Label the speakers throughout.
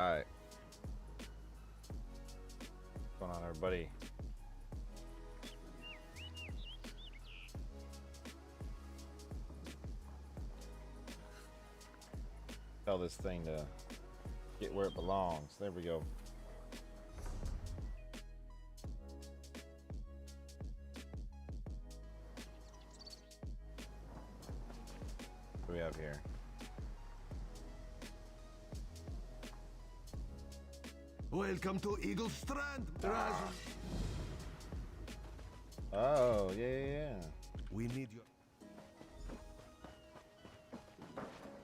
Speaker 1: right. What's going on, everybody? Tell this thing to get where it belongs. There we go. What do we have here?
Speaker 2: Welcome to Eagle Strand, Razer.
Speaker 1: Oh, yeah.
Speaker 2: We need your...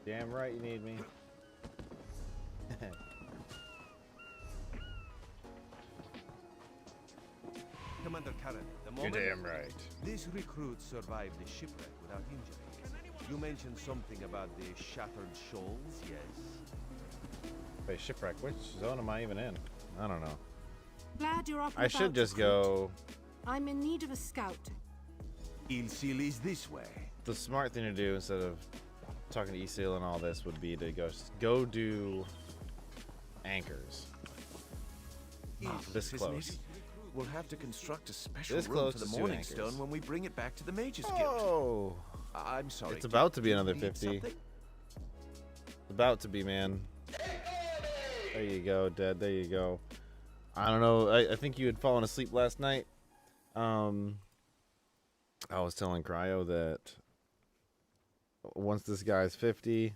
Speaker 1: Damn right you need me.
Speaker 2: Commander Karen, the
Speaker 1: You're
Speaker 2: moment
Speaker 1: damn right.
Speaker 2: these recruits survived the shipwreck without injury. You mentioned something about the shattered shoals, yes?
Speaker 1: Wait, shipwreck. Which zone am I even in? I don't know.
Speaker 3: Glad you're up and
Speaker 1: I should
Speaker 3: about,
Speaker 1: just
Speaker 3: recruit.
Speaker 1: go.
Speaker 3: I'm in need of a scout.
Speaker 2: Ilsil is this way.
Speaker 1: The smart thing to do instead of talking to Esil and all this would be to go do anchors. This close.
Speaker 2: We'll have to construct a special
Speaker 1: This
Speaker 2: room
Speaker 1: close
Speaker 2: for the
Speaker 1: to
Speaker 2: Morning
Speaker 1: anchors.
Speaker 2: Stone when we bring it back to the Mages Guild.
Speaker 1: Oh,
Speaker 2: I'm sorry.
Speaker 1: it's about to be
Speaker 2: did
Speaker 1: another
Speaker 2: you need
Speaker 1: 50.
Speaker 2: something?
Speaker 1: It's about to be, man. There you go, Dead. There you go. I don't know. I think you had fallen asleep last night. I was telling Cryo that once this guy's 50,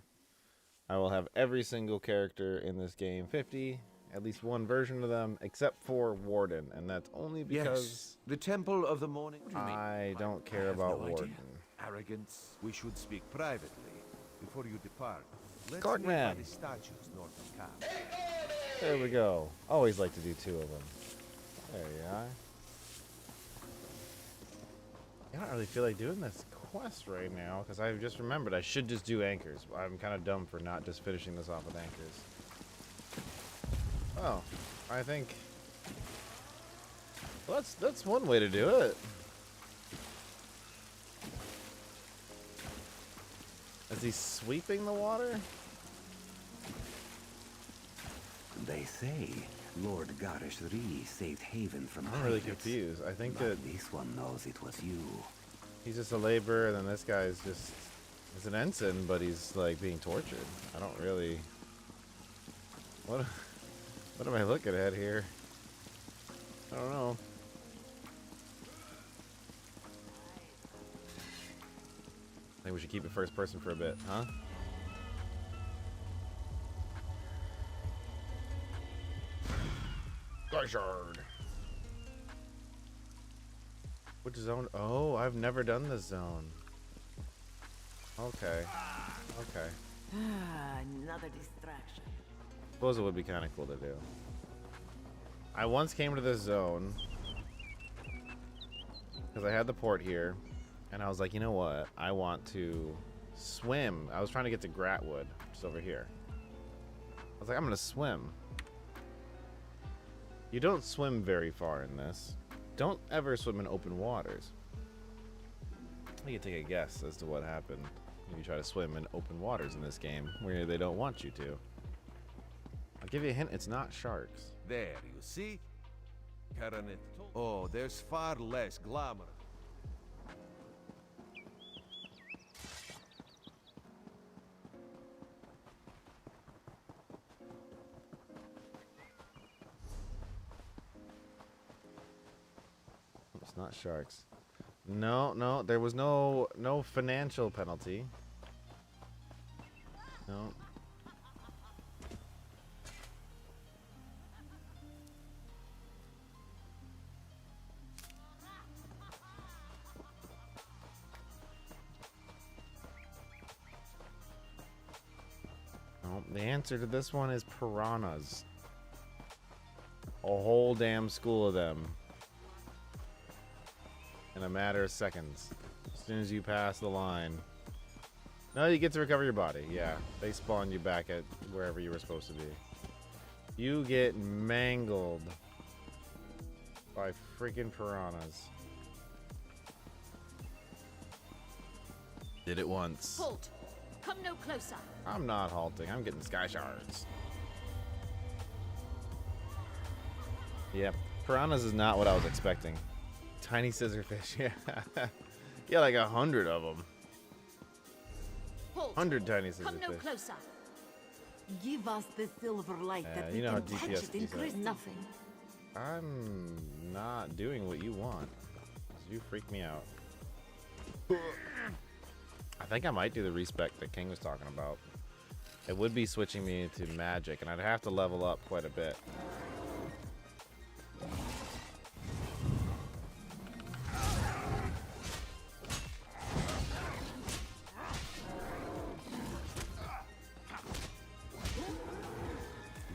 Speaker 1: I will have every single character in this game 50. At least one version of them, except for Warden, and that's only because
Speaker 2: Yes, the Temple of the Morning. What do you mean?
Speaker 1: I don't
Speaker 2: I
Speaker 1: care
Speaker 2: have
Speaker 1: about
Speaker 2: no idea.
Speaker 1: Warden.
Speaker 2: Arrogance. We should speak privately before you depart. Let's
Speaker 1: Clark
Speaker 2: meet by
Speaker 1: Man.
Speaker 2: the statues north of camp.
Speaker 1: There we go. Always like to do two of them. There you are. I don't really feel like doing this quest right now because I've just remembered I should just do anchors. I'm kind of dumb for not just finishing this off with anchors. Oh, I think well, that's one way to do it. Is he sweeping the water?
Speaker 4: They say Lord Garish Ree saved Haven from
Speaker 1: I'm really
Speaker 4: pirates.
Speaker 1: confused. I think
Speaker 4: But
Speaker 1: that
Speaker 4: this one knows it was you.
Speaker 1: he's just a laborer, and then this guy's just he's an ensign, but he's like being tortured. I don't really. What am I looking at here? I don't know. I think we should keep it first person for a bit, huh? Guyshard. Which zone? Oh, I've never done this zone. Okay. Okay.
Speaker 5: Another distraction.
Speaker 1: Suppose it would be kind of cool to do. I once came to this zone because I had the port here, and I was like, you know what? I want to swim. I was trying to get to Gratwood, just over here. I was like, I'm gonna swim. You don't swim very far in this. Don't ever swim in open waters. You can take a guess as to what happened when you try to swim in open waters in this game, where they don't want you to. I'll give you a hint, it's not sharks.
Speaker 2: There, you see? Karanet. Oh, there's far less glamour.
Speaker 1: It's not sharks. No, there was no financial penalty. No. No, the answer to this one is piranhas. A whole damn school of them. In a matter of seconds. As soon as you pass the line. No, you get to recover your body. Yeah, they spawn you back at wherever you were supposed to be. You get mangled by freaking piranhas. Did it once.
Speaker 5: Halt! Come no closer.
Speaker 1: I'm not halting. I'm getting sky shards. Yeah, piranhas is not what I was expecting. Tiny scissorfish, yeah. Yeah, like 100 of them.
Speaker 3: Halt.
Speaker 1: 100 tiny
Speaker 3: Come no
Speaker 1: scissorfish.
Speaker 3: closer.
Speaker 5: Give us the silver light that we
Speaker 1: you know how
Speaker 5: can catch
Speaker 1: DPS
Speaker 5: it in
Speaker 1: is that.
Speaker 5: crystal. Nothing.
Speaker 1: I'm not doing what you want. You freak me out. I think I might do the respec that King was talking about. It would be switching me to magic, and I'd have to level up quite a bit.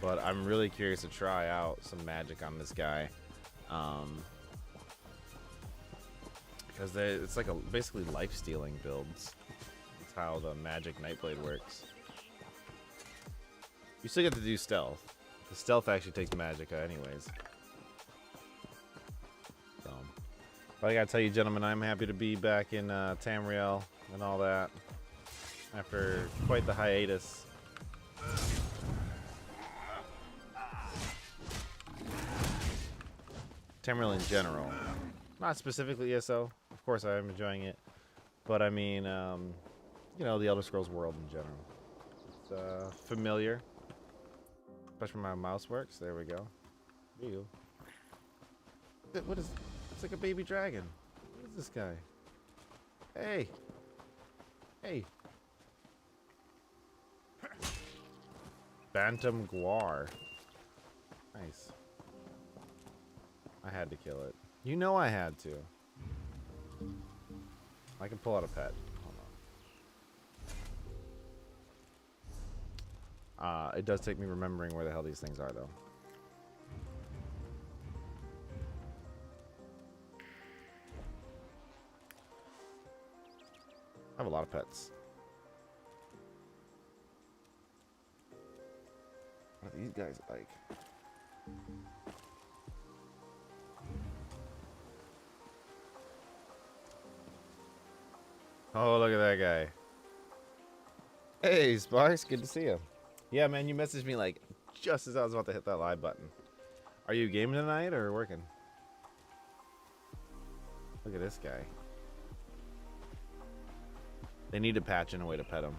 Speaker 1: But I'm really curious to try out some magic on this guy. Because it's like basically life-stealing builds. That's how the magic nightblade works. You still get to do stealth. The stealth actually takes magicka anyways. So, but I gotta tell you, gentlemen, I'm happy to be back in Tamriel and all that after quite the hiatus. Tamriel in general, not specifically ESO. Of course, I am enjoying it, but I mean, you know, the Elder Scrolls world in general. It's familiar, especially when my mouse works. There we go. There you go. What is? It's like a baby dragon. What is this guy? Hey, hey. Bantam Guar. Nice. I had to kill it. You know I had to. I can pull out a pet. Hold on. It does take me remembering where the hell these things are, though. I have a lot of pets. What are these guys like? Oh, look at that guy. Hey, Sparks, good to see you. Yeah, man, you messaged me like just as I was about to hit that live button. Are you gaming tonight or working? Look at this guy. They need to patch in a way to pet him.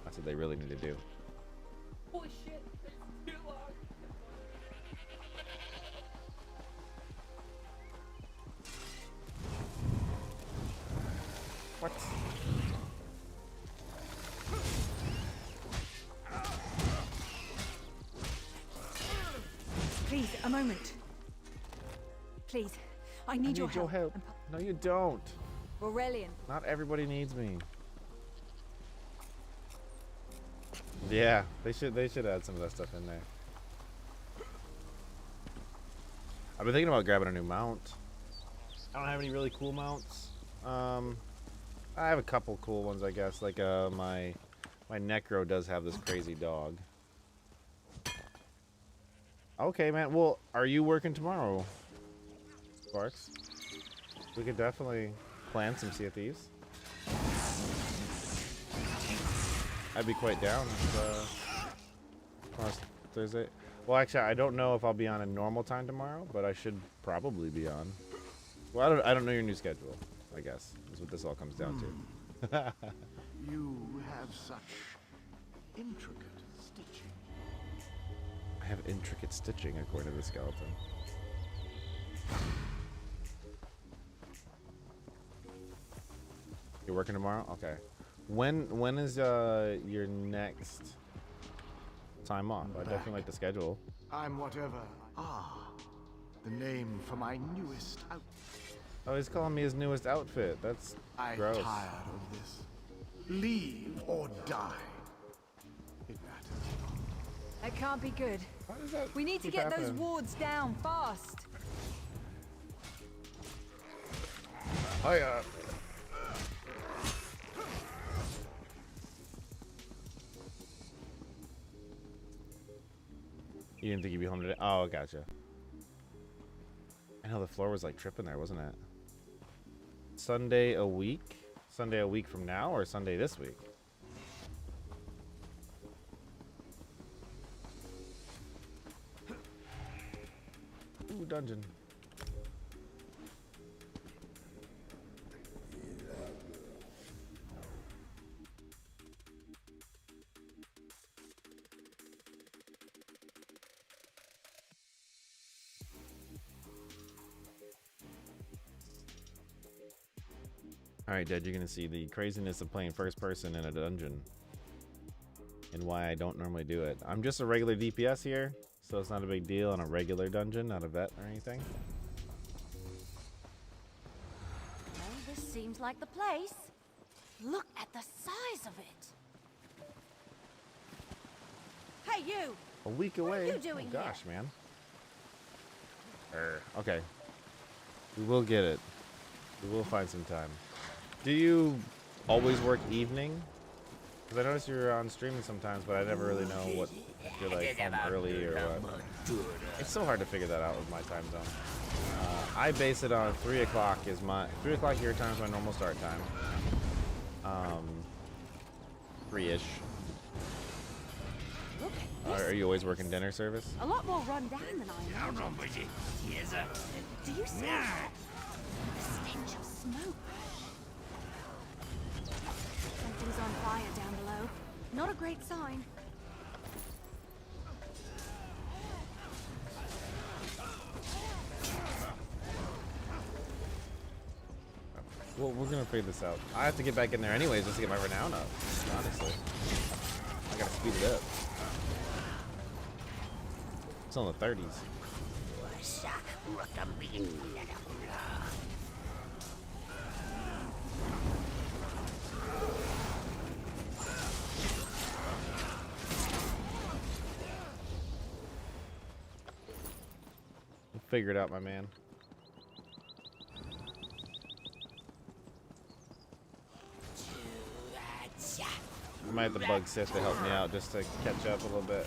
Speaker 1: That's what they really need to do.
Speaker 6: Holy shit, it's too long.
Speaker 1: What?
Speaker 3: Please, a moment. Please, I need your help.
Speaker 1: No, you don't.
Speaker 3: Aurelian.
Speaker 1: Not everybody needs me. Yeah, they should add some of that stuff in there. I've been thinking about grabbing a new mount. I don't have any really cool mounts. I have a couple cool ones, I guess. Like my Necro does have this crazy dog. Okay, man. Well, are you working tomorrow, Sparks? We could definitely plan some Sea of Thieves. I'd be quite down tomorrow's Thursday. Well, actually, I don't know if I'll be on a normal time tomorrow, but I should probably be on. Well, I don't know your new schedule, I guess, is what this all comes down to.
Speaker 7: You have such intricate stitching.
Speaker 1: I have intricate stitching, according to the skeleton. You're working tomorrow? Okay. When is your next time off? I definitely like the schedule.
Speaker 7: I'm whatever. The name for my newest outfit.
Speaker 1: Oh, he's calling me his newest outfit. That's
Speaker 7: I'm
Speaker 1: gross.
Speaker 7: tired of this. Leave or die. It matters not.
Speaker 3: That can't be good.
Speaker 1: Why does that
Speaker 3: We need to
Speaker 1: keep
Speaker 3: get those
Speaker 1: happening?
Speaker 3: wards down fast.
Speaker 1: Hiya. You didn't think you'd be home today? Oh, gotcha. I know the floor was like tripping there, wasn't it? Sunday a week? Sunday a week from now or Sunday this week? dungeon. Alright, Dad, you're gonna see the craziness of playing first person in a dungeon. And why I don't normally do it. I'm just a regular DPS here, so it's not a big deal in a regular dungeon, not a vet or anything.
Speaker 3: Well, this seems like the place. Look at the size of it. Hey, you!
Speaker 1: A week
Speaker 3: What are
Speaker 1: away.
Speaker 3: you doing
Speaker 1: Oh gosh,
Speaker 3: here?
Speaker 1: man. Okay. We will get it. We will find some time. Do you always work evening? Because I notice you're on streaming sometimes, but I never really know what if you're like home early or what. It's so hard to figure that out with my time zone. I base it on 3 o'clock is my 3 o'clock your time is my normal start time. 3-ish.
Speaker 3: Look at this.
Speaker 1: Are you always working dinner service?
Speaker 3: A lot more run down than I imagined. Do you see that? The stench of smoke. Something's on fire down below. Not a great sign.
Speaker 1: Well, we're gonna figure this out. I have to get back in there anyways just to get my renown up, honestly. I gotta speed it up. It's on the 30s. Figure it out, my man. I might have to bug Sith to help me out just to catch up a little bit.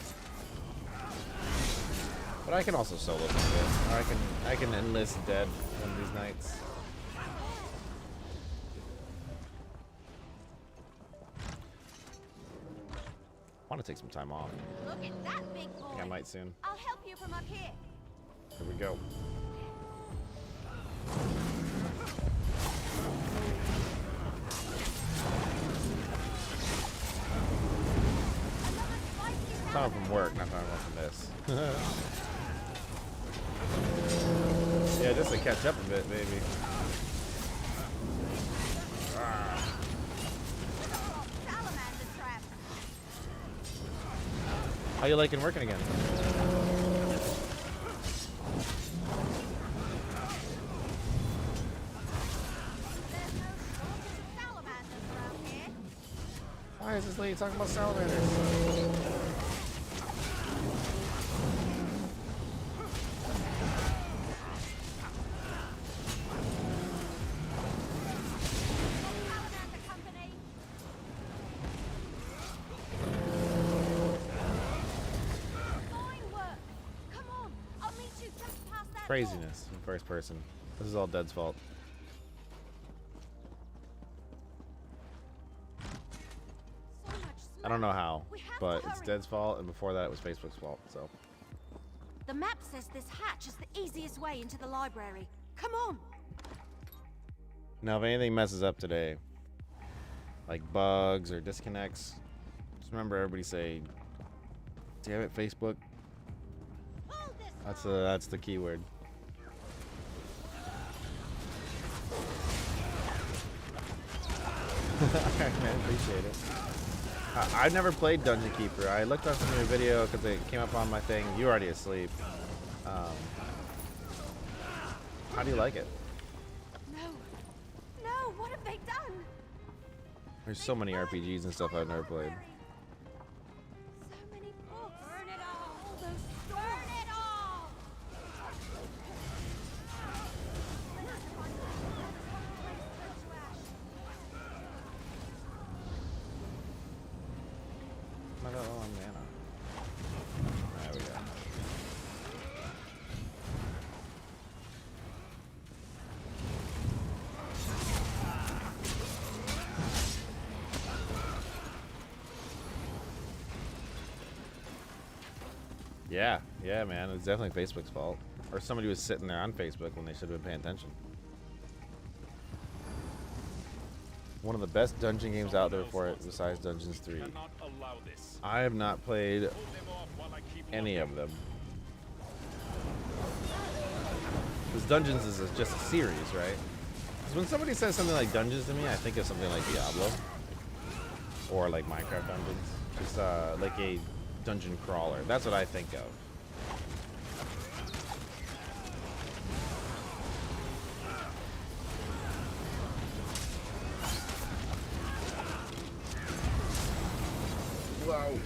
Speaker 1: But I can also solo some bit. Or I can enlist Dead one of these nights. I want to take some time off.
Speaker 3: Look at that big boy.
Speaker 1: I think I might soon.
Speaker 3: I'll help you from up here.
Speaker 1: Here we go. Time from work, not time from this. Yeah, just to catch up a bit, maybe. How you liking working again? Why is this lady talking about salamanders? Craziness in first person. This is all Dead's fault. I don't know how, but it's Dead's fault, and before that it was Facebook's fault, so.
Speaker 3: The map says this hatch is the easiest way into the library. Come on!
Speaker 1: Now, if anything messes up today, like bugs or disconnects, just remember everybody say, damn it, Facebook. That's the key word. Alright, man, appreciate it. I've never played Dungeon Keeper. I looked up some of your video because it came up on my thing. You're already asleep. How do you like it?
Speaker 3: No. No, what have they done?
Speaker 1: There's so many RPGs and stuff I've never played.
Speaker 3: So many books. Burn it all. All those stores. Burn it all!
Speaker 1: I got low on mana. There we go. Yeah, man, it's definitely Facebook's fault. Or somebody was sitting there on Facebook when they should have been paying attention. One of the best dungeon games out there for it, besides Dungeons 3. I have not played any of them. Because Dungeons is just a series, right? Because when somebody says something like Dungeons to me, I think of something like Diablo. Or like Minecraft Dungeons. Just like a dungeon crawler. That's what I think of. Whoa.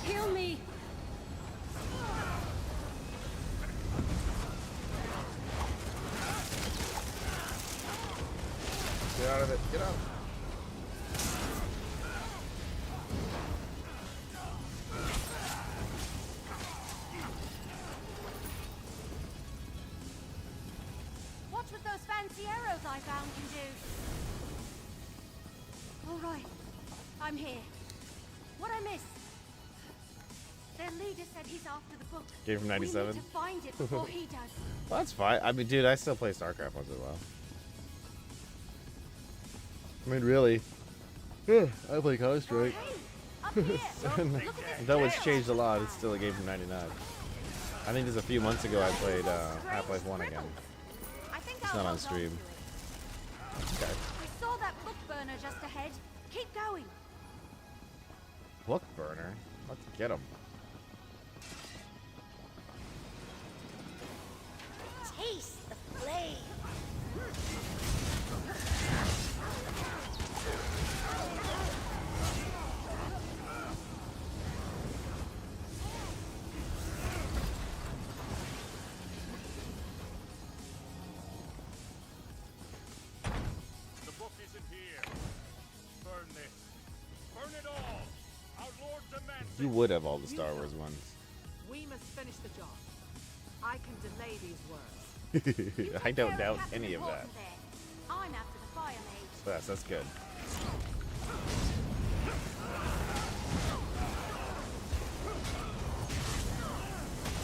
Speaker 3: Heal me.
Speaker 1: Get out of it. Get out.
Speaker 3: What's with those fancy arrows I found you, dude? All right, I'm here. What I miss? Their leader said he's after the book.
Speaker 1: Game from 97?
Speaker 3: We need to find it before he does.
Speaker 1: Well, that's fine. I mean, dude, I still play StarCraft once in a while. I mean, really. Yeah, I play Counter-Strike.
Speaker 3: Hey, up here. Look at this
Speaker 1: Though it's
Speaker 3: trail.
Speaker 1: changed a lot, it's still a game from 99. I think just a few months ago I played Half-Life 1 again.
Speaker 3: I think
Speaker 1: It's
Speaker 3: I'll
Speaker 1: not on
Speaker 3: hold
Speaker 1: stream.
Speaker 3: to it.
Speaker 1: Okay.
Speaker 3: I saw that book burner just ahead. Keep going.
Speaker 1: Book burner? Let's get him.
Speaker 3: Taste the flame.
Speaker 8: The book isn't here. Burn this. Burn it all. Our Lord demands
Speaker 1: You would have all the Star Wars ones.
Speaker 5: We must finish the job. I can delay these words.
Speaker 3: You
Speaker 1: I
Speaker 3: take
Speaker 1: don't
Speaker 3: care
Speaker 1: doubt
Speaker 3: Captain
Speaker 1: any of that.
Speaker 3: Important there. I'm after the fire mage.
Speaker 1: Yes, that's good.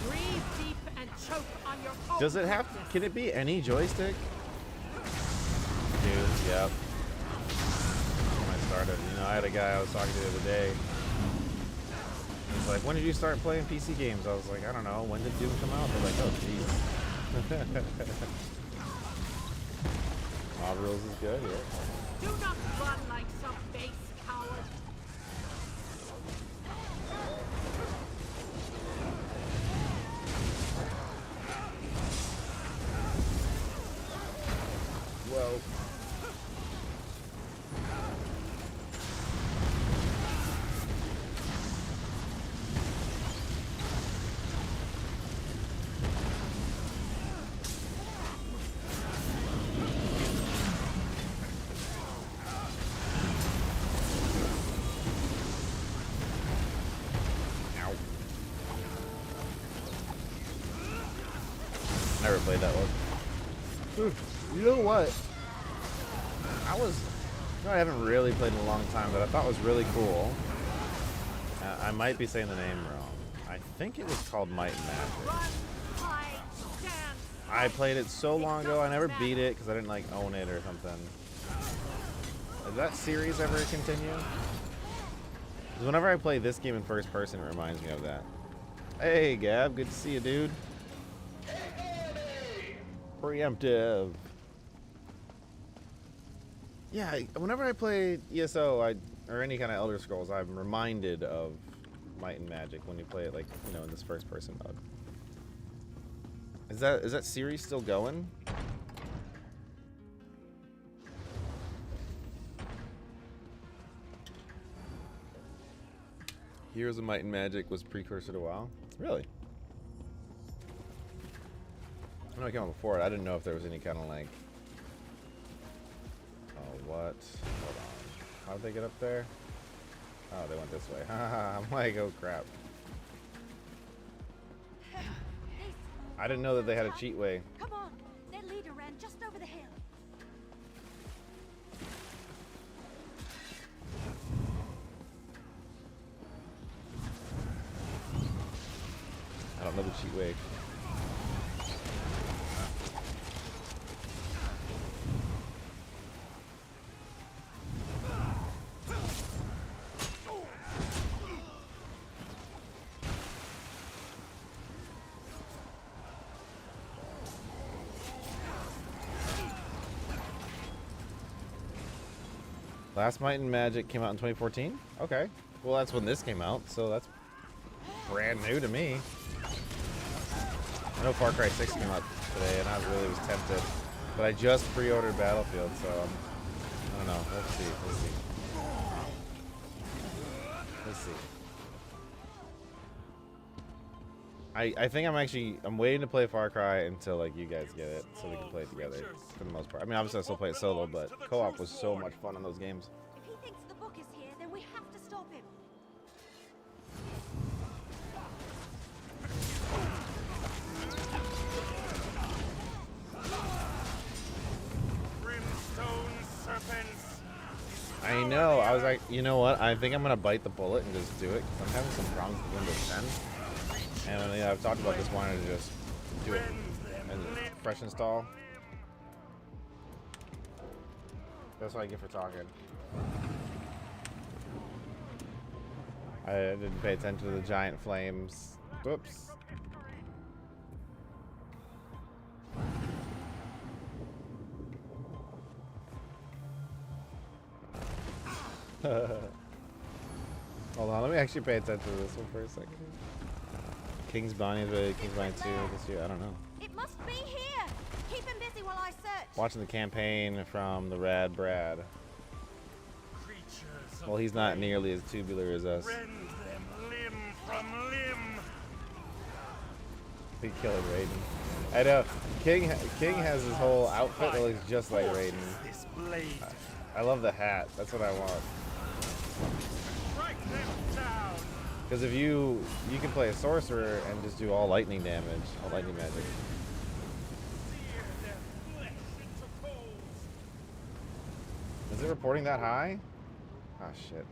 Speaker 5: Breathe deep and choke on your own
Speaker 1: Does it have?
Speaker 5: practice.
Speaker 1: Can it be any joystick? Dude, yep. When I started, you know, I had a guy I was talking to the other day. He's like, "When did you start playing PC games?" I was like, "I don't know. When did Doom come out?" They're like, "Oh, jeez." Mob Rules is good, yeah.
Speaker 5: Do not run like some base coward.
Speaker 1: Whoa. Ow. Never played that one. You know what? I haven't really played in a long time, but I thought it was really cool. I might be saying the name wrong. I think it was called Might and Magic.
Speaker 5: Run, hide, dance.
Speaker 1: I played it so long ago, I never beat it because I didn't like own it or something. Did that series ever continue? 'Cause whenever I play this game in first person, it reminds me of that. Hey, Gab, good to see you, dude. Preemptive. Yeah, whenever I play ESO, or any kind of Elder Scrolls, I'm reminded of Might and Magic when you play it, like, you know, in this first-person mode. Is that series still going? Heroes of Might and Magic was precursor to WoW? Really? I know it came out before it. I didn't know if there was any kind of like... Oh, what? Hold on. How'd they get up there? Oh, they went this way. I'm like, oh crap. I didn't know that they had a cheat way.
Speaker 3: Come on, their leader ran just over the hill.
Speaker 1: I don't know the cheat way. Last Might and Magic came out in 2014? Okay. Well, that's when this came out, so that's brand new to me. I know Far Cry 6 came out today, and I really was tempted. But I just pre-ordered Battlefield, so I don't know. Let's see. Let's see. Let's see. I think I'm waiting to play Far Cry until like you guys get it, so we can play it together for the most part. I mean, obviously I still play it solo, but co-op was so much fun in those games.
Speaker 3: If he thinks the book is here, then we have to stop him.
Speaker 8: Brimstone serpents.
Speaker 1: I know. I was like, you know what? I think I'm gonna bite the bullet and just do it because I'm having some problems with Windows 10. And I've talked about this, wanting to just do it and fresh install. That's what I get for talking. I didn't pay attention to the giant flames. Whoops. Hold on, let me actually pay attention to this one for a second. King's Bounty is ready, King's Bounty 2 this year, I don't know.
Speaker 3: It must be here. Keep him busy while I search.
Speaker 1: Watching the campaign from the Rad Brad.
Speaker 8: Creatures of
Speaker 1: Well, he's not nearly as tubular as us.
Speaker 8: rend them limb from limb.
Speaker 1: He killed Raiden. I know. King has his whole outfit that looks just like Raiden.
Speaker 8: This blade.
Speaker 1: I love the hat. That's what I want.
Speaker 8: Strike them down.
Speaker 1: Because if you can play a sorcerer and just do all lightning damage, all lightning magic.
Speaker 8: Sear their flesh into coals.
Speaker 1: Is it reporting that high? Ah, shit.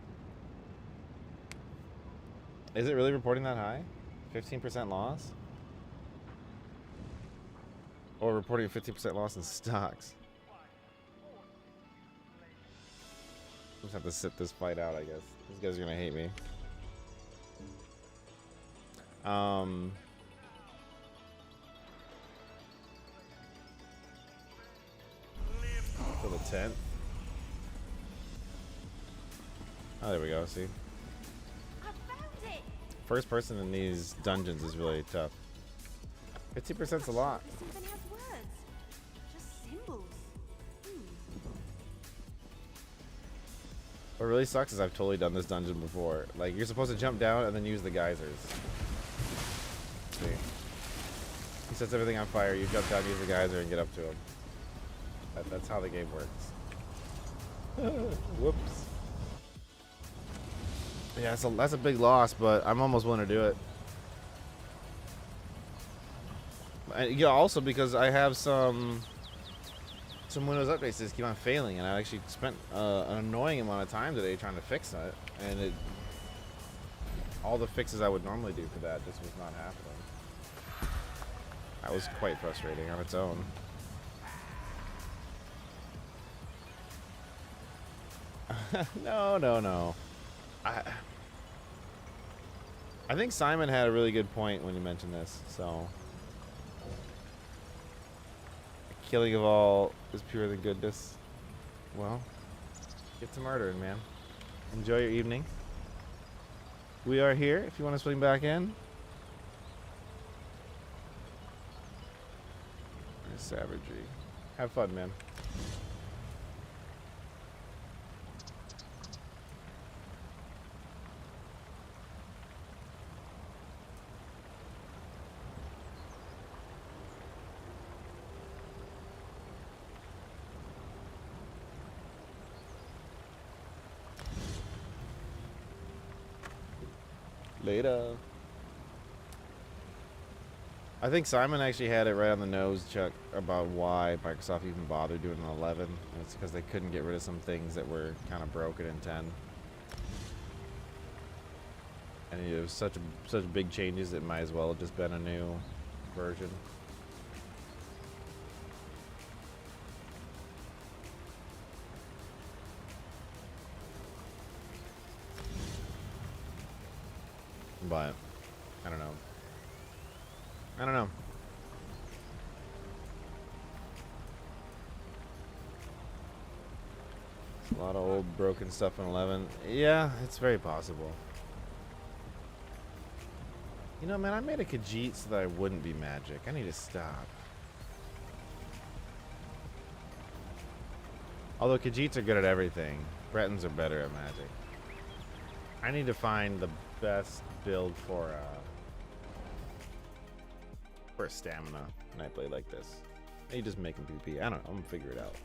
Speaker 1: Is it really reporting that high? 15% loss? Or reporting a 15% loss in stocks? Just have to sit this fight out, I guess. These guys are gonna hate me. For the 10th. Oh, there we go. See,
Speaker 3: I found it.
Speaker 1: first person in these dungeons is really tough. 50%'s a lot.
Speaker 3: The symphony has words. Just symbols.
Speaker 1: What really sucks is I've totally done this dungeon before. Like, you're supposed to jump down and then use the geysers. See? He sets everything on fire, you jump down, use the geyser, and get up to him. That's how the game works. Whoops. Yeah, that's a big loss, but I'm almost willing to do it. And, yeah, also because I have some Windows updates that keep on failing, and I actually spent an annoying amount of time today trying to fix it, and all the fixes I would normally do for that just was not happening. That was quite frustrating on its own. No. I think Simon had a really good point when he mentioned this, so. Killing of all is pure the goodness. Well, get to murdering, man. Enjoy your evening. We are here if you want to swing back in. There's savagery. Have fun, man. Later. I think Simon actually had it right on the nose, Chuck, about why Microsoft even bothered doing an 11. And it's because they couldn't get rid of some things that were kind of broken in 10. And it was such big changes, it might as well have just been a new version. But I don't know. I don't know. A lot of old broken stuff in 11. Yeah, it's very possible. You know, man, I made a Khajiit so that I wouldn't be magic. I need to stop. Although Khajiits are good at everything, Bretons are better at magic. I need to find the best build for a stamina nightblade like this. Maybe just make him PvP. I don't know. I'm gonna figure it out.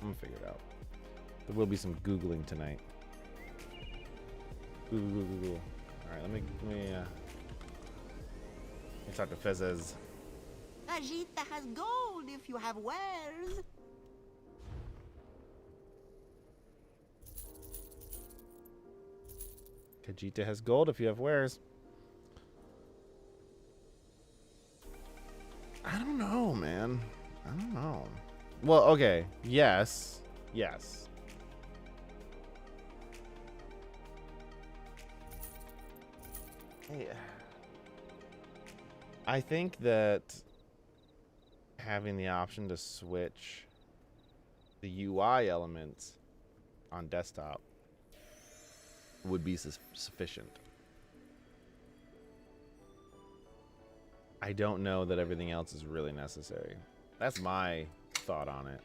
Speaker 1: There will be some googling tonight. Google. All right, let me talk to Fezes.
Speaker 5: Ajita has gold if you have wares.
Speaker 1: Khajiit has gold if you have wares. I don't know, man. I don't know. Well, okay. Yes. Hey, I think that having the option to switch the UI elements on desktop would be sufficient. I don't know that everything else is really necessary. That's my thought on it.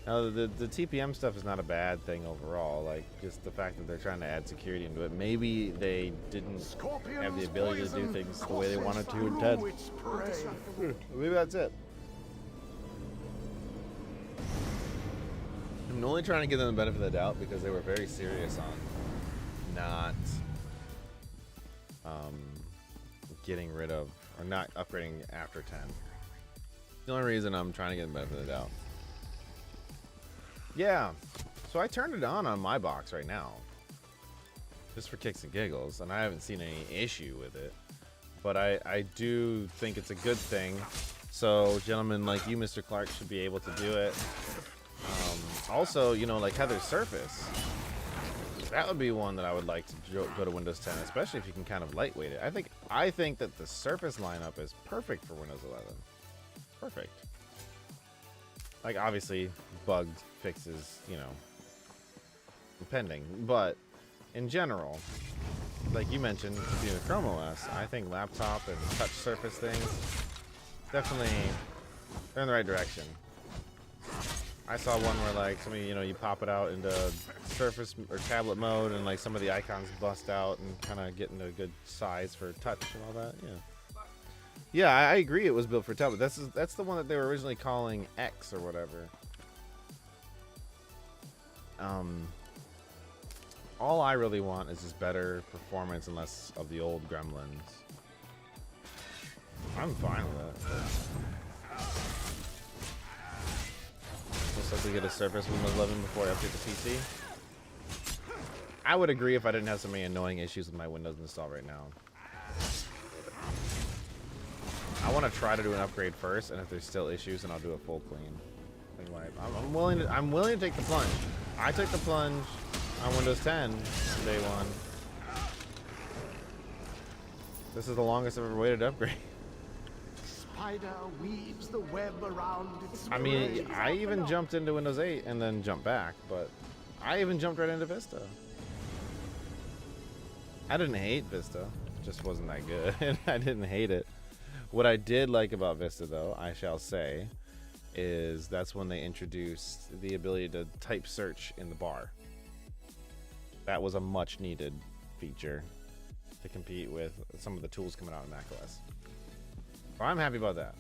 Speaker 1: Now, the TPM stuff is not a bad thing overall. Like, just the fact that they're trying to add security into it. Maybe they didn't have the ability to do things the way they wanted to in 10. Maybe that's it. I'm only trying to give them the benefit of the doubt because they were very serious on not getting rid of or not upgrading after 10. The only reason I'm trying to get the benefit of the doubt. Yeah, so I turned it on my box right now, just for kicks and giggles, and I haven't seen any issue with it. But I do think it's a good thing. So gentlemen like you, Mr. Clark, should be able to do it. Also, you know, like Heather's Surface, that would be one that I would like to go to Windows 10, especially if you can kind of lightweight it. I think that the Surface lineup is perfect for Windows 11. Perfect. Like, obviously, bug fixes, you know, pending. But in general, like you mentioned, being a Chrome OS, I think laptop and touch surface things, definitely, they're in the right direction. I saw one where, like, somebody, you know, you pop it out into surface or tablet mode and, like, some of the icons bust out and kind of get into a good size for touch and all that, yeah. Yeah, I agree it was built for tablet. That's the one that they were originally calling X or whatever. All I really want is just better performance and less of the old gremlins. I'm fine with that. Looks like we get a Surface Windows 11 before I update the PC. I would agree if I didn't have so many annoying issues with my Windows install right now. I want to try to do an upgrade first, and if there's still issues, then I'll do a full clean. Anyway, I'm willing to take the plunge. I took the plunge on Windows 10 day one. This is the longest I've ever waited to upgrade.
Speaker 7: Spider weaves the web around its
Speaker 1: I mean, I even jumped into Windows 8 and then jumped back, but I even jumped right into Vista. I didn't hate Vista, it just wasn't that good. I didn't hate it. What I did like about Vista, though, I shall say, is that's when they introduced the ability to type search in the bar. That was a much needed feature to compete with some of the tools coming out in macOS. So I'm happy about that.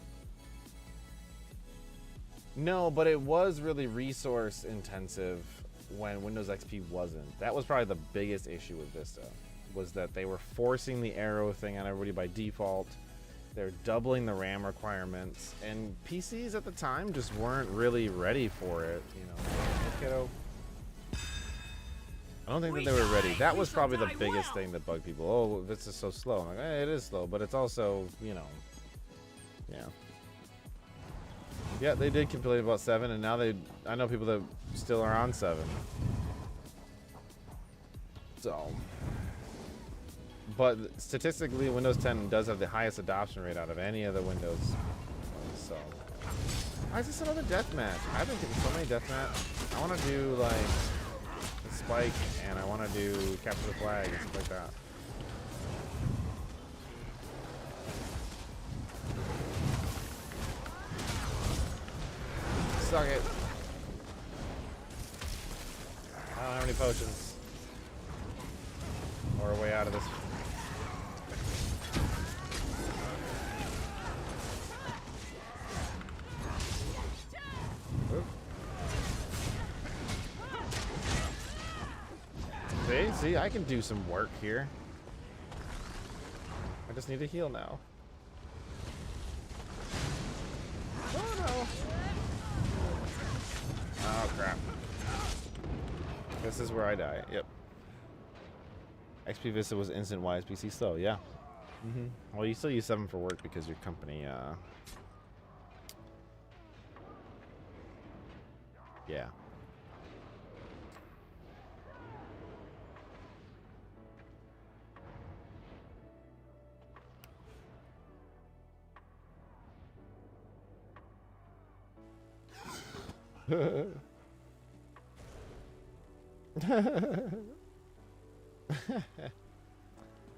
Speaker 1: No, but it was really resource intensive when Windows XP wasn't. That was probably the biggest issue with Vista, was that they were forcing the arrow thing on everybody by default. They're doubling the RAM requirements, and PCs at the time just weren't really ready for it. You know, kiddo. I don't think that they were ready. That was probably the biggest thing that bugged people. Oh, this is so slow. I'm like, it is slow, but it's also, you know, yeah. Yeah, they did complain about 7, and now I know people that still are on 7. So, but statistically, Windows 10 does have the highest adoption rate out of any of the Windows ones. So, why is this another deathmatch? I've been getting so many deathmatch. I want to do like the Spike, and I want to do Capture the Flag and stuff like that. Suck it. I don't have any potions. Or a way out of this. Oop. See, I can do some work here. I just need to heal now. Oh no. Oh crap. This is where I die. Yep. XP Vista was instant wise, PC slow. Yeah. Well, you still use 7 for work because your company, yeah.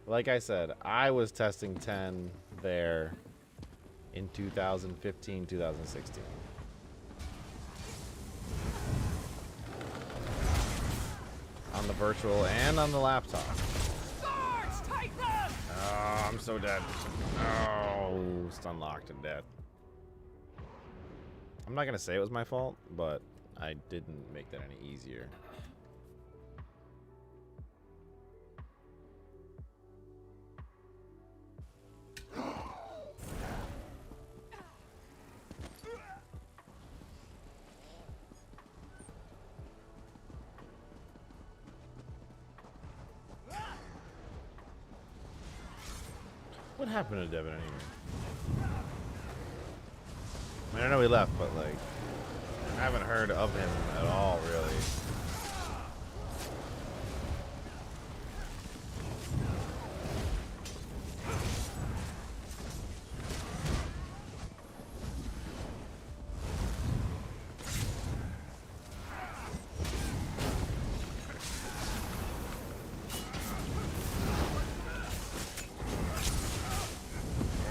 Speaker 1: Like I said, I was testing 10 there in 2015, 2016. On the virtual and on the laptop. Oh, I'm so dead. Oh, stun locked and dead. I'm not gonna say it was my fault, but I didn't make that any easier. What happened to Devin anyway? I mean, I know he left, but like, I haven't heard of him at all, really.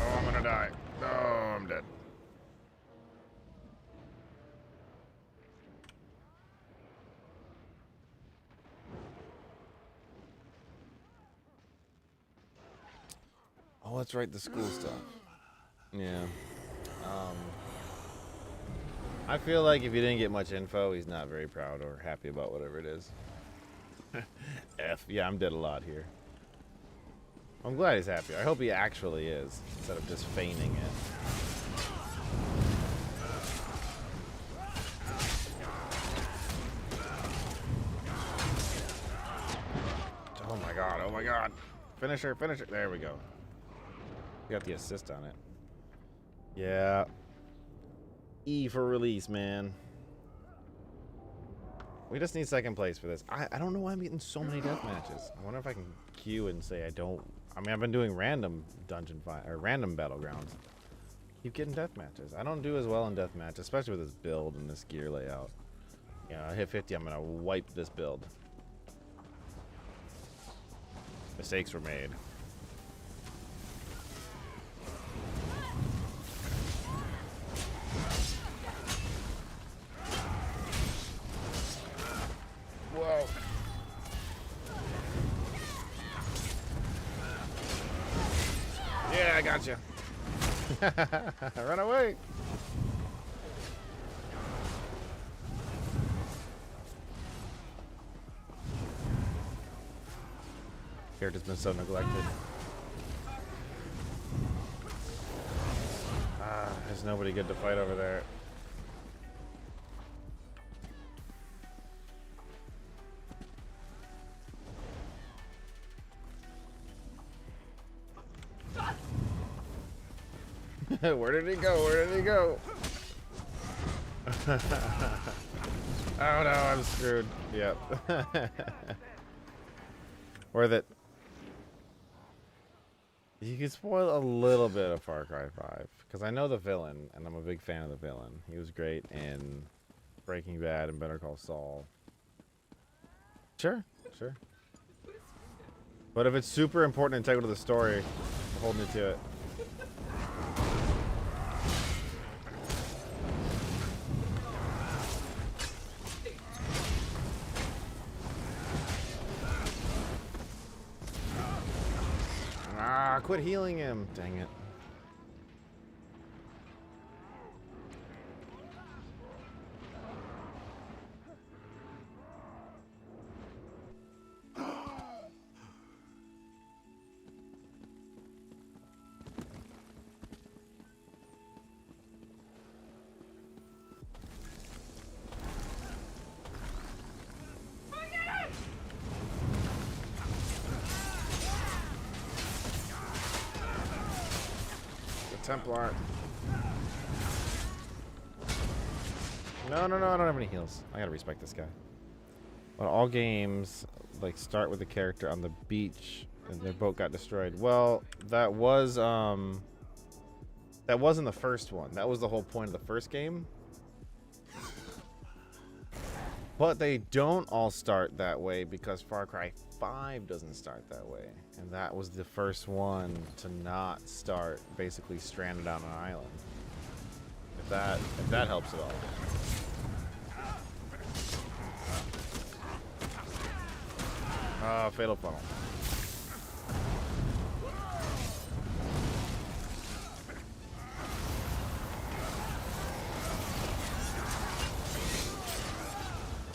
Speaker 1: Oh, I'm gonna die. No, I'm dead. Oh, that's right, the school stuff. Yeah. I feel like if he didn't get much info, he's not very proud or happy about whatever it is. F. Yeah, I'm dead a lot here. I'm glad he's happy. I hope he actually is, instead of just feigning it. Oh my god, oh my god. Finish her, finish her. There we go. You got the assist on it. Yeah. E for release, man. We just need second place for this. I don't know why I'm getting so many death matches. I wonder if I can queue and say I don't. I mean, I've been doing random dungeon fight or random battlegrounds. Keep getting death matches. I don't do as well in death match, especially with this build and this gear layout. Yeah, I hit 50. I'm gonna wipe this build. Mistakes were made. Whoa. Yeah, I got you. Run away. Character's been so neglected. There's nobody good to fight over there. Where did he go? Where did he go? Oh no, I'm screwed. Yep. Worth it. You can spoil a little bit of Far Cry 5 because I know the villain, and I'm a big fan of the villain. He was great in Breaking Bad and Better Call Saul. Sure, sure. But if it's super important and integral to the story, I'm holding you to it. Ah, quit healing him. Dang it. Templar. No, no, no, I don't have any heals. I gotta respect this guy. Well, all games like start with the character on the beach and their boat got destroyed. Well, that wasn't the first one. That was the whole point of the first game. But they don't all start that way because Far Cry 5 doesn't start that way. And that was the first one to not start basically stranded on an island. If that helps at all. Fatal funnel.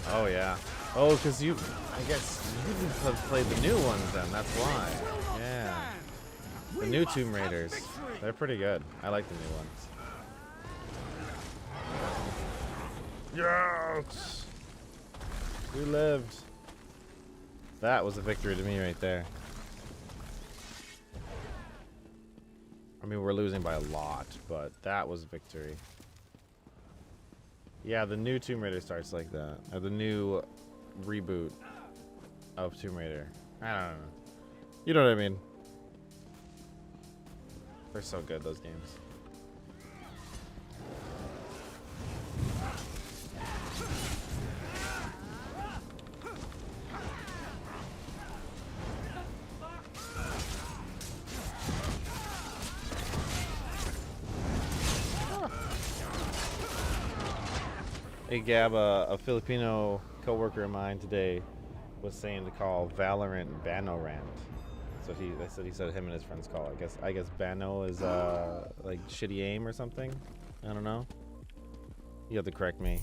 Speaker 1: Oh yeah. Oh, because I guess you have played the new ones then, that's why. Yeah. The new Tomb Raiders. They're pretty good. I like the new ones. Yes! We lived. That was a victory to me right there. I mean, we're losing by a lot, but that was a victory. Yeah, the new Tomb Raider starts like that. Or the new reboot of Tomb Raider. I don't know. You know what I mean? They're so good, those games. Hey Gab, a Filipino co-worker of mine today was saying to call Valorant Banorant. So he said him and his friends call it. I guess Bano is like shitty aim or something. I don't know. You have to correct me.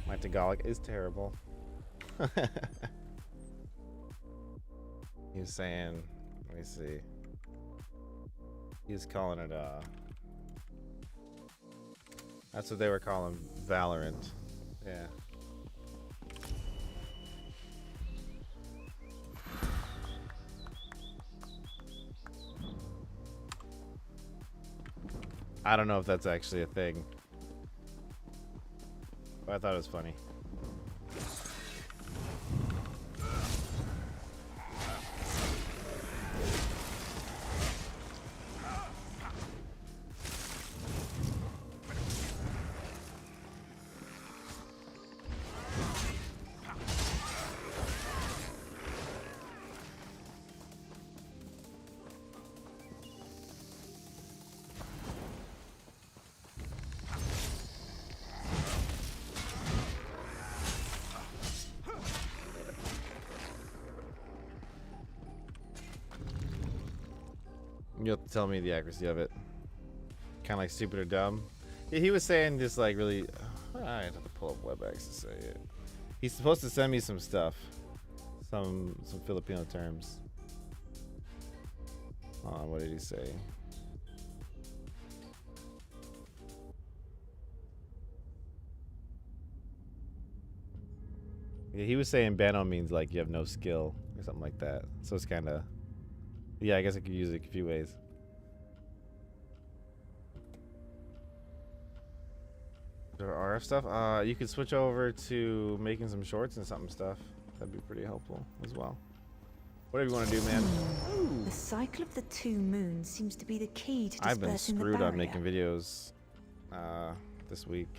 Speaker 1: My Tagalog is terrible. He was saying, let me see. He was calling it that's what they were calling Valorant. Yeah. I don't know if that's actually a thing. But I thought it was funny. You'll have to tell me the accuracy of it. Kind of like stupid or dumb. Yeah, he was saying just like really. I have to pull up WebEx to say it. He's supposed to send me some stuff, some Filipino terms. What did he say? Yeah, he was saying Bano means like you have no skill or something like that. So it's kind of, yeah, I guess I could use it a few ways. There are RF stuff. You could switch over to making some shorts and something stuff. That'd be pretty helpful as well. Whatever you want to do, man.
Speaker 5: The cycle of the 2 moons seems to be the key to
Speaker 1: I've been
Speaker 5: dispersing the
Speaker 1: screwed
Speaker 5: barrier.
Speaker 1: on making videos this week.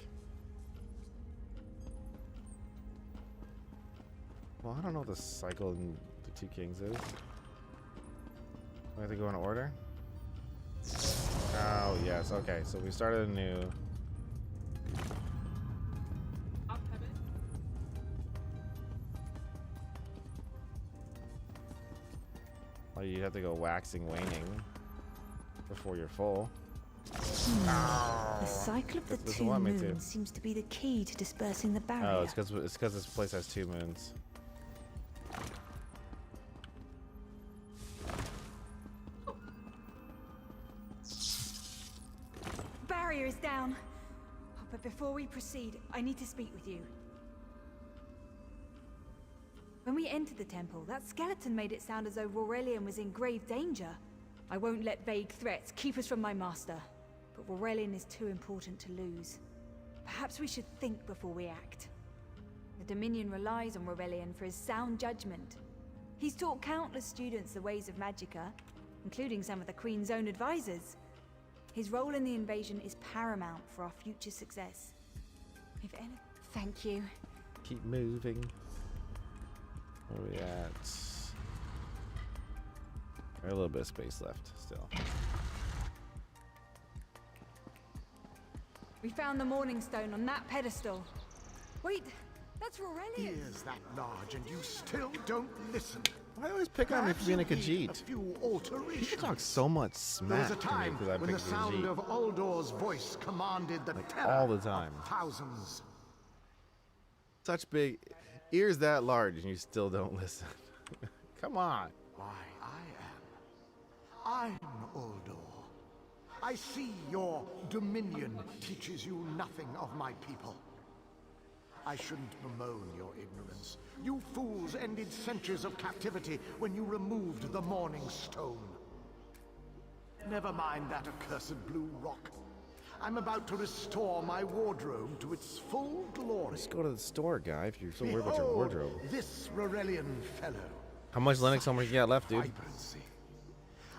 Speaker 1: Well, I don't know what the cycle in the 2 Kings is. Do I have to go in order? Oh, yes. Okay, so we started anew.
Speaker 6: Up heaven.
Speaker 1: Well, you have to go waxing, waning before you're full.
Speaker 5: The cycle of the
Speaker 1: Doesn't
Speaker 5: 2
Speaker 1: want me to.
Speaker 5: moons seems to be the key to dispersing the barrier.
Speaker 1: Oh, it's because this place has 2 moons.
Speaker 3: Barrier is down. But before we proceed, I need to speak with you. When we entered the temple, that skeleton made it sound as though Aurelian was in grave danger. I won't let vague threats keep us from my master. But Aurelian is too important to lose. Perhaps we should think before we act. The Dominion relies on Aurelian for his sound judgment. He's taught countless students the ways of Magicka, including some of the Queen's own advisors. His role in the invasion is paramount for our future success. If any... Thank you.
Speaker 1: Keep moving. Where are we at? Got a little bit of space left still.
Speaker 3: We found the Morning Stone on that pedestal. Wait, that's
Speaker 7: He
Speaker 3: Aurelian.
Speaker 7: is that large, and you still don't listen.
Speaker 1: Why always pick on me for
Speaker 7: Perhaps
Speaker 1: being a
Speaker 7: you need
Speaker 1: Khajiit?
Speaker 7: few alterations.
Speaker 1: People talk so much
Speaker 7: There was
Speaker 1: smack
Speaker 7: a
Speaker 1: to me
Speaker 7: time
Speaker 1: because I
Speaker 7: when
Speaker 1: pick
Speaker 7: the
Speaker 1: a
Speaker 7: sound
Speaker 1: Khajiit.
Speaker 7: of Uldor's voice commanded the terror
Speaker 1: all the time.
Speaker 7: of thousands.
Speaker 1: Such big ears that large and you still don't listen. Come on.
Speaker 7: Why, I'm Uldor. I see your dominion teaches you nothing of my people. I shouldn't bemoan your ignorance. You fools ended centuries of captivity when you removed the Morning Stone. Never mind that accursed blue rock. I'm about to restore my wardrobe to its full glory.
Speaker 1: Just go to the store, guy, if you're so worried about your
Speaker 7: Behold,
Speaker 1: wardrobe.
Speaker 7: this Rorelian fellow.
Speaker 1: How much Linux homework you got left, dude?
Speaker 7: Vibrancy.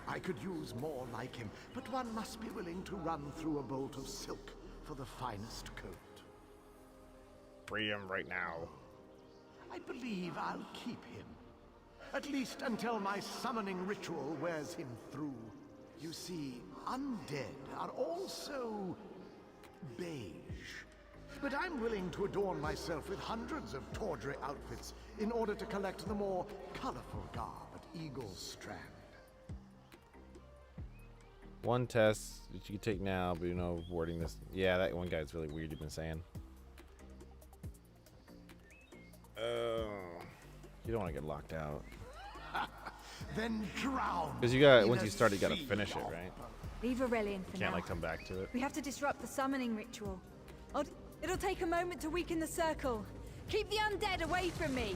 Speaker 7: I could use more like him, but one must be willing to run through a bolt of silk for the finest coat.
Speaker 1: Free him right now.
Speaker 7: I believe I'll keep him. At least until my summoning ritual wears him through. You see, undead are also beige. But I'm willing to adorn myself with hundreds of tawdry outfits in order to collect the more colorful garb at Eagle's Strand.
Speaker 1: One test that you can take now, but you know, wording this. Yeah, that one guy's really weird, you've been saying. You don't want to get locked out.
Speaker 7: Then drown.
Speaker 1: Because you got,
Speaker 7: in
Speaker 1: once
Speaker 7: a
Speaker 1: you start, you gotta
Speaker 7: sea
Speaker 1: finish it,
Speaker 7: of
Speaker 1: right?
Speaker 3: Leave Aurelian for
Speaker 1: You can't
Speaker 3: now.
Speaker 1: like come back to it.
Speaker 3: We have to disrupt the summoning ritual. It'll take a moment to weaken the circle. Keep the undead away from me.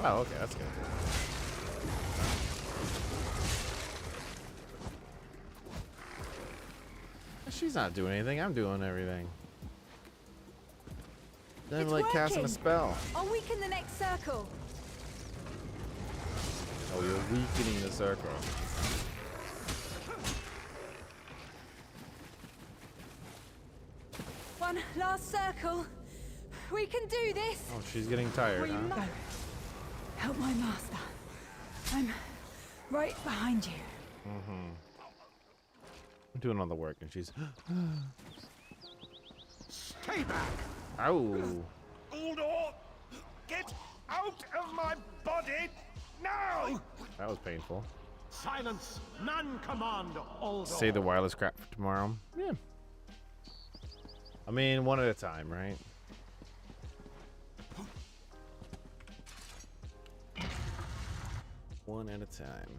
Speaker 1: Oh, okay, that's good. She's not doing anything. I'm doing everything. Then
Speaker 3: It's
Speaker 1: like casting a
Speaker 3: working.
Speaker 1: spell.
Speaker 3: I'll weaken the next circle.
Speaker 1: Oh, you're weakening the circle.
Speaker 3: One last circle. We can do this.
Speaker 1: Oh, she's getting tired,
Speaker 3: We
Speaker 1: huh?
Speaker 3: must help my master. I'm right behind you.
Speaker 1: I'm doing all the work, and she's.
Speaker 7: Stay back!
Speaker 1: Ow!
Speaker 8: Uldor! Get out of my body now!
Speaker 1: That was painful.
Speaker 7: Silence! None command Uldor.
Speaker 1: Save the wireless crap for tomorrow. Yeah. I mean, one at a time, right? One at a time.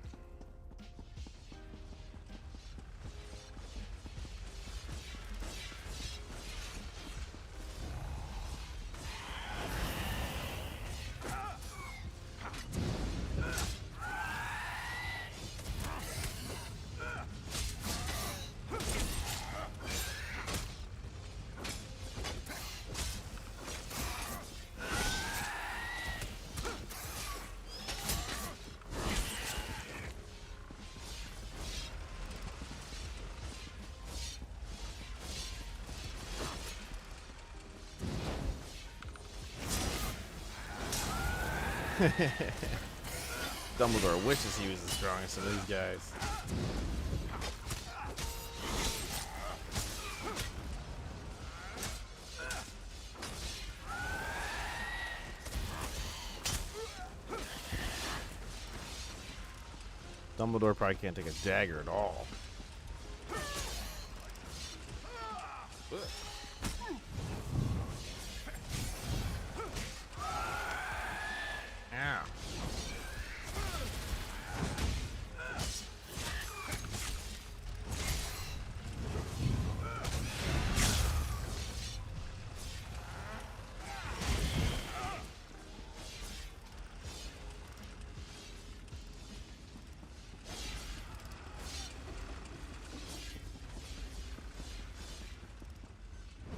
Speaker 1: Dumbledore wishes he was the strongest of these guys. Dumbledore probably can't take a dagger at all. Ow.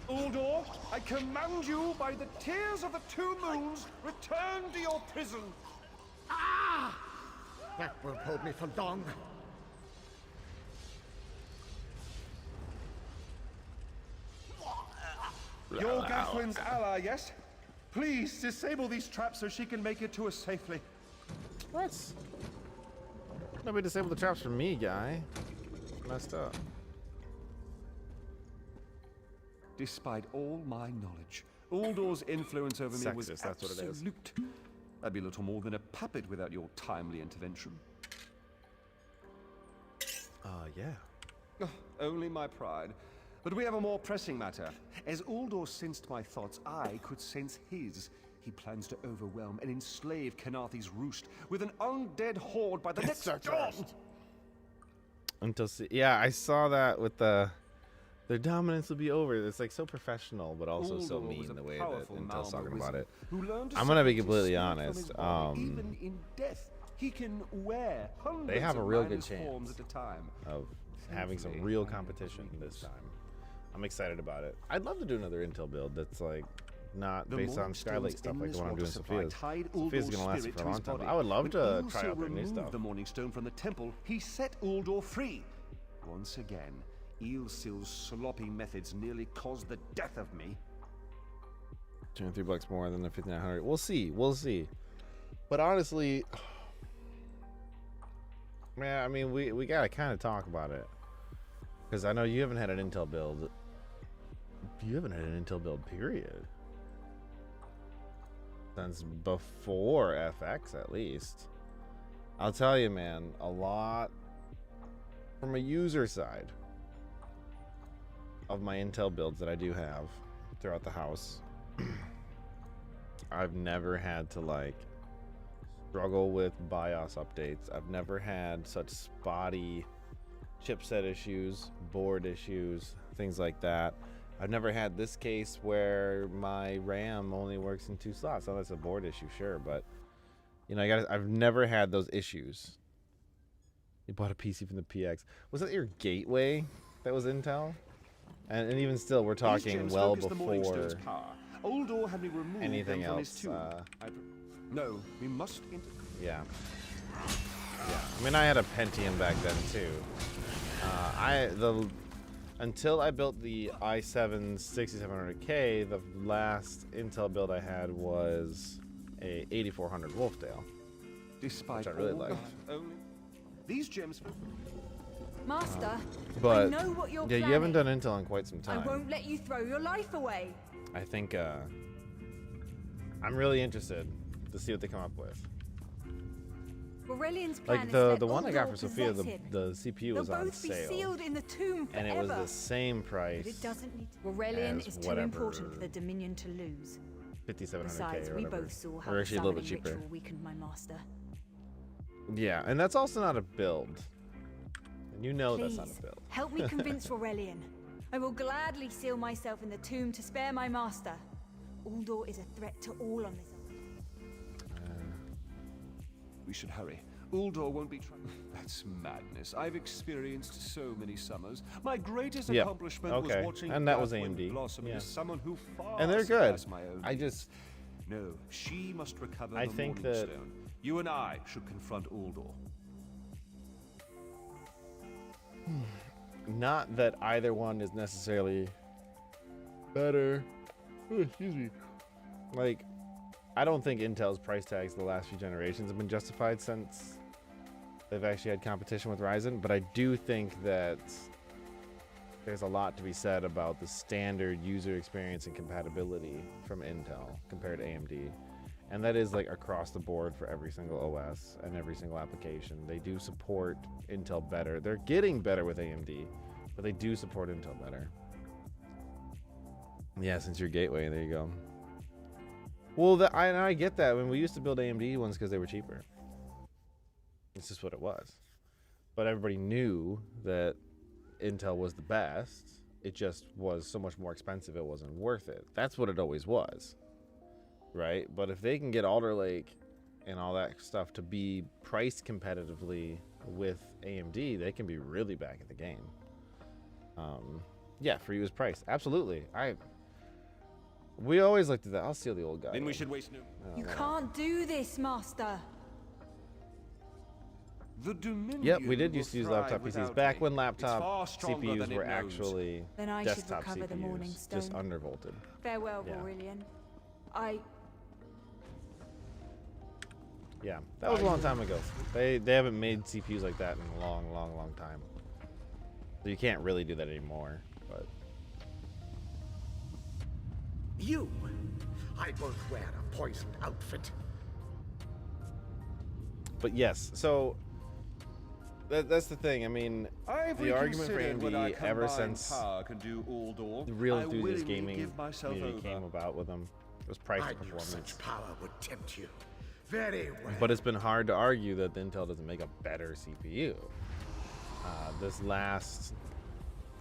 Speaker 2: Uldor, I command you by the tears of the two moons, return to your prison.
Speaker 7: Ah! That won't hold me for long.
Speaker 2: You're Gathwin's ally, yes? Please disable these traps so she can make it to us safely.
Speaker 1: What? Nobody disabled the traps for me, guy. Messed up.
Speaker 2: Despite all my knowledge, Uldor's influence over me was
Speaker 1: Sexist, that's what it is.
Speaker 2: absolute. I'd be little more than a puppet without your timely intervention.
Speaker 1: Yeah.
Speaker 2: Oh, only my pride. But we have a more pressing matter. As Uldor sensed my thoughts, I could sense his. He plans to overwhelm and enslave Kenathi's roost with an undead horde by the next dawn.
Speaker 1: Yeah, I saw that with their dominance will be over. It's like so professional, but also so
Speaker 2: Uldor was
Speaker 1: mean
Speaker 2: a
Speaker 1: the way that
Speaker 2: powerful
Speaker 1: Intel's talking
Speaker 2: Malmo
Speaker 1: about it.
Speaker 2: wizard who learned to
Speaker 1: I'm gonna be
Speaker 2: separate
Speaker 1: completely
Speaker 2: his spirit from
Speaker 1: honest.
Speaker 2: his body. Even in death, he can wear hundreds
Speaker 1: have a
Speaker 2: of
Speaker 1: real good
Speaker 2: mindless
Speaker 1: chance
Speaker 2: forms at a time.
Speaker 1: Of having some
Speaker 2: Thankfully,
Speaker 1: real
Speaker 2: I am
Speaker 1: competition this
Speaker 2: dangerous.
Speaker 1: time. I'm excited about it. I'd love to do another Intel build that's like not
Speaker 2: The
Speaker 1: based on
Speaker 2: Morning
Speaker 1: Skylake
Speaker 2: Stone's
Speaker 1: stuff like the
Speaker 2: endless
Speaker 1: one I'm
Speaker 2: water
Speaker 1: doing
Speaker 2: supply
Speaker 1: Sophia's.
Speaker 2: tied
Speaker 1: Sophia's
Speaker 2: Uldor's
Speaker 1: gonna last
Speaker 2: spirit
Speaker 1: for a
Speaker 2: to
Speaker 1: long
Speaker 2: his
Speaker 1: time.
Speaker 2: body.
Speaker 1: I would love
Speaker 2: When
Speaker 1: to try
Speaker 2: Ilse
Speaker 1: out their new
Speaker 2: removed
Speaker 1: stuff.
Speaker 2: the Morning Stone from the temple, he set Uldor free. Once again, Eelsil's sloppy methods nearly caused the death of me.
Speaker 1: $23 more than the 5,900. We'll see. We'll see. But honestly, man, I mean, we gotta kind of talk about it because I know you haven't had an Intel build. You haven't had an Intel build, period, since before FX, at least. I'll tell you, man, a lot from a user side of my Intel builds that I do have throughout the house. I've never had to like struggle with BIOS updates. I've never had such spotty chipset issues, board issues, things like that. I've never had this case where my RAM only works in 2 slots. Now that's a board issue, sure, but you know, I've never had those issues. You bought a PC from the PX. Was that your gateway that was Intel? And even still, we're talking well before
Speaker 2: Uldor had me remove
Speaker 1: anything
Speaker 2: them from his
Speaker 1: else.
Speaker 2: tomb. No, we must.
Speaker 1: Yeah. I mean, I had a Pentium back then too. Until I built the i7 6700K, the last Intel build I had was a 8400 Wolfdale.
Speaker 2: Despite
Speaker 1: which I really
Speaker 2: all
Speaker 1: liked.
Speaker 2: only these gems.
Speaker 3: Master, I
Speaker 1: But
Speaker 3: know what you're
Speaker 1: yeah,
Speaker 3: planning.
Speaker 1: you haven't done Intel in quite some
Speaker 3: I
Speaker 1: time.
Speaker 3: won't let you throw your life away.
Speaker 1: I think I'm really interested to see what they come up with.
Speaker 3: Aurelian's plan
Speaker 1: Like
Speaker 3: is to let
Speaker 1: the one I got
Speaker 3: Uldor
Speaker 1: for Sophia,
Speaker 3: possess him.
Speaker 1: the CPU was
Speaker 3: They'll
Speaker 1: on
Speaker 3: both be
Speaker 1: sale,
Speaker 3: sealed in the tomb
Speaker 1: and
Speaker 3: forever.
Speaker 1: it was the same price.
Speaker 3: But it doesn't need. Aurelian
Speaker 1: as
Speaker 3: is too
Speaker 1: whatever,
Speaker 3: important for the Dominion to lose.
Speaker 1: 5700K
Speaker 3: Besides,
Speaker 1: or
Speaker 3: we
Speaker 1: whatever.
Speaker 3: both saw how
Speaker 1: Or
Speaker 3: the
Speaker 1: actually a little bit
Speaker 3: summoning
Speaker 1: cheaper.
Speaker 3: ritual weakened my master.
Speaker 1: Yeah, and that's also not a build. And you know
Speaker 3: Please,
Speaker 1: that's not a build.
Speaker 3: help me convince Aurelian. I will gladly seal myself in the tomb to spare my master. Uldor is a threat to all on this island.
Speaker 2: We should hurry. Uldor won't be That's madness. I've experienced so many summers. My greatest
Speaker 1: Yep.
Speaker 2: accomplishment
Speaker 1: Okay.
Speaker 2: was watching
Speaker 1: And that was
Speaker 2: Earthwind
Speaker 1: AMD.
Speaker 2: blossom
Speaker 1: Yeah.
Speaker 2: as someone who far
Speaker 1: And they're good.
Speaker 2: surpassed my own
Speaker 1: I
Speaker 2: youth.
Speaker 1: just
Speaker 2: No, she must recover
Speaker 1: I
Speaker 2: the
Speaker 1: think
Speaker 2: Morning
Speaker 1: that-
Speaker 2: Stone. You and I should confront Uldor.
Speaker 1: not that either one is necessarily better. Oh, excuse me. Like, I don't think Intel's price tags the last few generations have been justified since they've actually had competition with Ryzen, but I do think that there's a lot to be said about the standard user experience and compatibility from Intel compared to AMD. And that is like across the board for every single OS and every single application. They do support Intel better. They're getting better with AMD, but they do support Intel better. Yeah, since your gateway, there you go. Well, I get that. When we used to build AMD ones because they were cheaper. It's just what it was. But everybody knew that Intel was the best. It just was so much more expensive it wasn't worth it. That's what it always was. Right? But if they can get Alder Lake and all that stuff to be priced competitively with AMD, they can be really back in the game. Yeah, for you as price. Absolutely. We always looked at that. I'll steal the old guy.
Speaker 2: Then we should waste no.
Speaker 3: You can't do this, Master.
Speaker 2: The Dominion
Speaker 1: Yep, we did
Speaker 2: will
Speaker 1: used to use
Speaker 2: thrive
Speaker 1: laptop PCs
Speaker 2: without
Speaker 1: back
Speaker 2: me.
Speaker 1: when
Speaker 2: It's
Speaker 1: laptop
Speaker 2: far stronger
Speaker 1: CPUs
Speaker 2: than it
Speaker 1: were
Speaker 2: knows.
Speaker 1: actually
Speaker 3: Then I should
Speaker 1: desktop
Speaker 3: recover the Morning
Speaker 1: CPUs,
Speaker 3: Stone.
Speaker 1: just undervolted.
Speaker 3: Farewell,
Speaker 1: Yeah.
Speaker 3: Aurelian.
Speaker 1: Yeah, that was a long time ago. They haven't made CPUs like that in a long time. So you can't really do that anymore. But
Speaker 7: You! I won't wear a poisoned outfit.
Speaker 1: yes, so that's the thing. I mean,
Speaker 2: I've
Speaker 1: the argument for
Speaker 2: reconsidered what our
Speaker 1: AMD ever
Speaker 2: combined
Speaker 1: since
Speaker 2: power can do, Uldor.
Speaker 1: the real
Speaker 2: I
Speaker 1: enthusiast
Speaker 2: willingly
Speaker 1: gaming
Speaker 2: give myself
Speaker 1: community
Speaker 2: over.
Speaker 1: came about with them was price
Speaker 7: I
Speaker 1: and
Speaker 7: knew
Speaker 1: performance.
Speaker 7: such power would tempt you. Very well.
Speaker 1: But it's been hard to argue that the Intel doesn't make a better CPU. This last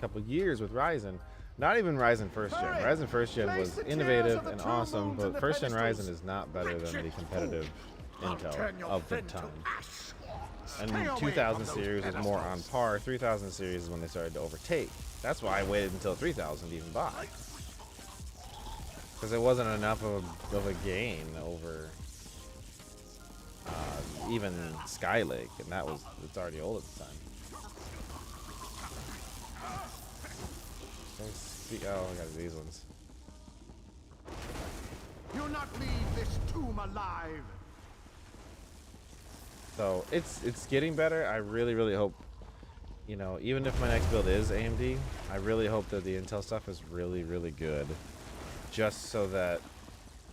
Speaker 1: couple years with Ryzen, not even Ryzen first gen.
Speaker 7: Hurry!
Speaker 1: Ryzen first gen
Speaker 7: Place
Speaker 1: was
Speaker 7: the tiers
Speaker 1: innovative
Speaker 7: of the
Speaker 1: and
Speaker 7: true
Speaker 1: awesome,
Speaker 7: moons
Speaker 1: but
Speaker 7: and the
Speaker 1: first gen
Speaker 7: pedestals.
Speaker 1: Ryzen is not better than the
Speaker 7: Wretched
Speaker 1: competitive
Speaker 7: I'll turn
Speaker 1: Intel
Speaker 7: your
Speaker 1: of the
Speaker 7: friend to
Speaker 1: time.
Speaker 7: ash.
Speaker 1: And
Speaker 7: Stay away
Speaker 1: 2000
Speaker 7: from those
Speaker 1: series was more on
Speaker 7: pedestals.
Speaker 1: par. 3000 series is when they started to overtake. That's why I waited until 3000 to even buy. Because it wasn't enough of a gain over even Skylake, and it's already old at the time. Oh, I got these ones.
Speaker 7: You'll not leave this tomb alive.
Speaker 1: So it's getting better. I really hope, even if my next build is AMD, I really hope that the Intel stuff is really good, just so that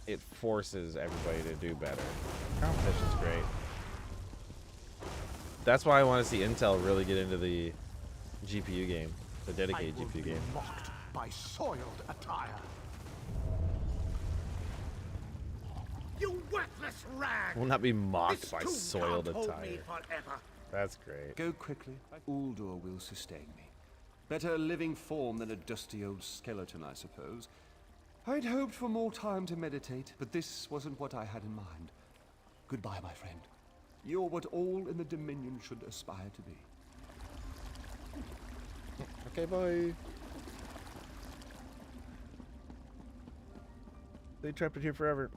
Speaker 1: it forces everybody to do better. Competition's great. That's why I want to see Intel really get into the GPU game, the dedicated
Speaker 7: I will
Speaker 1: GPU
Speaker 7: be
Speaker 1: game.
Speaker 7: mocked by soiled attire. You worthless rag!
Speaker 1: Will not be mocked
Speaker 7: This
Speaker 1: by
Speaker 7: tomb
Speaker 1: soiled
Speaker 7: can't hold
Speaker 1: attire.
Speaker 7: me forever.
Speaker 1: That's great.
Speaker 2: Go quickly. Uldor will sustain me. Better a living form than a dusty old skeleton, I suppose. I'd hoped for more time to meditate, but this wasn't what I had in mind. Goodbye, my friend. You're what all in the Dominion should aspire to be.
Speaker 1: Okay, bye. They trapped it here forever.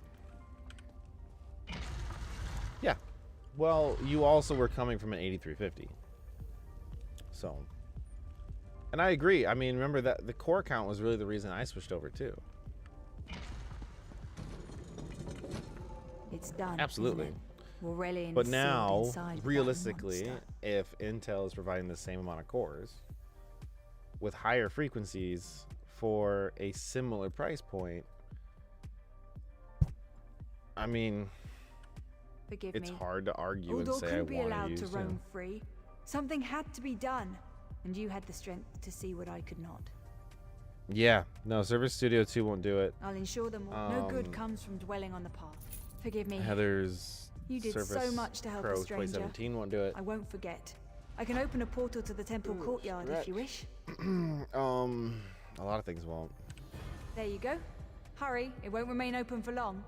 Speaker 1: Yeah. Well, you also were coming from an 8350. So. And I agree. I mean, remember that the core count was really the reason I switched over too.
Speaker 3: It's done.
Speaker 1: Absolutely.
Speaker 3: Isn't it? Aurelian
Speaker 1: But
Speaker 3: is sealed
Speaker 1: now,
Speaker 3: inside with that
Speaker 1: realistically,
Speaker 3: monster.
Speaker 1: if Intel is providing the same amount of cores with higher frequencies for a similar price point, I mean,
Speaker 3: Forgive
Speaker 1: it's
Speaker 3: me.
Speaker 1: hard to argue and
Speaker 3: Uldor
Speaker 1: say I
Speaker 3: couldn't be
Speaker 1: want
Speaker 3: allowed
Speaker 1: to
Speaker 3: to
Speaker 1: use
Speaker 3: roam free. Something had to be done, and you had the strength to see what I could not.
Speaker 1: Yeah, no, Service Studio 2 won't do it.
Speaker 3: I'll ensure them all. No good
Speaker 1: Um,
Speaker 3: comes from dwelling on the past. Forgive me.
Speaker 1: Heather's
Speaker 3: You did so
Speaker 1: Surface
Speaker 3: much to help
Speaker 1: Pro
Speaker 3: a stranger.
Speaker 1: 2017 won't do it.
Speaker 3: I won't forget. I can open a portal to the temple courtyard if you wish.
Speaker 1: A lot of things won't.
Speaker 3: There you go. Hurry, it won't remain open for long.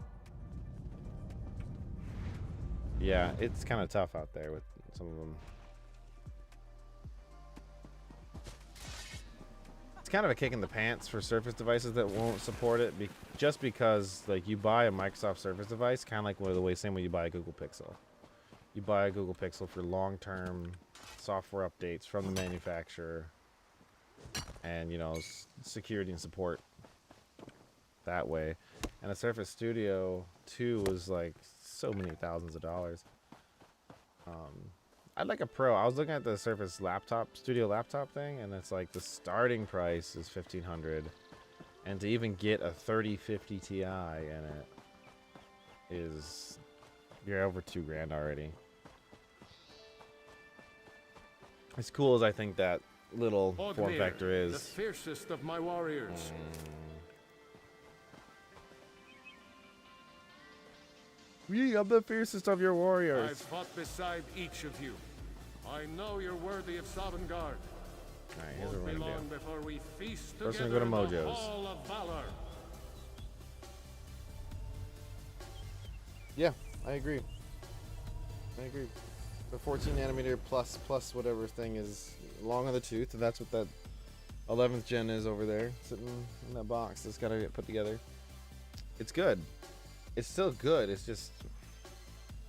Speaker 1: Yeah, it's kind of tough out there with some of them. It's kind of a kick in the pants for Surface devices that won't support it, just because like you buy a Microsoft Surface device, kind of like the same way you buy a Google Pixel. You buy a Google Pixel for long-term software updates from the manufacturer, and you know, security and support that way. And a Surface Studio 2 was like so many thousands of dollars. I'd like a Pro. I was looking at the Surface Studio laptop thing, and it's like the starting price is $1,500, and to even get a 3050 Ti in it is, you're over $2,000 already. As cool as I think that little form factor is,
Speaker 8: the fiercest of my warriors.
Speaker 1: I'm the fiercest of your warriors.
Speaker 8: I've fought beside each of you. I know you're worthy of Sovngarde.
Speaker 1: Alright, here's what
Speaker 8: Won't
Speaker 1: we're
Speaker 8: be
Speaker 1: gonna
Speaker 8: long
Speaker 1: do.
Speaker 8: before we feast
Speaker 1: First we're
Speaker 8: together
Speaker 1: gonna go to
Speaker 8: in the
Speaker 1: Mojo's.
Speaker 8: Hall of Valor.
Speaker 1: Yeah, I agree. The 14 nanometer plus whatever thing is long on the tooth, and that's what that 11th gen is over there, sitting in that box that's got to get put together. It's good. It's still good. It's just,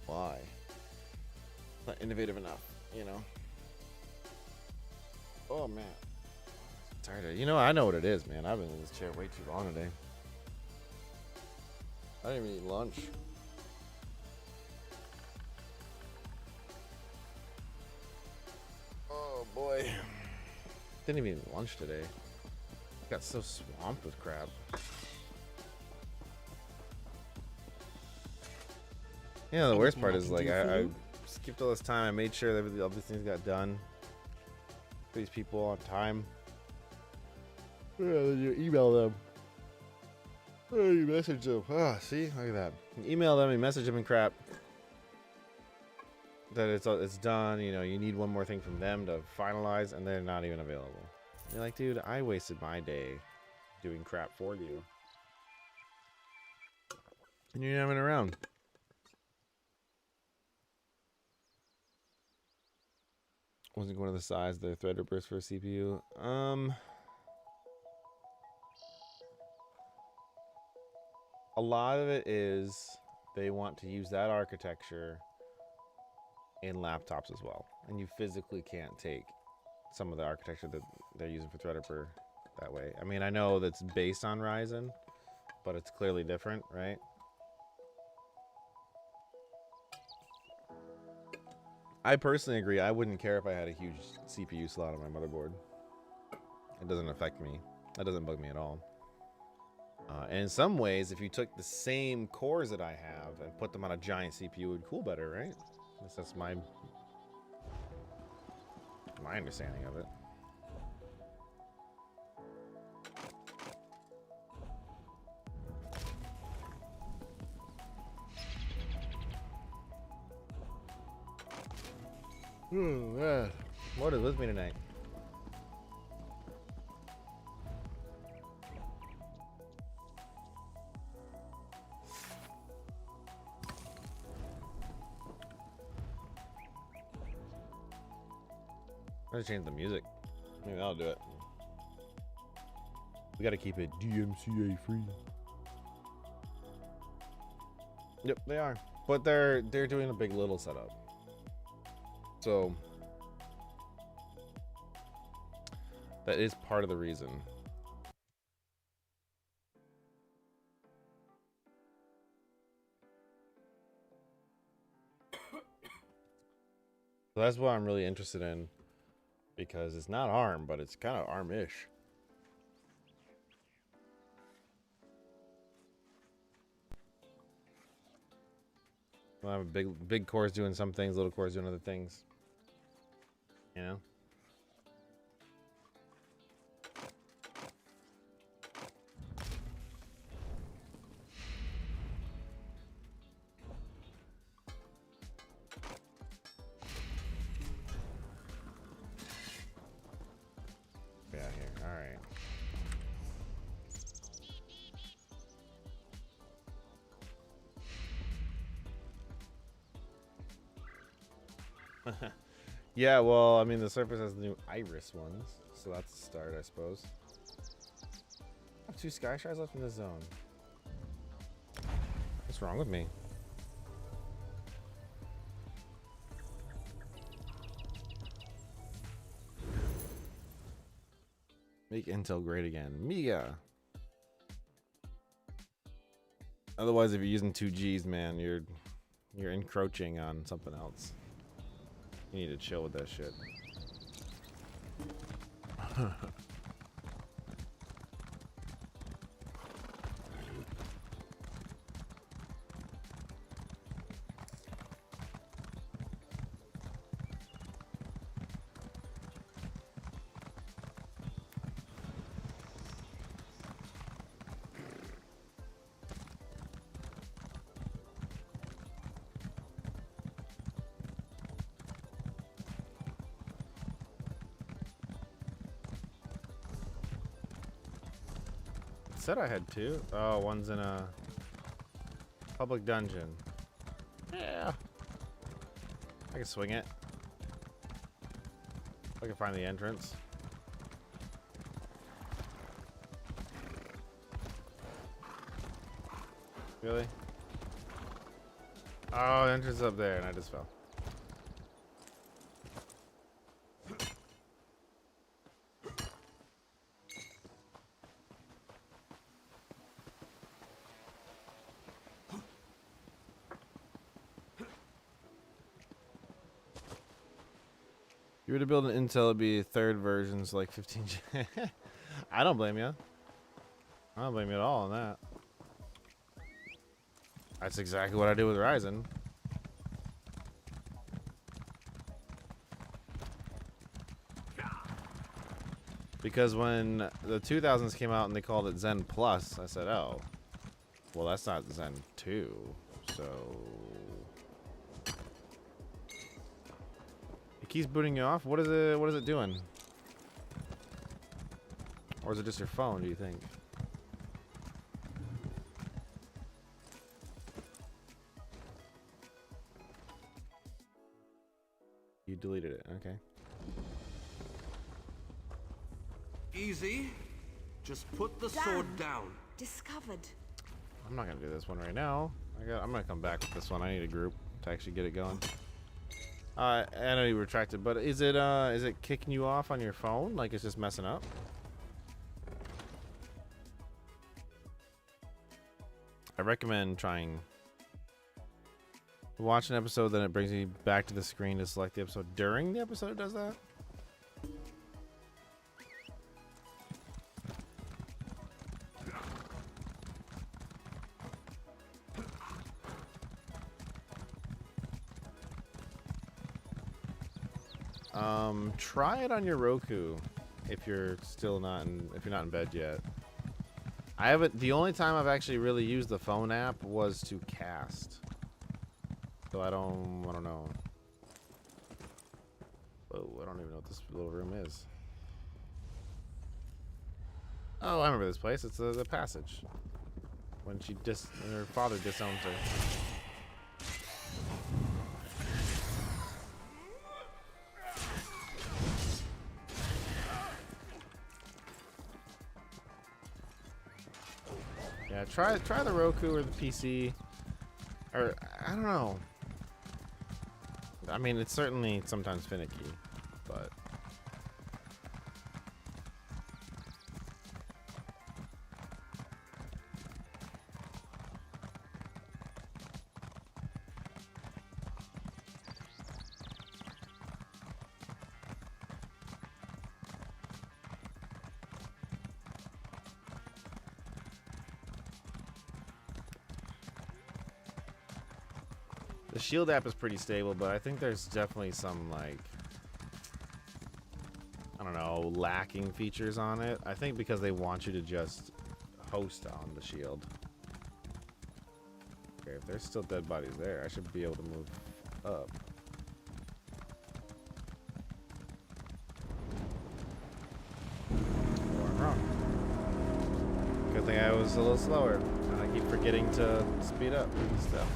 Speaker 1: why? Not innovative enough, you know. Oh man, I'm tired of. You know, I know what it is, man. I've been in this chair way too long today. I didn't even eat lunch. Oh boy, didn't even eat lunch today. Got so swamped with crap. Yeah, the worst part is like I skipped all this time. I made sure that all these things got done for these people on time. Yeah, then you email them. Oh, you message them. Ah, see, look at that. You email them, you message them and crap. That it's done. You know, you need one more thing from them to finalize, and they're not even available. You're like, dude, I wasted my day doing crap for you, and you're not even around. Wasn't going to the size of the Threadripper's for a CPU. A lot of it is they want to use that architecture in laptops as well, and you physically can't take some of the architecture that they're using for Threadripper that way. I mean, I know that's based on Ryzen, but it's clearly different, right? I personally agree. I wouldn't care if I had a huge CPU slot on my motherboard. It doesn't affect me. That doesn't bug me at all. And in some ways, if you took the same cores that I have and put them on a giant CPU, it would cool better, right? At least that's my understanding of it. Yeah. What is with me tonight? I'm gonna change the music. Maybe I'll do it. We gotta keep it DMCA free. Yep, they are. But they're doing a big little setup. So that is part of the reason. So that's what I'm really interested in, because it's not ARM, but it's kind of ARM-ish. We'll have a big cores doing some things, little cores doing other things. You know? Yeah, well, I mean, the Surface has the new Iris ones, so that's a start, I suppose. I have 2 Sky Shards left in the zone. What's wrong with me? Make Intel great again. Mega. Otherwise, if you're using 2Gs, man, you're encroaching on something else. You need to chill with that shit. Said I had 2. Oh, one's in a public dungeon. Yeah. I can swing it. I can find the entrance. Really? Oh, the entrance up there, and I just fell. If you were to build an Intel, it'd be 3rd versions, like 15. I don't blame you. I don't blame you at all on that. That's exactly what I did with Ryzen. Because when the 2000s came out and they called it Zen Plus, I said, oh, well, that's not Zen 2, so... It keeps booting you off? What is it doing? Or is it just your phone, do you think? You deleted it, okay.
Speaker 2: Easy. Just put the sword down.
Speaker 3: Discovered.
Speaker 1: I'm not gonna do this one right now. I'm gonna come back with this one. I need a group to actually get it going. I know you retracted, but is it kicking you off on your phone? Like it's just messing up? I recommend trying. Watch an episode, then it brings you back to the screen to select the episode. During the episode, it does that? Try it on your Roku if you're still not if you're not in bed yet. I haven't. The only time I've actually really used the phone app was to cast. So I don't know. Oh, I don't even know what this little room is. Oh, I remember this place. It's the passage. When her father disowns her. Yeah, try the Roku or the PC, or I don't know. I mean, it's certainly sometimes finicky, but the Shield app is pretty stable, but I think there's definitely some, like, I don't know, lacking features on it. I think because they want you to just host on the Shield. Okay, if there's still dead bodies there, I should be able to move up. Or I'm wrong. Good thing I was a little slower, and I keep forgetting to speed up and stuff.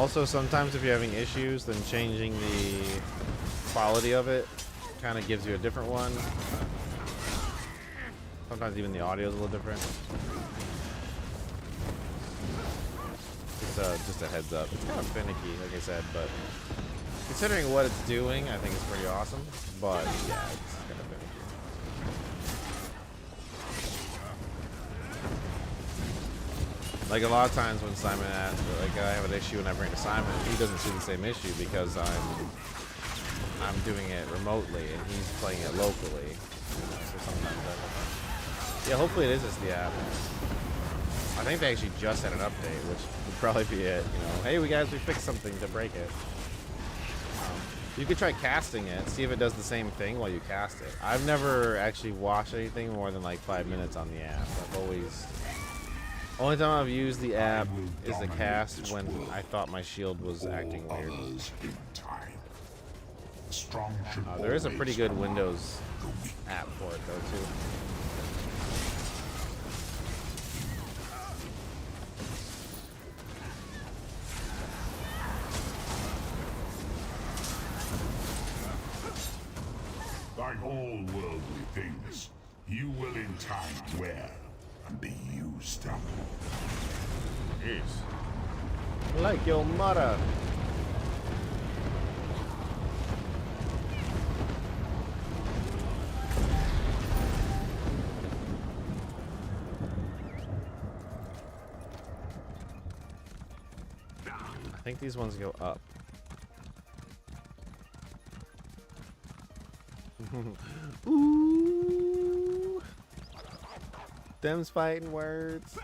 Speaker 1: Also, sometimes if you're having issues, then changing the quality of it kind of gives you a different one. Sometimes even the audio is a little different. Just a heads up. It's kind of finicky, like I said, but considering what it's doing, I think it's pretty awesome. But yeah, it's kind of finicky. Like a lot of times when Simon like I have an issue and I bring it to Simon, he doesn't see the same issue because I'm doing it remotely and he's playing it locally. So sometimes yeah, hopefully it is just the app. I think they actually just had an update, which would probably be it. You know, hey, we fixed something to break it. You could try casting it, see if it does the same thing while you cast it. I've never actually watched anything more than like 5 minutes on the app. Only time I've used the app is the cast when I thought my shield was acting weird. There is a pretty good Windows app for it though too.
Speaker 9: Like all worldly things, you will in time wear and be used up.
Speaker 1: Jeez. Like your mother. I think these ones go up. Ooh. Them's fighting words.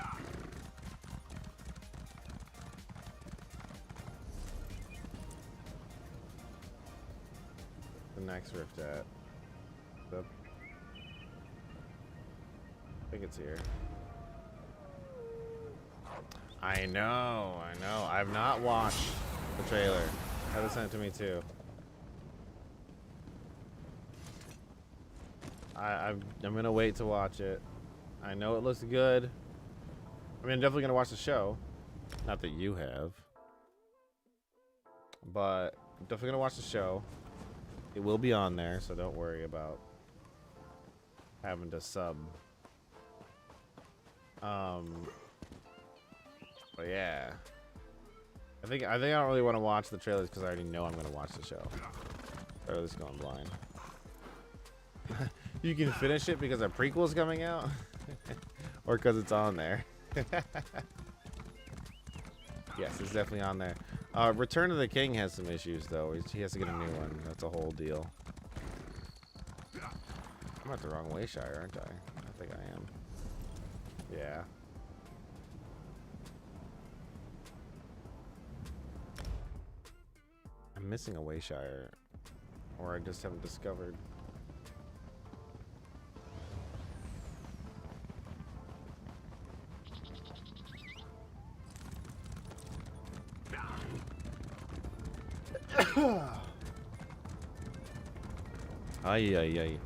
Speaker 1: The next rift at? I think it's here. I know. I've not watched the trailer. That sent it to me too. I'm gonna wait to watch it. I know it looks good. I mean, I'm definitely gonna watch the show. Not that you have, but I'm definitely gonna watch the show. It will be on there, so don't worry about having to sub. But yeah, I think I don't really want to watch the trailers because I already know I'm gonna watch the show. Or at least going blind. You can finish it because a prequel's coming out, or because it's on there. Yes, it's definitely on there. Return of the King has some issues though. He has to get a new one. That's a whole deal. I'm at the wrong way, Shire, aren't I? I think I am. Yeah. I'm missing a Wayshire, or I just haven't discovered. Ay, ay, ay.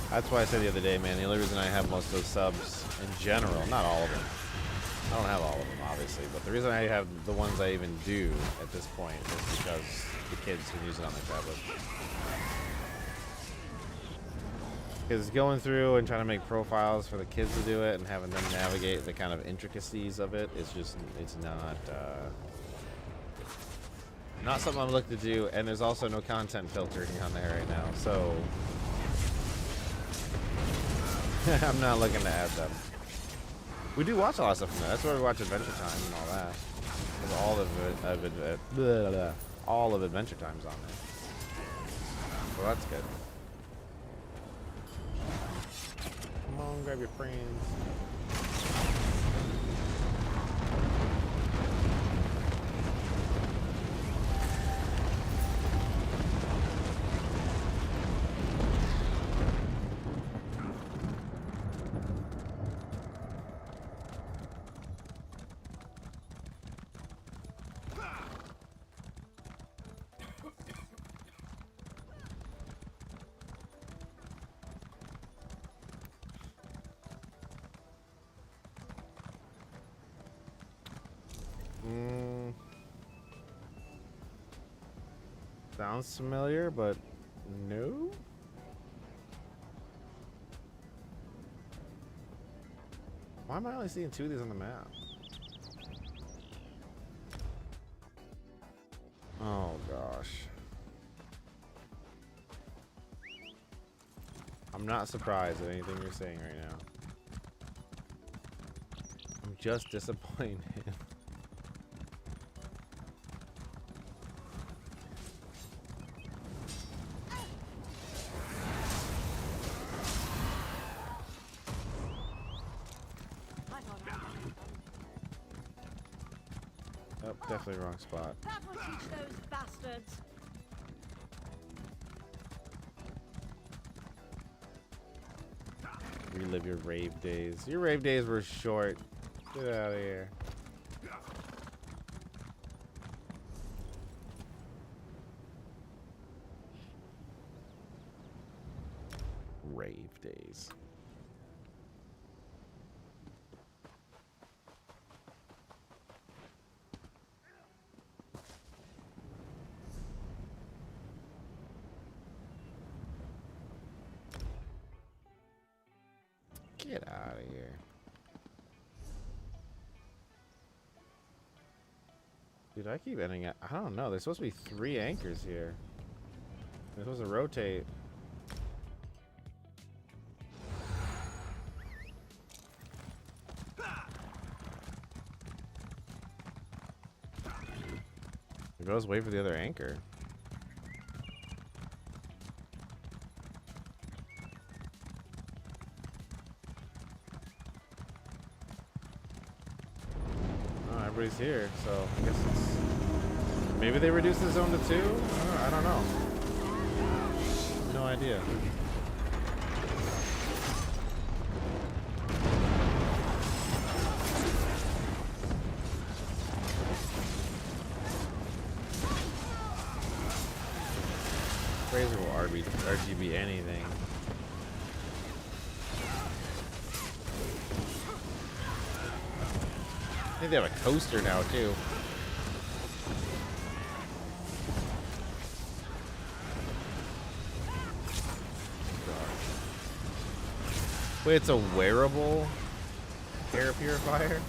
Speaker 1: That's why I said the other day, man, the only reason I have most of those subs in general, not all of them. I don't have all of them, obviously, but the reason I have the ones I even do at this point is because the kids can use it on their tablet. Because going through and trying to make profiles for the kids to do it and having them navigate the kind of intricacies of it is just, it's not something I'm looking to do, and there's also no content filtering on there right now, so I'm not looking to add them. We do watch a lot of stuff from there. That's why we watch Adventure Time and all that. All of Adventure Time's on there. So that's good. Come on, grab your friends. Sounds familiar, but no. Why am I only seeing 2 of these on the map? Oh gosh. I'm not surprised at anything you're saying right now. I'm just disappointed. Oh, definitely wrong spot.
Speaker 5: That will teach those bastards.
Speaker 1: Relive your rave days. Your rave days were short. Get out of here. Rave days. Get out of here. Dude, I keep ending up. I don't know. There's supposed to be 3 anchors here. They're supposed to rotate. Maybe I'll just wait for the other anchor. Everybody's here, so I guess it's maybe they reduced the zone to 2. I don't know. No idea. Razer will RGB anything. I think they have a coaster now too. Wait, it's a wearable air purifier?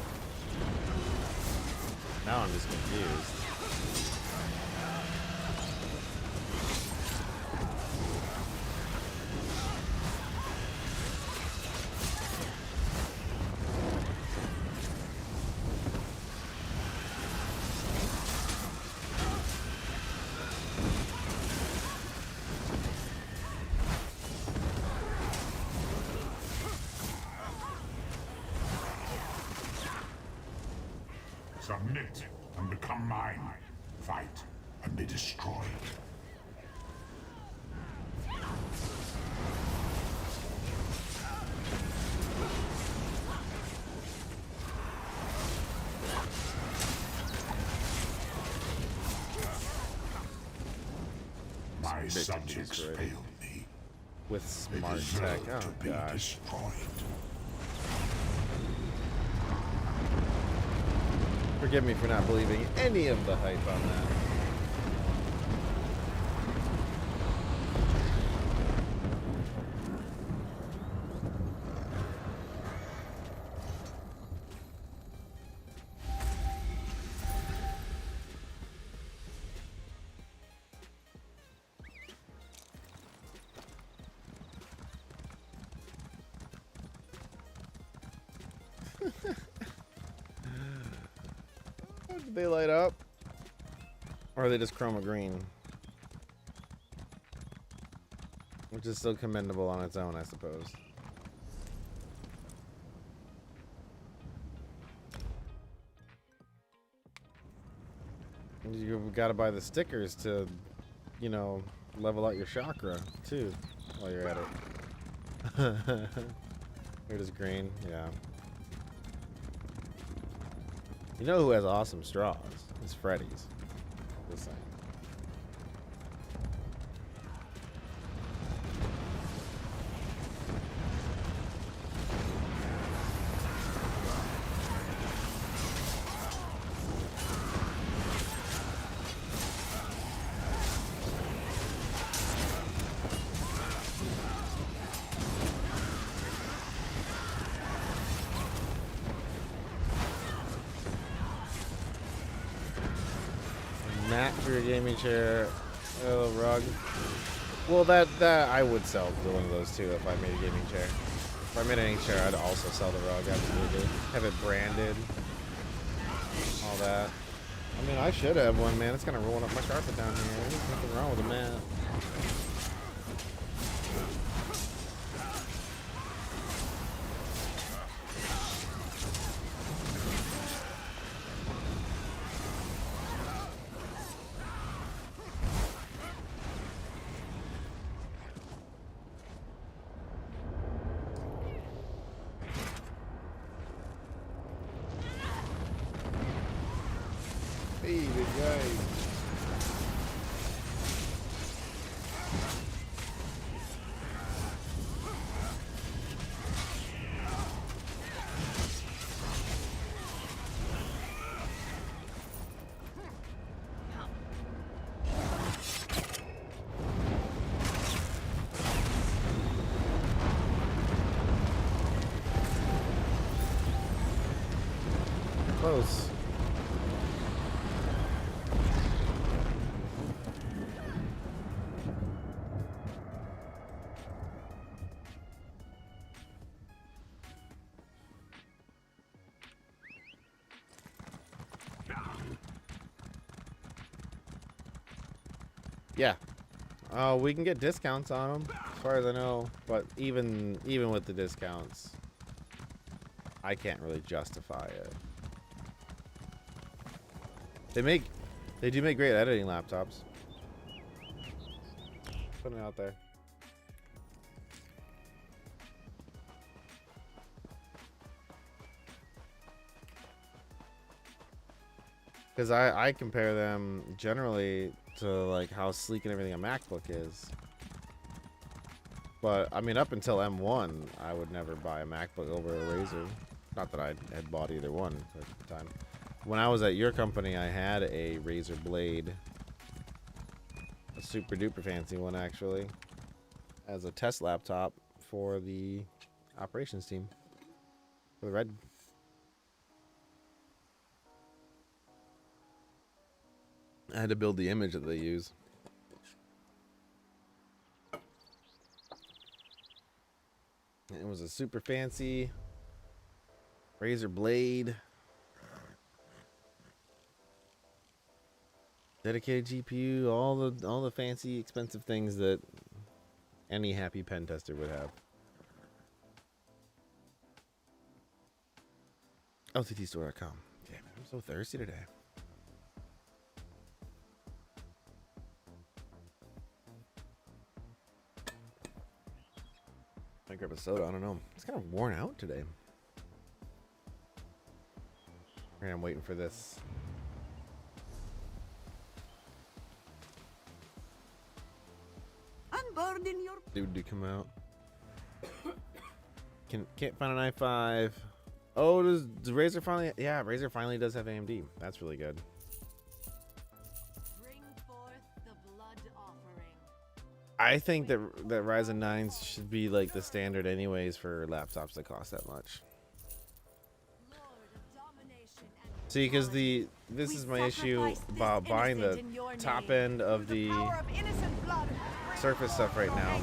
Speaker 1: Now I'm just confused.
Speaker 9: Submit and become mine. Fight and be destroyed. My subjects failed me.
Speaker 1: With smart tech. Oh gosh.
Speaker 9: Destroyed.
Speaker 1: Forgive me for not believing any of the hype on that. Did they light up? Or are they just chroma green? Which is still commendable on its own, I suppose. You've got to buy the stickers to, you know, level out your chakra, too, while you're at it. Here it is green, yeah. You know who has awesome straws? It's Freddy's. Just saying. for your gaming chair. Oh, rug. Well, that I would sell one of those too if I made a gaming chair. If I made any chair, I'd also sell the rug. Absolutely. Have it branded. All that. I mean, I should have one, man. It's kind of rolling up my carpet down here. There's nothing wrong with it, man. Hey, big guy. Close. Yeah. We can get discounts on them, as far as I know. But even with the discounts, I can't really justify it. They do make great editing laptops. Putting it out there. Because I compare them generally to like how sleek and everything a MacBook is. But I mean, up until M1, I would never buy a MacBook over a Razer. Not that I had bought either one at the time. When I was at your company, I had a Razer Blade, a super duper fancy one actually, as a test laptop for the operations team for the Red. I had to build the image that they use. It was a super fancy Razer Blade, dedicated GPU, all the fancy expensive things that any happy pen tester would have. LTTstore.com. Damn it, I'm so thirsty today. I grab a soda. I don't know. It's kind of worn out today. I'm waiting for this.
Speaker 5: Unburden your
Speaker 1: Dude to come out. Can't find an i5. Oh, does Razer finally? Yeah, Razer finally does have AMD. That's really good.
Speaker 5: bring forth the blood offering.
Speaker 1: I think that Ryzen 9s should be like the standard anyways for laptops that cost that much.
Speaker 5: Lord of domination and
Speaker 1: See, because this is my issue about buying the top end of the Surface stuff right now.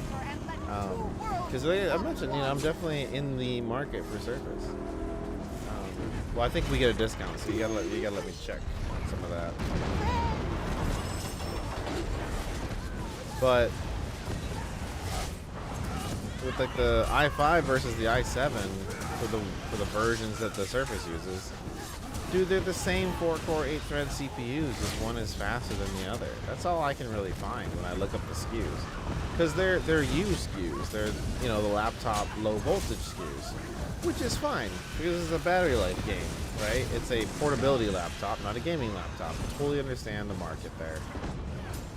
Speaker 1: Because I mentioned, you know, I'm definitely in the market for Surface. Well, I think we get a discount, so you gotta let me check on some of that. But with like the i5 versus the i7 for the versions that the Surface uses, dude, they're the same 4-core 8-thread CPUs. Just one is faster than the other. That's all I can really find when I look up the SKUs, because they're used SKUs. They're, you know, the laptop low voltage SKUs, which is fine because it's a battery life game, right? It's a portability laptop, not a gaming laptop. Totally understand the market there.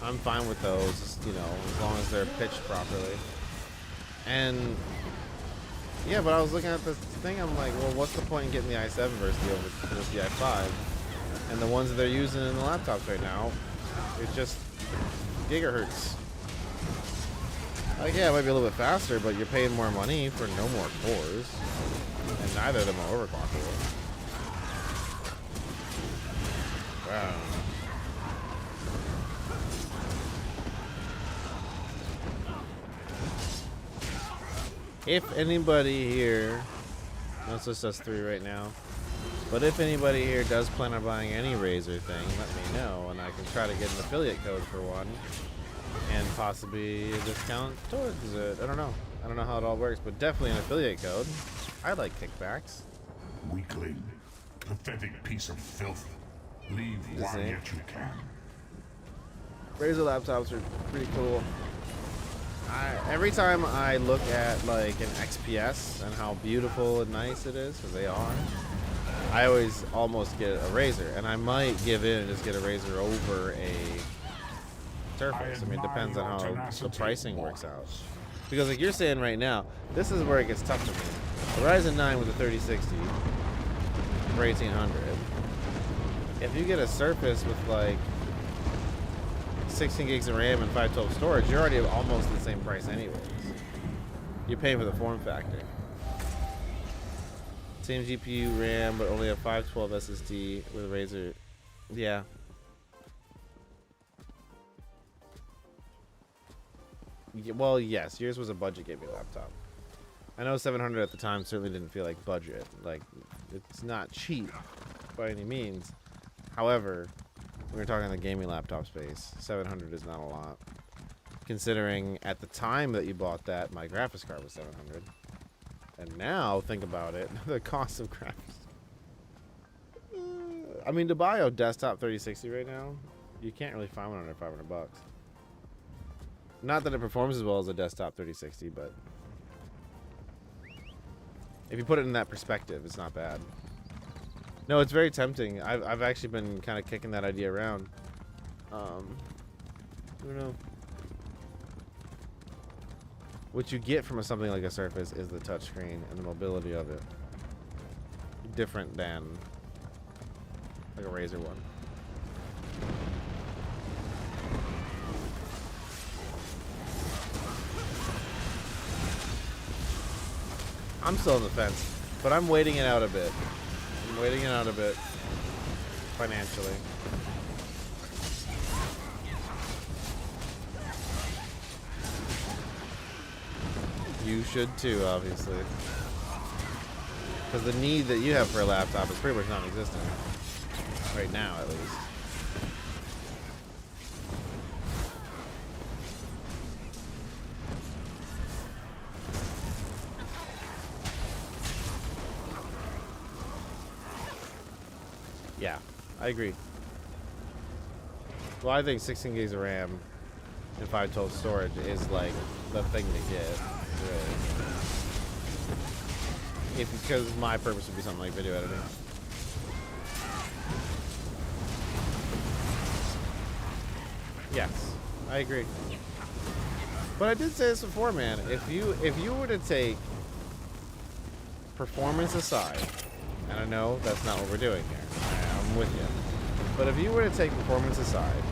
Speaker 1: I'm fine with those, you know, as long as they're pitched properly. And yeah, but I was looking at this thing, I'm like, well, what's the point in getting the i7 versus the i5? And the ones that they're using in the laptops right now, it's just gigahertz. Like, yeah, it might be a little bit faster, but you're paying more money for no more cores. And neither of them are overclockable. Wow. If anybody here, no, it's just us three right now, but if anybody here does plan on buying any Razer thing, let me know, and I can try to get an affiliate code for one, and possibly a discount towards it. I don't know. I don't know how it all works, but definitely an affiliate code. I like kickbacks.
Speaker 9: Weakling. Pathetic piece of filth. Leave while
Speaker 1: it?
Speaker 9: yet you can.
Speaker 1: Razer laptops are pretty cool. Every time I look at like an XPS and how beautiful and nice it is, because they are, I always almost get a Razer, and I might give in and just get a Razer over a Surface. I mean, it depends on how the pricing works out. Because like you're saying right now, this is where it gets tough for me. A Ryzen 9 with a 3060 for 1800. If you get a Surface with like 16 gigs of RAM and 512 storage, you're already almost the same price anyways. You're paying for the form factor. Same GPU, RAM, but only a 512 SSD with a Razer. Yeah. Well, yes, yours was a budget gaming laptop. I know 700 at the time certainly didn't feel like budget. Like, it's not cheap by any means. However, when we're talking the gaming laptop space, 700 is not a lot. Considering at the time that you bought that, my graphics card was 700. And now, think about it, the cost of graphics. I mean, to buy a desktop 3060 right now, you can't really find one under 500 bucks. Not that it performs as well as a desktop 3060, but if you put it in that perspective, it's not bad. No, it's very tempting. I've actually been kind of kicking that idea around. I don't know. What you get from something like a Surface is the touchscreen and the mobility of it. Different than like a Razer one. I'm still on the fence, but I'm waiting it out a bit. I'm waiting it out a bit financially. You should too, obviously. Because the need that you have for a laptop is pretty much non-existent. Right now, at least. Yeah, I agree. Well, I think 16 gigs of RAM and 512 storage is like the thing to get, really. Because my purpose would be something like video editing. Yes, I agree. But I did say this before, man. If you were to take performance aside, and I know that's not what we're doing here. I'm with you. But if you were to take performance aside,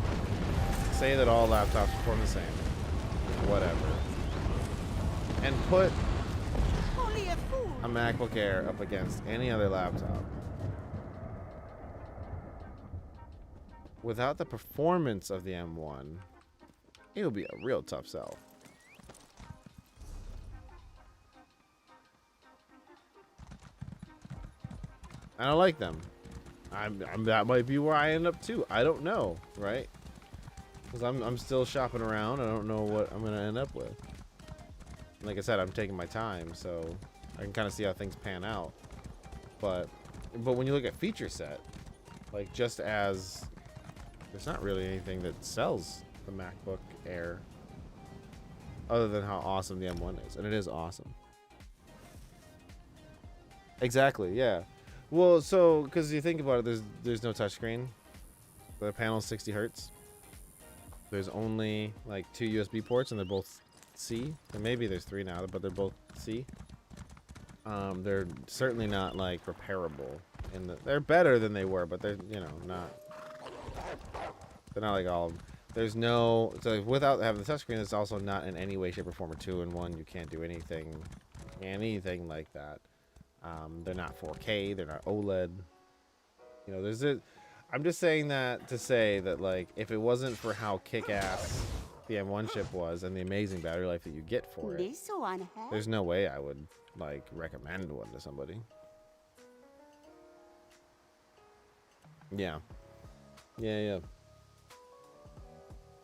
Speaker 1: say that all laptops perform the same, whatever, and put a MacBook Air up against any other laptop, without the performance of the M1, it would be a real tough sell. I don't like them. That might be where I end up too. I don't know, right? Because I'm still shopping around. I don't know what I'm gonna end up with. Like I said, I'm taking my time, so I can kind of see how things pan out. But when you look at feature set, like just as there's not really anything that sells the MacBook Air other than how awesome the M1 is, and it is awesome. Exactly, yeah. Well, so because you think about it, there's no touchscreen. The panel's 60 hertz. There's only like 2 USB ports, and they're both C. And maybe there's 3 now, but they're both C. They're certainly not like repairable. They're better than they were, but they're not. They're not like all. There's no. So without having the touchscreen, it's also not in any way, shape, or form a 2-in-1. You can't do anything like that. They're not 4K. They're not OLED. I'm just saying that to say that, like, if it wasn't for how kick-ass the M1 chip was and the amazing battery life that you get for it, there's no way I would like recommend one to somebody. Yeah.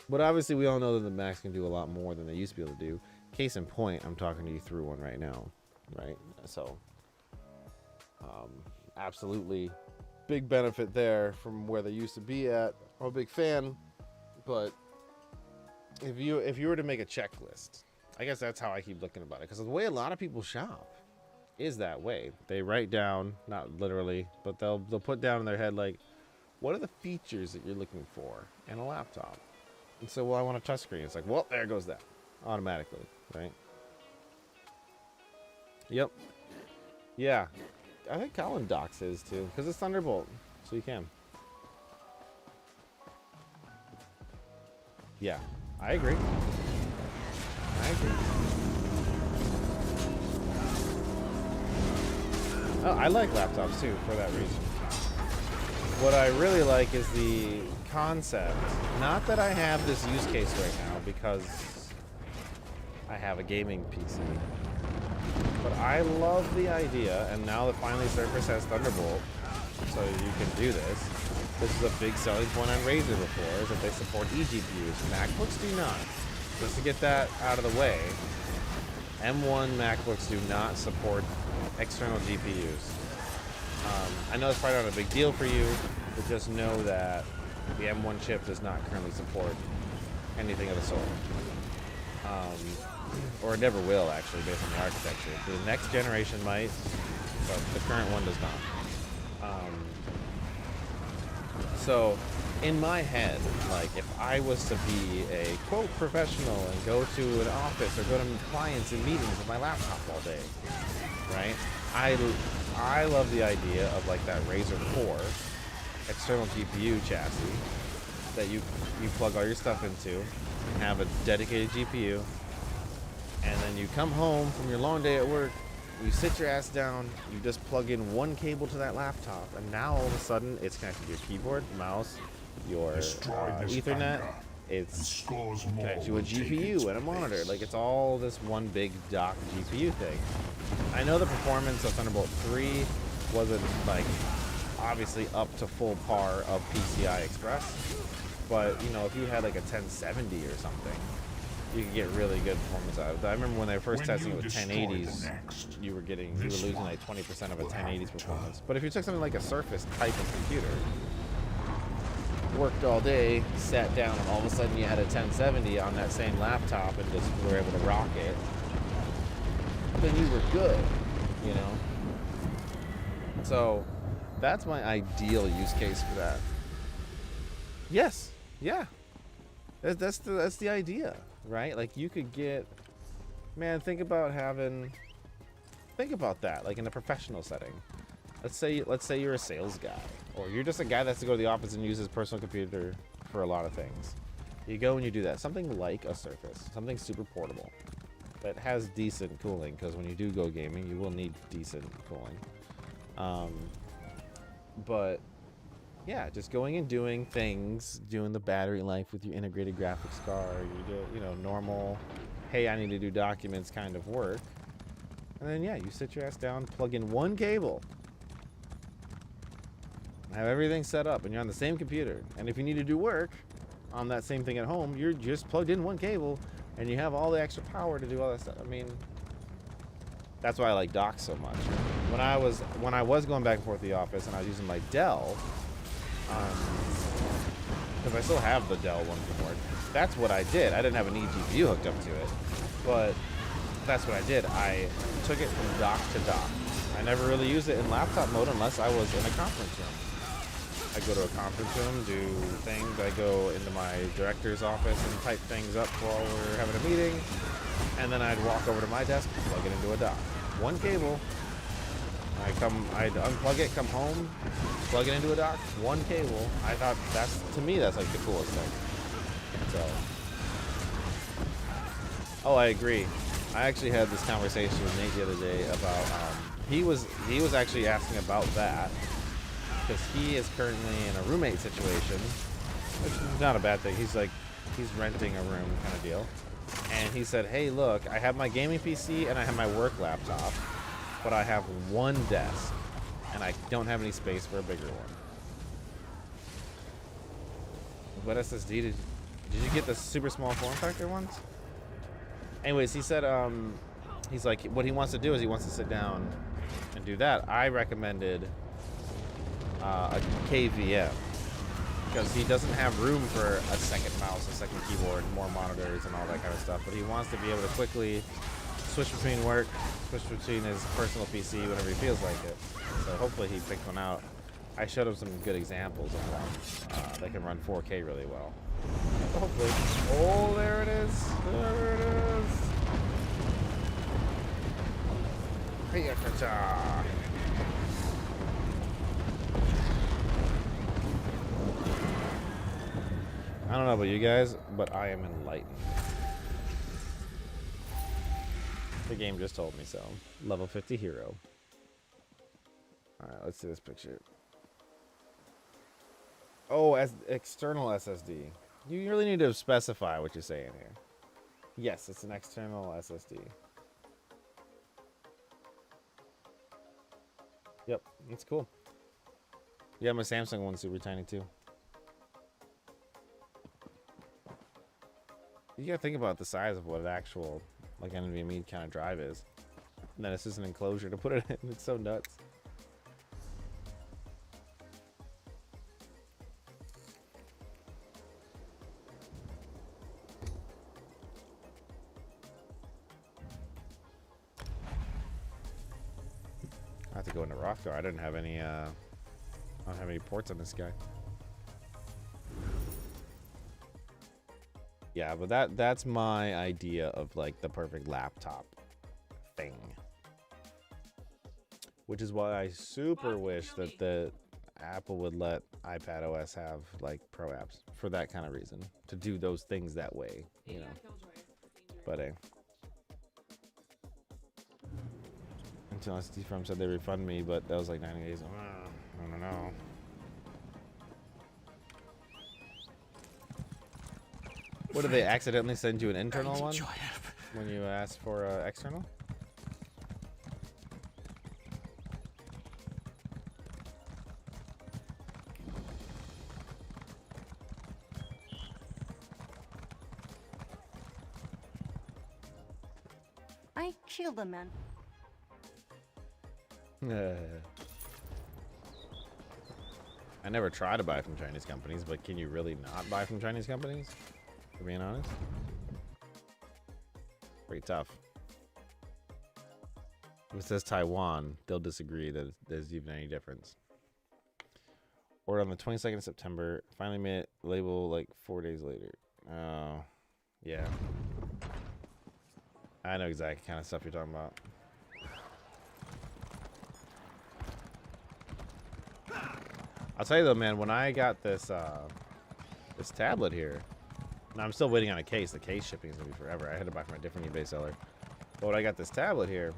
Speaker 1: But obviously we all know that the Macs can do a lot more than they used to be able to do. Case in point, I'm talking to you through one right now, right? So absolutely big benefit there from where they used to be at. I'm a big fan, but if you were to make a checklist, I guess that's how I keep looking about it, because the way a lot of people shop is that way. They write down, not literally, but they'll put down in their head like, what are the features that you're looking for in a laptop? And so, well, I want a touchscreen. It's like, well, there goes that automatically, right? Yep. Yeah. I think Colin docks his too, because it's Thunderbolt, so you can. Yeah, I agree. Oh, I like laptops too for that reason. What I really like is the concept. Not that I have this use case right now because I have a gaming PC. But I love the idea, and now that finally Surface has Thunderbolt, so you can do this. This is a big selling point on Razer before, is that they support eGPUs. MacBooks do not. Just to get that out of the way, M1 MacBooks do not support external GPUs. I know it's probably not a big deal for you, but just know that the M1 chip does not currently support anything of the sort. Or it never will, actually, based on the architecture. The next generation might, but the current one does not. So, in my head, like, if I was to be a, quote, professional and go to an office or go to clients and meetings with my laptop all day, right? I love the idea of, like, that Razer 4 external GPU chassis that you plug all your stuff into and have a dedicated GPU. And then you come home from your long day at work, you sit your ass down, you just plug in one cable to that laptop, and now all of a sudden it's connected to your keyboard, mouse, your Ethernet, it's connected to a GPU and a monitor. Like, it's all this one big dock GPU thing. I know the performance of Thunderbolt 3 wasn't, like, obviously up to full par of PCI Express, but, you know, if you had like a 1070 or something, you could get really good performance out of it. I remember when they were first testing it with 1080s, you were losing like 20% of a 1080s performance. But if you took something like a Surface type of computer, worked all day, sat down, and all of a sudden you had a 1070 on that same laptop and just were able to rock it, then you were good, you know? So that's my ideal use case for that. Yes, yeah. That's the idea. Right? Like, you could get, man, think about that, like, in a professional setting. Let's say you're a sales guy, or you're just a guy that has to go to the office and use his personal computer for a lot of things. You go and you do that. Something like a Surface, something super portable that has decent cooling, because when you do go gaming, you will need decent cooling. But yeah, just going and doing things, doing the battery life with your integrated graphics card, you know, normal, hey, I need to do documents kind of work. And then, yeah, you sit your ass down, plug in one cable, have everything set up, and you're on the same computer. And if you need to do work on that same thing at home, you're just plugged in one cable, and you have all the extra power to do all that stuff. I mean, that's why I like docks so much. When I was going back and forth to the office and I was using my Dell, because I still have the Dell one board. That's what I did. I didn't have an eGPU hooked up to it, but that's what I did. I took it from dock to dock. I never really used it in laptop mode unless I was in a conference room. I go to a conference room, do things. I go into my director's office and type things up while we're having a meeting, and then I'd walk over to my desk, plug it into a dock. One cable. I'd unplug it, come home, plug it into a dock, one cable. I thought to me, that's like the coolest thing. So, oh, I agree. I actually had this conversation with Nate the other day about, he was actually asking about that, because he is currently in a roommate situation, which is not a bad thing. He's like, He's renting a room kind of deal. And he said, hey, look, I have my gaming PC and I have my work laptop, but I have one desk and I don't have any space for a bigger one. What SSD did you get the super small form factor ones? Anyways, he said, he's like, what he wants to do is he wants to sit down and do that. I recommended a KVM because he doesn't have room for a second mouse, a second keyboard, more monitors, and all that kind of stuff. But he wants to be able to quickly switch between work, switch between his personal PC whenever he feels like it. So hopefully he picked one out. I showed him some good examples of one that can run 4K really well. Hopefully. Oh, there it is. There it is. I don't know about you guys, but I am enlightened. The game just told me so. Level 50 hero. Alright, let's see this picture. Oh, as external SSD. You really need to specify what you're saying here. Yes, it's an external SSD. Yep, it's cool. Yeah, my Samsung one's super tiny too. You gotta think about the size of what an actual, like, NVMe kind of drive is. And then it's just an enclosure to put it in. It's so nuts. I have to go into rock though. I didn't have any I don't have any ports on this guy. Yeah, but that's my idea of like the perfect laptop thing. Which is why I super wish that the Apple would let iPad OS have like pro apps for that kind of reason. To do those things that way, you know. But until SD Firm said they refund me, but that was like 90 days. I don't know. What, did they accidentally send you an internal one when you asked for external?
Speaker 5: I killed a man.
Speaker 1: I never try to buy from Chinese companies, but can you really not buy from Chinese companies? For being honest, pretty tough. If it says Taiwan, they'll disagree that there's even any difference. Ordered on the 22nd of September. Finally made it label like 4 days later. Oh, yeah. I know exactly kind of stuff you're talking about. I'll tell you though, man, when I got this this tablet here, now I'm still waiting on a case. The case shipping is gonna be forever. I had to buy from a different eBay seller. But when I got this tablet here,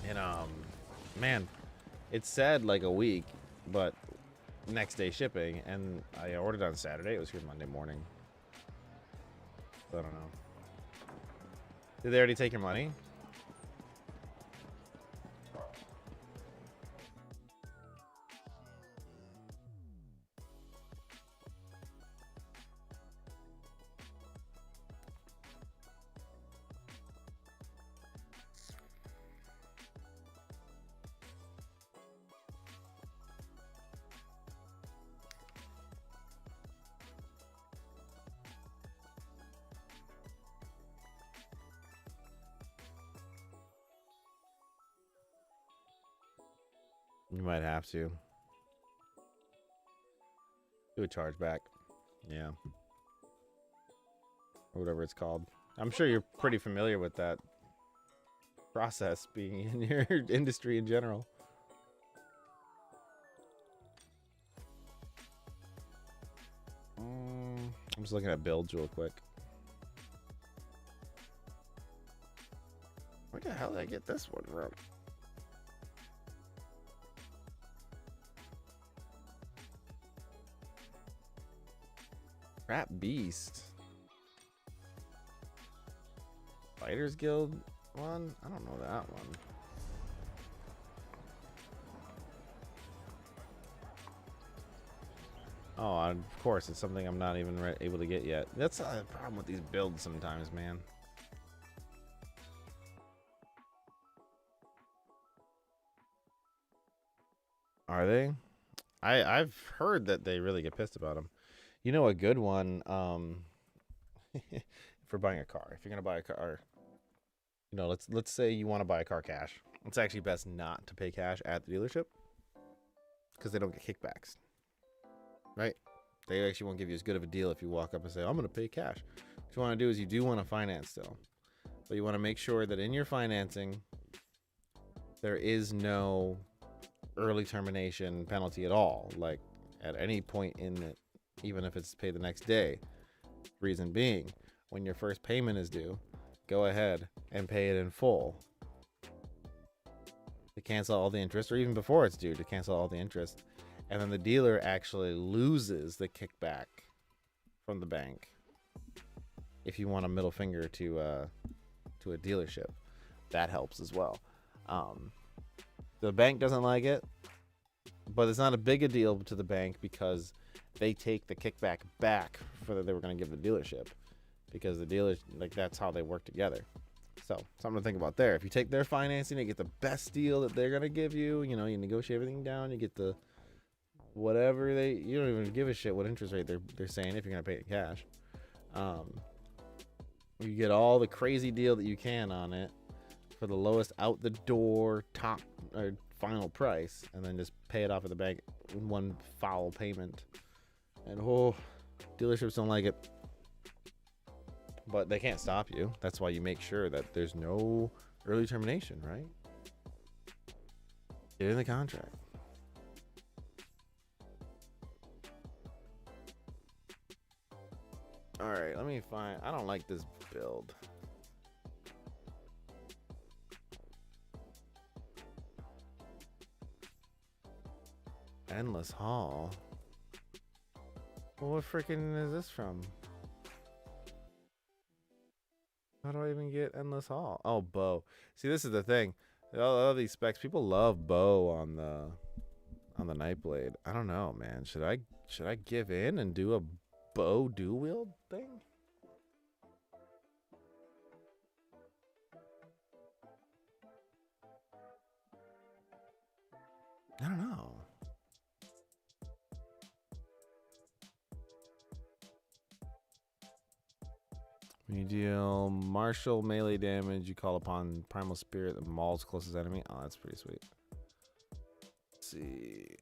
Speaker 1: and man, it said like a week, but next day shipping, and I ordered on Saturday. It was here Monday morning. So I don't know. Did they already take your money? You might have to. Do a chargeback. Yeah. Or whatever it's called. I'm sure you're pretty familiar with that process being in your industry in general. I'm just looking at builds real quick. Where the hell did I get this one from? Trap Beast. Fighters Guild one? I don't know that one. Oh, of course, it's something I'm not even able to get yet. That's a problem with these builds sometimes, man. Are they? I've heard that they really get pissed about them. You know, a good one for buying a car. If you're gonna buy a car, you know, let's say you want to buy a car cash. It's actually best not to pay cash at the dealership because they don't get kickbacks, right? They actually won't give you as good of a deal if you walk up and say, I'm gonna pay cash. What you want to do is you do want to finance still, but you want to make sure that in your financing there is no early termination penalty at all, like at any point in it, even if it's paid the next day. Reason being, when your first payment is due, go ahead and pay it in full to cancel all the interest, or even before it's due to cancel all the interest, and then the dealer actually loses the kickback from the bank. If you want a middle finger to a dealership, that helps as well. The bank doesn't like it, but it's not a big a deal to the bank because they take the kickback back for that they were going to give the dealership, because the dealers, like, that's how they work together. So something to think about there. If you take their financing, you get the best deal that they're going to give you. You know, you negotiate everything down, you get the whatever you don't even give a shit what interest rate they're saying if you're going to pay it cash. You get all the crazy deal that you can on it for the lowest out the door top or final price, and then just pay it off at the bank in one foul payment. And dealerships don't like it, but they can't stop you. That's why you make sure that there's no early termination, right? Get in the contract. All right, let me find. I don't like this build. Endless Hall. Well, what freaking is this from? How do I even get Endless Hall? Oh, bow. See, this is the thing. All these specs, people love bow on the nightblade. I don't know, man. Should I give in and do a bow dual wield thing? I don't know. When you deal martial melee damage, you call upon Primal Spirit that mauls closest enemy. Oh, that's pretty sweet. Let's see.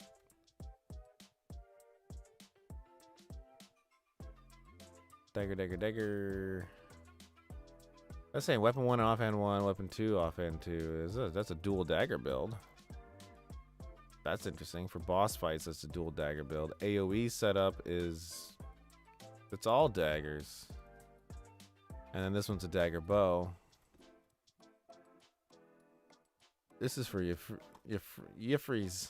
Speaker 1: Dagger. That's saying weapon 1 offhand 1, weapon 2 offhand 2. That's a dual dagger build. That's interesting. For boss fights, that's a dual dagger build. AoE setup is... it's all daggers. And then this one's a dagger bow. This is for Yifries.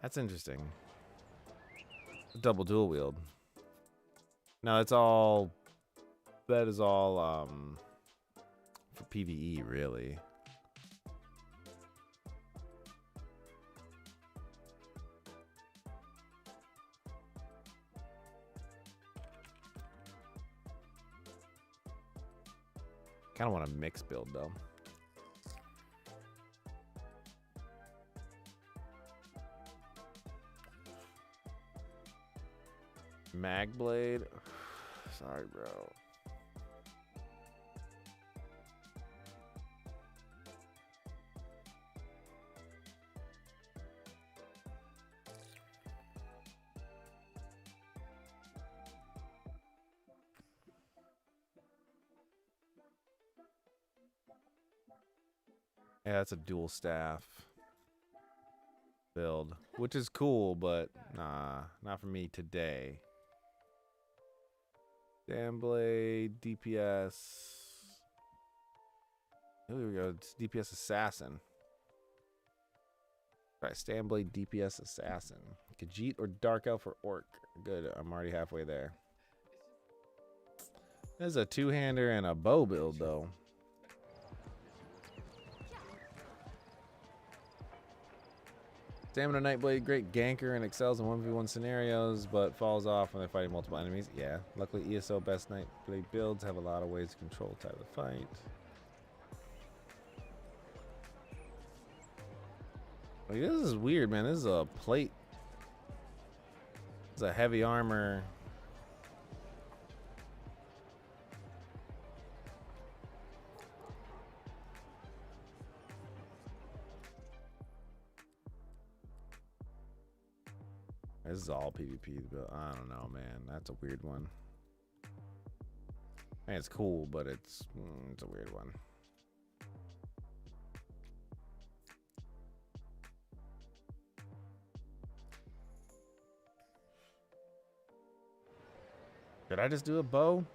Speaker 1: That's interesting. Double dual wield. No, it's all... that is all for PvE, really. Kind of want a mix build though. Magblade. Sorry, bro. Yeah, that's a dual staff build, which is cool, but nah, not for me today. Damn blade, DPS. Oh, here we go. It's DPS assassin. Try Standblade DPS Assassin. Khajiit or Dark Elf or Orc. Good, I'm already halfway there. There's a two-hander and a bow build, though. Stamina Nightblade, great ganker and excels in 1v1 scenarios, but falls off when they're fighting multiple enemies. Yeah, luckily ESO best Nightblade builds have a lot of ways to control the type of fight. Like, this is weird, man. This is a plate. It's a heavy armor. This is all PvP, but I don't know, man. That's a weird one. I mean, it's cool, but it's a weird one. Did I just do a bow?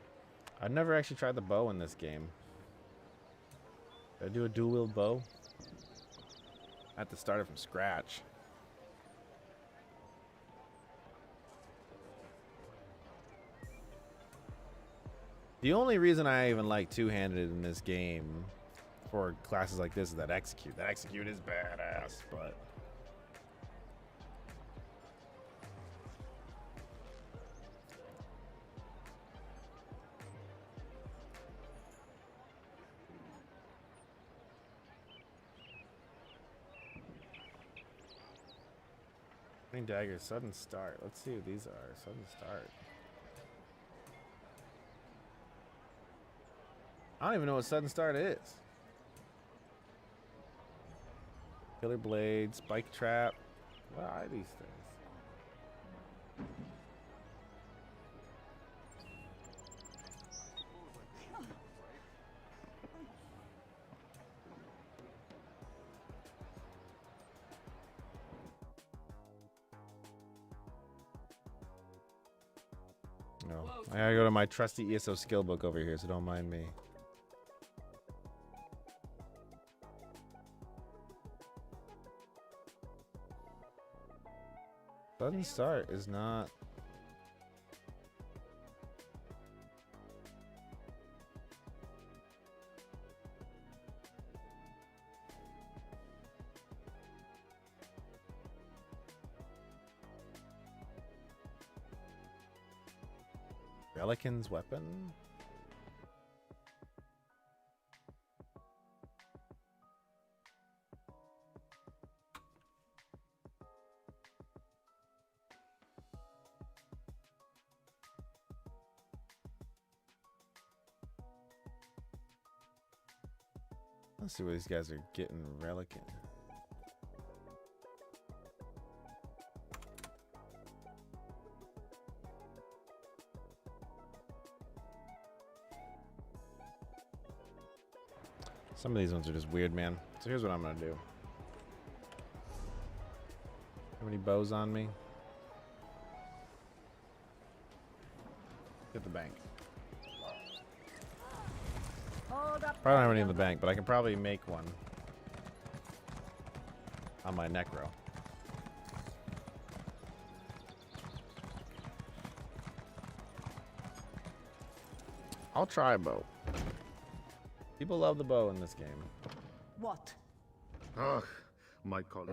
Speaker 1: I've never actually tried the bow in this game. Did I do a dual-wield bow? I have to start it from scratch. The only reason I even like two-handed in this game for classes like this is that execute. That execute is badass, but dagger, sudden start. Let's see what these are. Sudden start. I don't even know what sudden start is. Killer blade, spike trap. What are these things? No, I gotta go to my trusty ESO skill book over here, so don't mind me. Sudden start is not. Relican's weapon? Let's see what these guys are getting. Relican. Some of these ones are just weird, man. So here's what I'm gonna do. How many bows on me? Hit the bank. Probably don't have any in the bank, but I can probably make one on my necro. I'll try a bow. People love the bow in this game.
Speaker 5: What?
Speaker 10: Ugh, my colleague.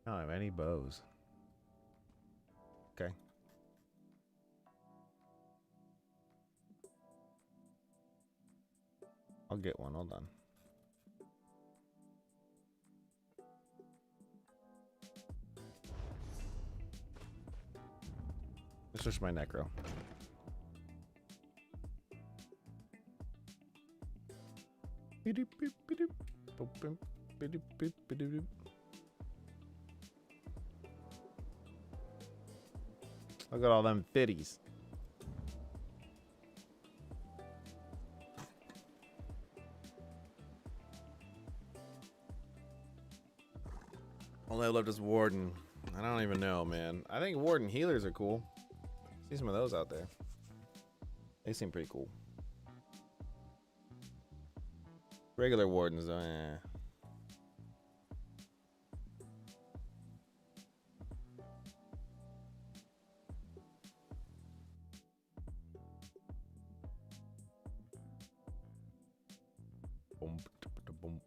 Speaker 1: I don't have any bows. Okay. I'll get one. Hold on. Let's switch my necro. Look at all them fitties. Only I left as warden. I don't even know, man. I think Warden Healers are cool. See some of those out there. They seem pretty cool. Regular Wardens, though, eh. Boom, boom.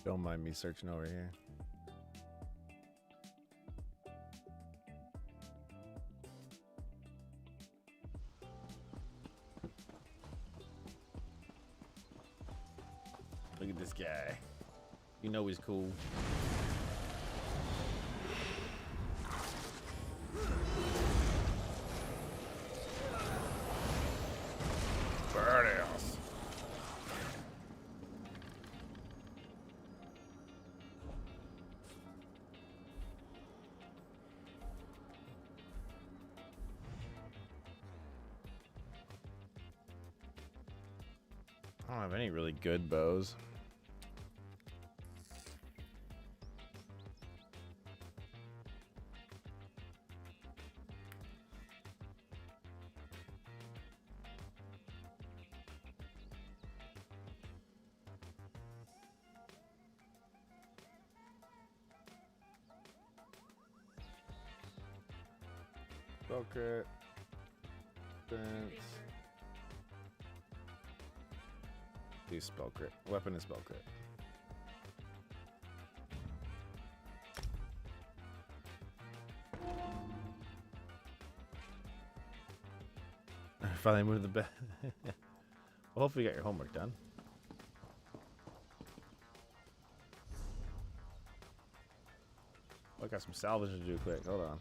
Speaker 1: Don't mind me searching over here. Look at this guy. You know he's cool. Birdhouse. I don't have any really good bows. Spell crit. Defense. Do spell crit. Weapon is spell crit. I finally moved the bed. Well, hopefully you got your homework done. I got some salvage to do quick. Hold on.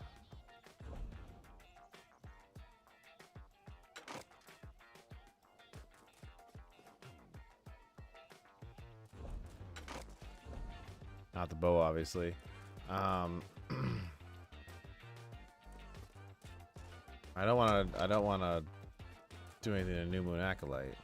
Speaker 1: Not the bow, obviously. I don't want to do anything to New Moon Acolyte.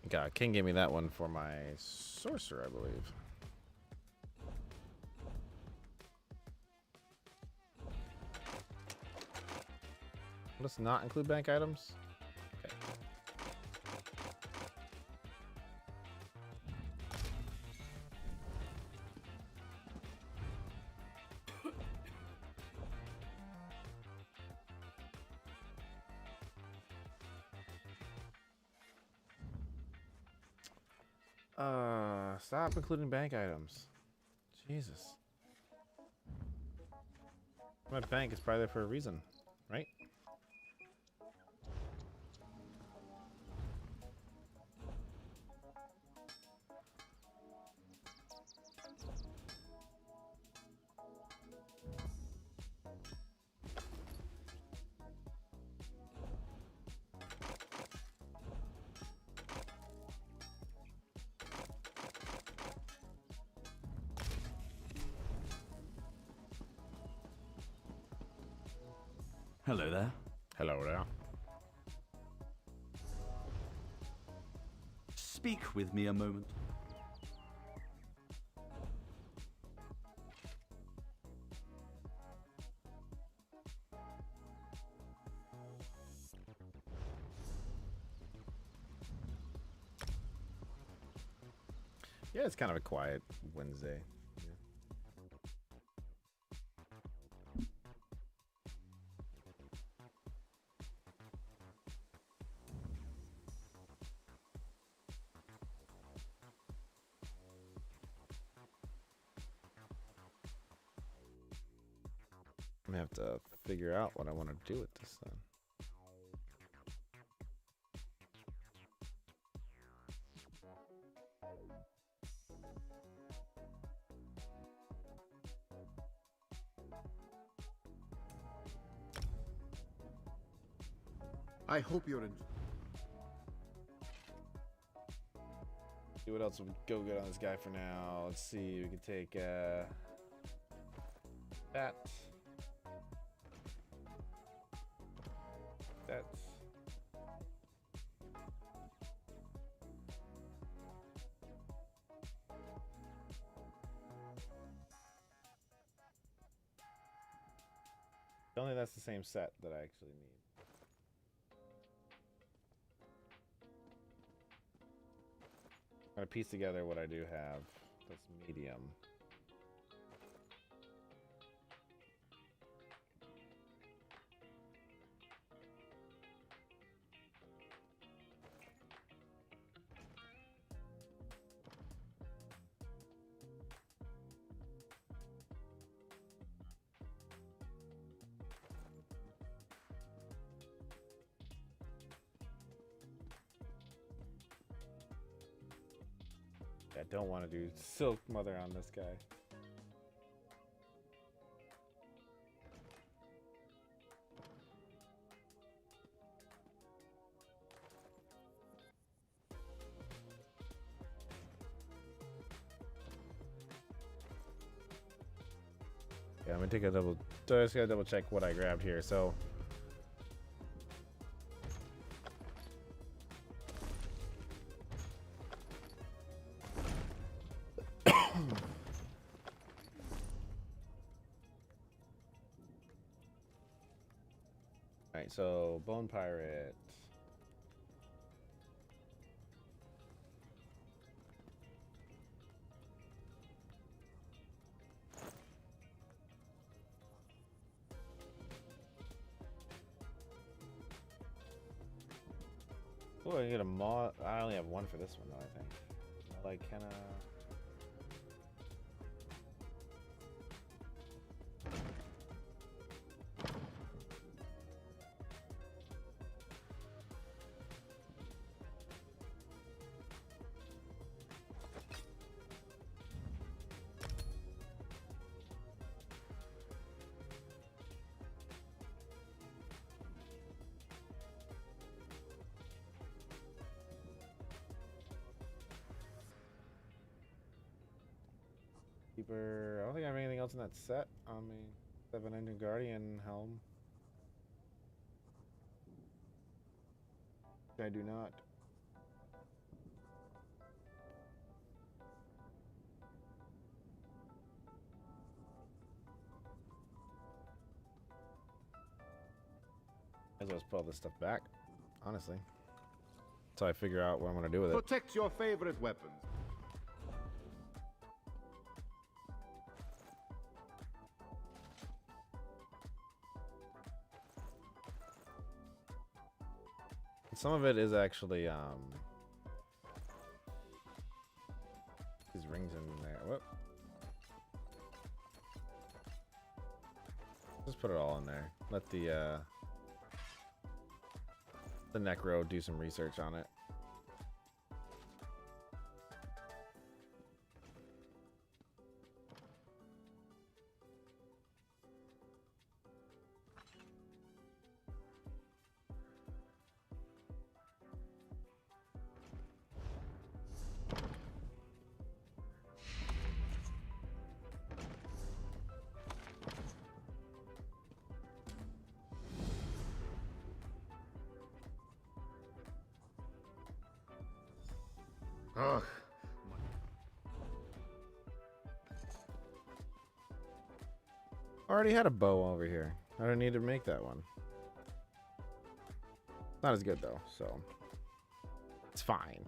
Speaker 1: God, King gave me that one for my sorcerer, I believe. Let's not include bank items. Okay. Stop including bank items. Jesus. My bank is probably there for a reason, right?
Speaker 11: Hello there.
Speaker 1: Hello there.
Speaker 11: Speak with me a moment.
Speaker 1: Yeah, it's kind of a quiet Wednesday. I'm gonna have to figure out what I want to do with this then.
Speaker 10: I hope you're in.
Speaker 1: See what else would go good on this guy for now. Let's see. We could take that. That. Only that's the same set that I actually need. I'm gonna piece together what I do have. That's medium. I don't want to do Silk Mother on this guy. Yeah, I'm gonna take a double. So I just gotta double check what I grabbed here. So. Alright, so Bone Pirate. Oh, I get a mod. I only have one for this one though, I think. Like, kinda. Keeper. I don't think I have anything else in that set on me. Seven Engine Guardian helm. I do not. As well as put all this stuff back, honestly. Until I figure out what I'm gonna do with it.
Speaker 10: Protect your favorite weapons.
Speaker 1: Some of it is actually these rings in there. Whoop. Just put it all in there. Let the Necro do some research on it.
Speaker 10: Ugh.
Speaker 1: Already had a bow over here. I don't need to make that one. Not as good though, so it's fine.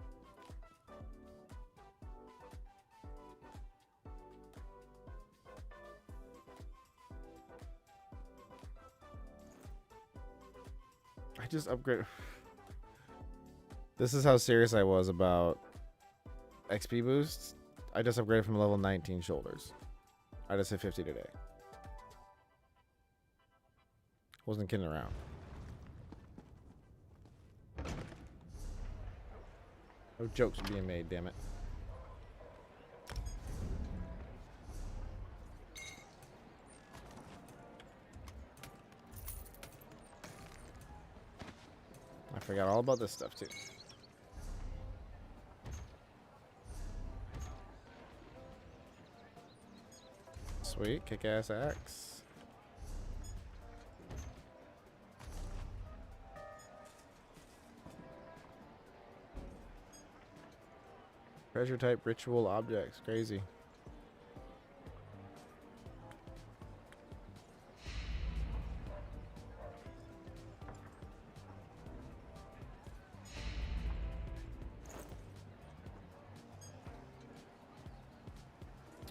Speaker 1: I just upgrade. This is how serious I was about XP boosts. I just upgraded from level 19 shoulders. I just hit 50 today. Wasn't kidding around. No jokes are being made, damn it. I forgot all about this stuff too. Sweet, kick-ass axe. Treasure type ritual objects, crazy.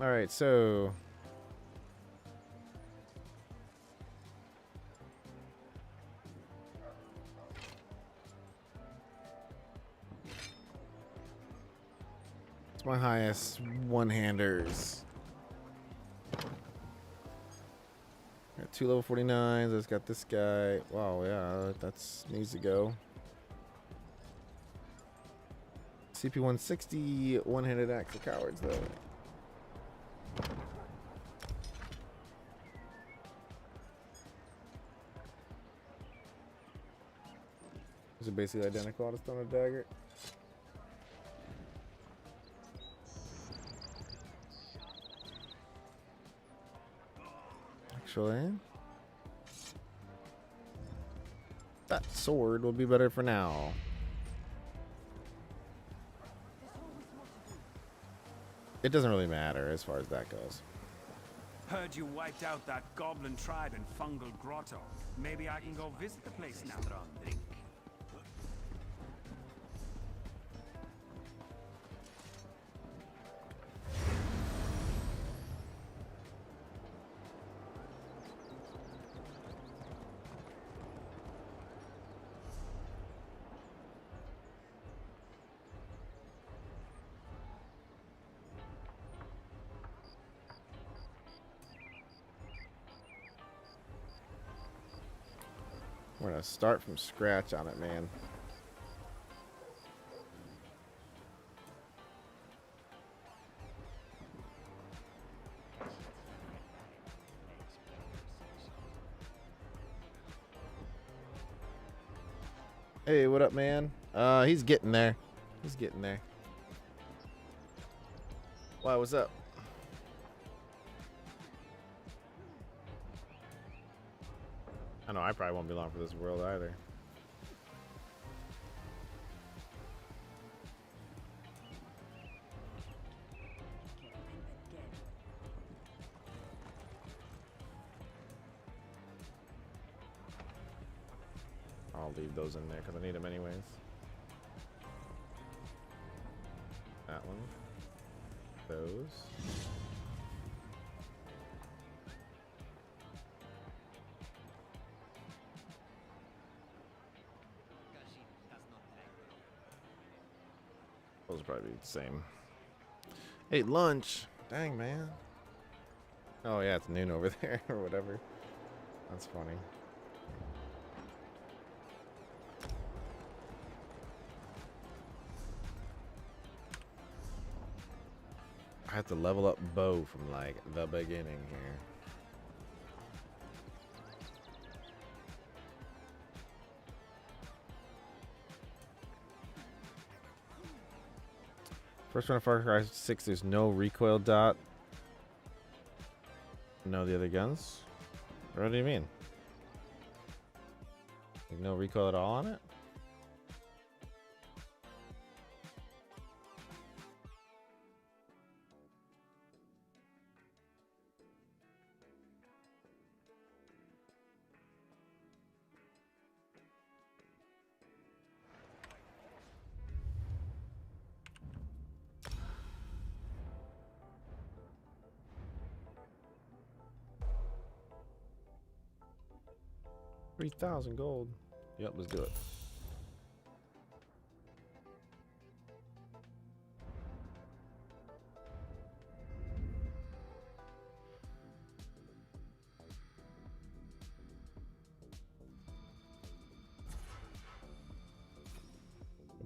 Speaker 1: All right, so it's my highest one-handers. Got 2 level 49s. I've got this guy. Wow, yeah, that's needs to go. CP 160 one-handed axe for cowards though. Is it basically identical to Stone of Dagger? Actually, that sword will be better for now. It doesn't really matter as far as that goes.
Speaker 12: Heard you wiped out that goblin tribe in Fungal Grotto. Maybe I can go visit the place now.
Speaker 1: We're gonna start from scratch on it, man. Hey, what up, man? He's getting there. He's getting there. Why, what's up? I know I probably won't be long for this world either. I'll leave those in there because I need them anyways. That one. Those. Those will probably be the same. Ate lunch. Dang, man. Oh, yeah, it's noon over there or whatever. That's funny. I have to level up bow from like the beginning here. First one of Far Cry 6, there's no recoil dot. No, the other guns. What do you mean? Like no recoil at all on it? $3,000 gold. Yep, let's do it.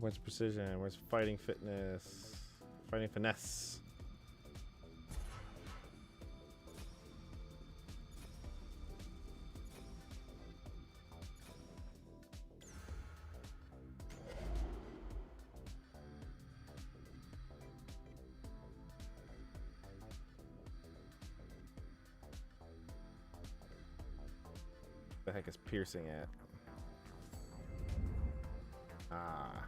Speaker 1: Where's precision? Where's fighting fitness? Fighting finesse. The heck is piercing at? Ah.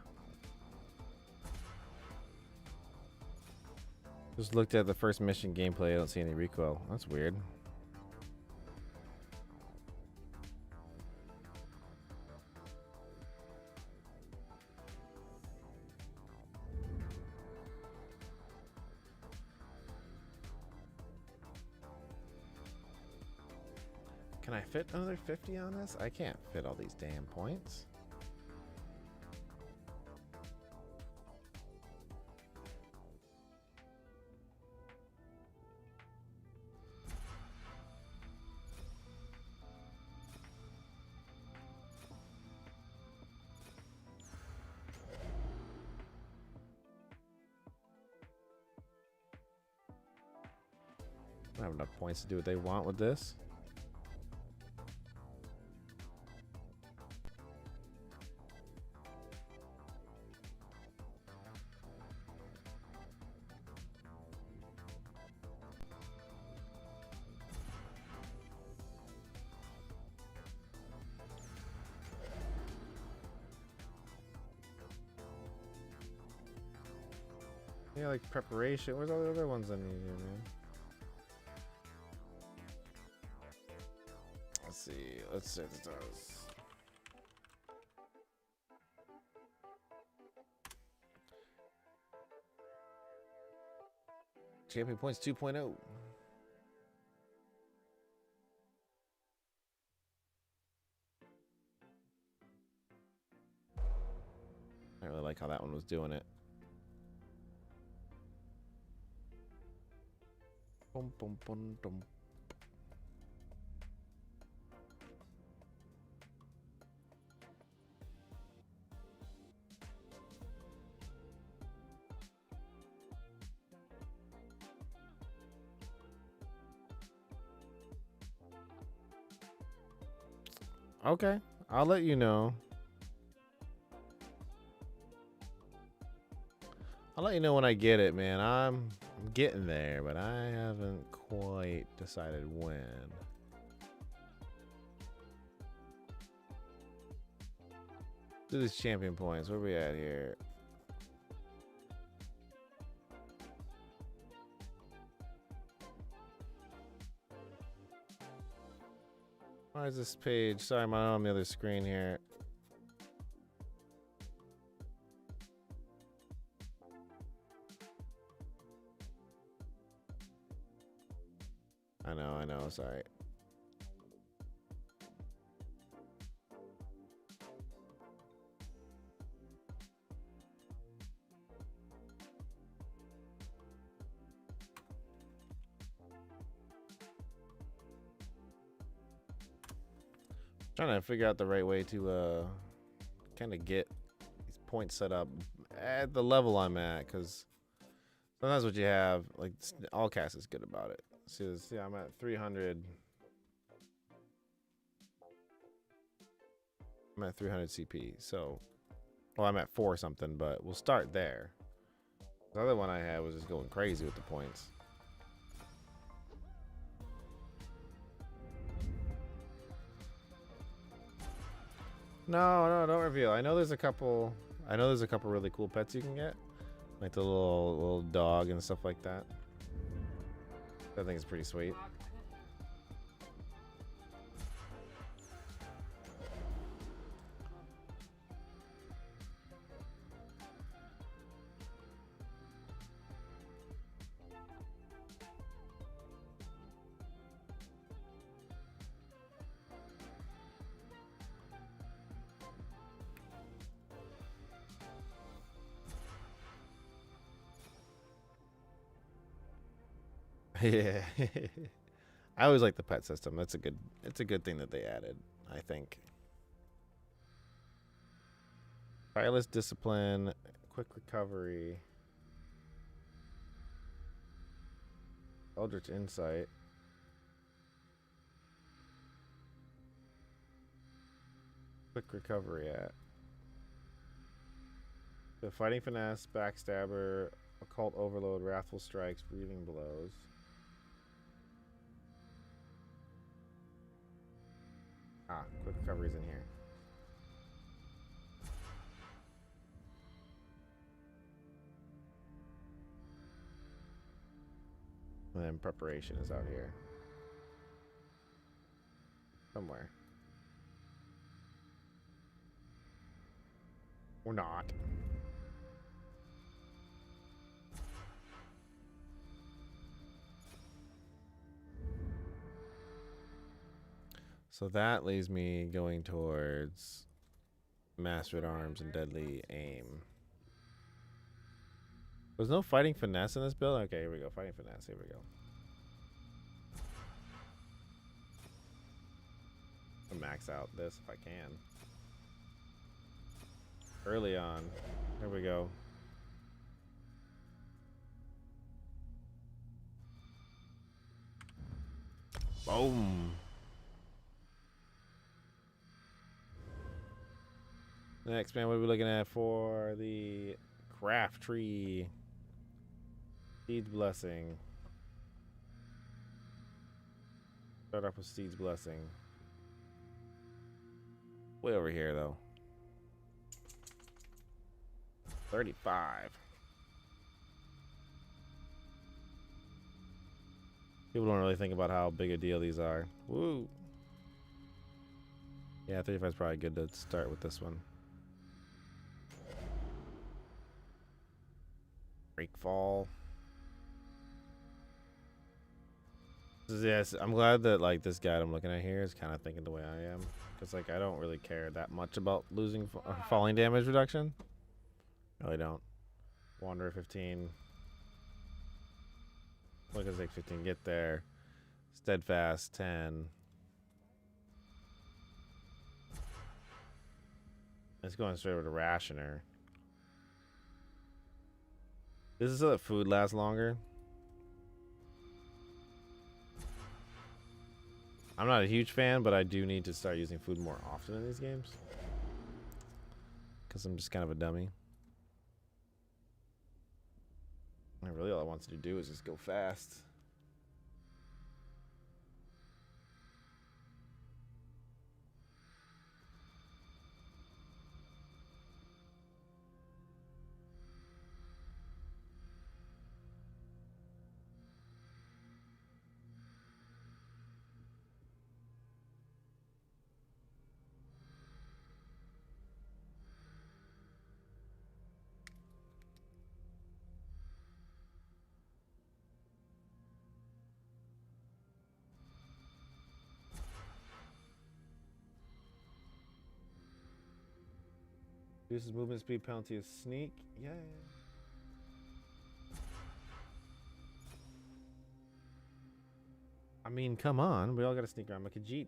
Speaker 1: Just looked at the first mission gameplay. I don't see any recoil. That's weird. Can I fit another 50 on this? I can't fit all these damn points. I don't have enough points to do what they want with this. Yeah, like preparation. Where's all the other ones I need here, man? Let's see. Let's see what this does. Champion points 2.0. I really like how that one was doing it. Bum, bum, bum, dum. Okay, I'll let you know. I'll let you know when I get it, man. I'm getting there, but I haven't quite decided when. Do these champion points. Where are we at here? Why is this page? Sorry, I'm on the other screen here. I know, sorry. Trying to figure out the right way to kind of get these points set up at the level I'm at, because sometimes what you have, like, all cast is good about it. See, yeah, I'm at 300. I'm at 300 CP, so, well, I'm at 4 something, but we'll start there. The other one I had was just going crazy with the points. No, don't reveal. I know there's a couple really cool pets you can get, like the little dog and stuff like that. I think it's pretty sweet. Yeah. I always like the pet system. It's a good thing that they added, I think. Tireless discipline, quick recovery, Eldritch insight. Quick recovery at. The fighting finesse, backstabber, occult overload, wrathful strikes, breathing blows. Ah, quick recovery's in here. And then preparation is out here. Somewhere. Or not. So that leaves me going towards Master at Arms and Deadly Aim. There's no fighting finesse in this build? Okay, here we go. Fighting finesse. Here we go. I'll max out this if I can. Early on. Here we go. Boom. Next, man, what are we looking at for the craft tree? Seed's Blessing. Start off with Seed's Blessing. Way over here, though. 35. People don't really think about how big a deal these are. Woo. Yeah, 35 is probably good to start with this one. Breakfall. Yes, I'm glad that like this guide I'm looking at here is kind of thinking the way I am, because like I don't really care that much about losing falling damage reduction. Really don't. Wanderer 15. Look at 15. Get there. Steadfast 10. It's going straight over to Rationer. This is so that food lasts longer. I'm not a huge fan, but I do need to start using food more often in these games. Because I'm just kind of a dummy. And really all I want to do is just go fast. Reduces movement speed, penalty of sneak. Yeah. I mean, come on. We all got to sneak around like a Khajiit.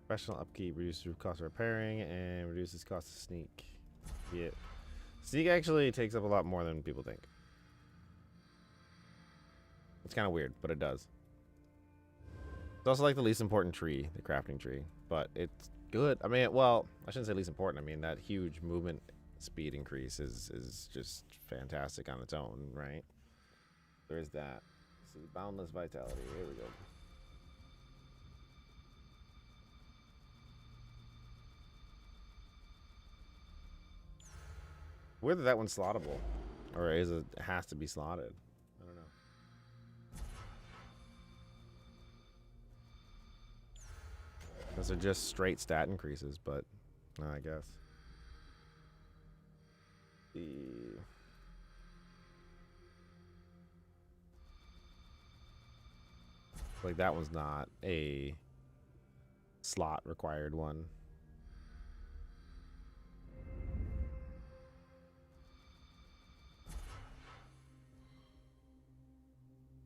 Speaker 1: Professional upkeep reduces cost of repairing and reduces cost of sneak. Yeah. Sneak actually takes up a lot more than people think. It's kind of weird, but it does. It's also like the least important tree, the crafting tree, but it's good. I mean, well, I shouldn't say least important. I mean, that huge movement speed increase is just fantastic on its own, right? There is that. Let's see, boundless vitality. Here we go. Whether that one's slottable, or it has to be slotted. I don't know. Those are just straight stat increases, but I guess. Like that one's not a slot required one.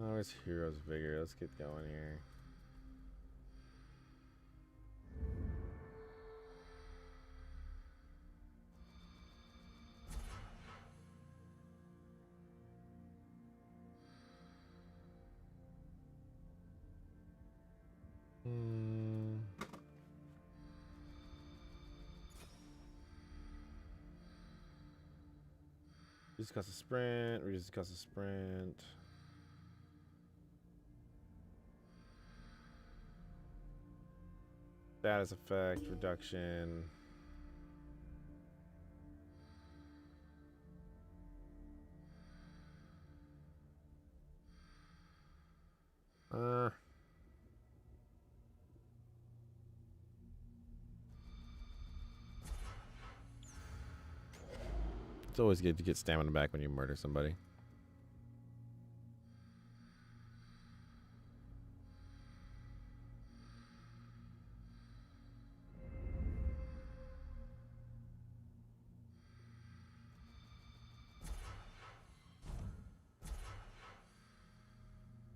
Speaker 1: Oh, it's Hero's Vigor. Let's get going here. Reduce cost of sprint. Reduce cost of sprint. Status effect reduction. It's always good to get stamina back when you murder somebody.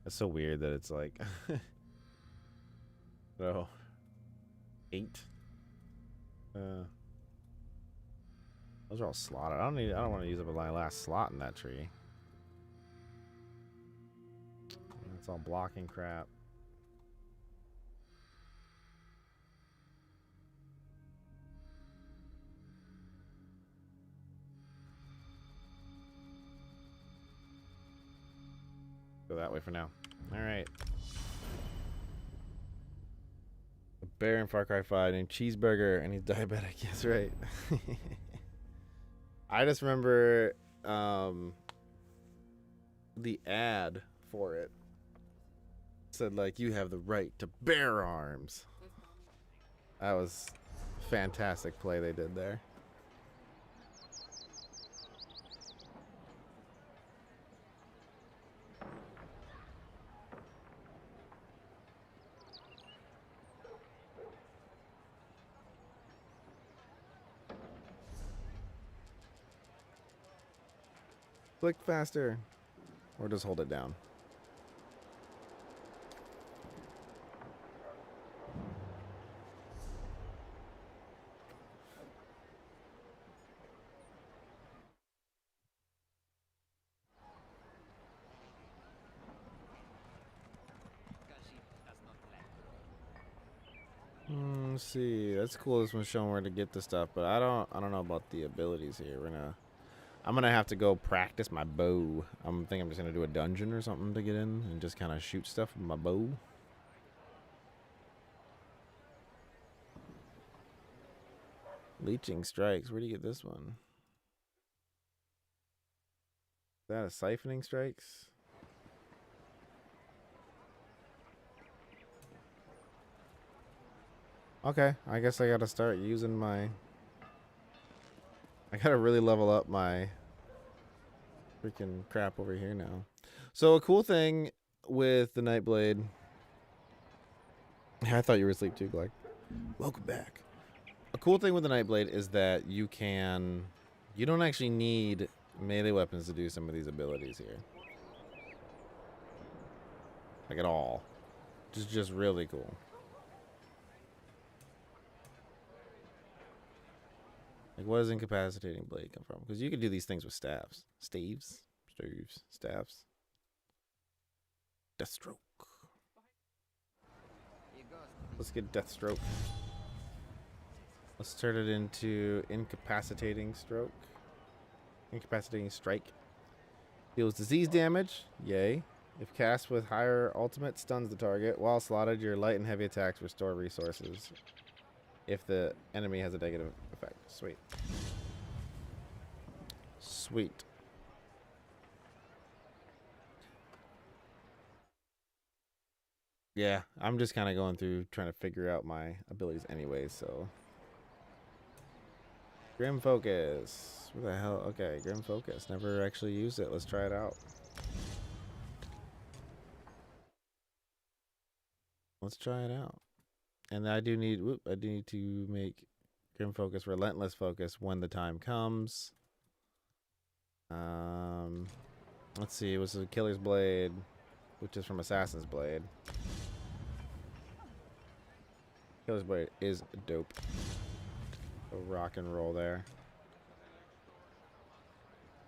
Speaker 1: It's so weird that it's like, oh, 8. Those are all slotted. I don't want to use up my last slot in that tree. It's all blocking crap. Go that way for now. All right. A bear in Far Cry 5 named Cheeseburger, and he's diabetic. That's right. I just remember the ad for it said like, you have the right to bear arms. That was fantastic play they did there. Click faster. Or just hold it down. Let's see. That's cool. This one's showing where to get the stuff, but I don't know about the abilities here. I'm gonna have to go practice my bow. I'm just gonna do a dungeon or something to get in and just kind of shoot stuff with my bow. Leeching strikes. Where do you get this one? Is that a siphoning strikes? Okay, I guess I gotta start using my... I gotta really level up my freaking crap over here now. So a cool thing with the nightblade... I thought you were asleep too, Glag. Welcome back. A cool thing with the nightblade is that you don't actually need melee weapons to do some of these abilities here. Like at all. Just really cool. Like, what does incapacitating blade come from? Because you could do these things with staves. Staves? Staves. Deathstroke. Let's get Deathstroke. Let's turn it into incapacitating stroke. Incapacitating strike. Deals disease damage. Yay. If cast with higher ultimate, stuns the target. While slotted, your light and heavy attacks restore resources. If the enemy has a negative effect. Sweet. Sweet. Yeah, I'm just kind of going through trying to figure out my abilities anyway, so. Grim Focus. What the hell? Okay, Grim Focus. Never actually used it. Let's try it out. Let's try it out. And I do need to make Grim Focus Relentless Focus when the time comes. Let's see. It was a Killer's Blade. which is from Assassin's Blade. Killer's Blade is dope. So rock and roll there.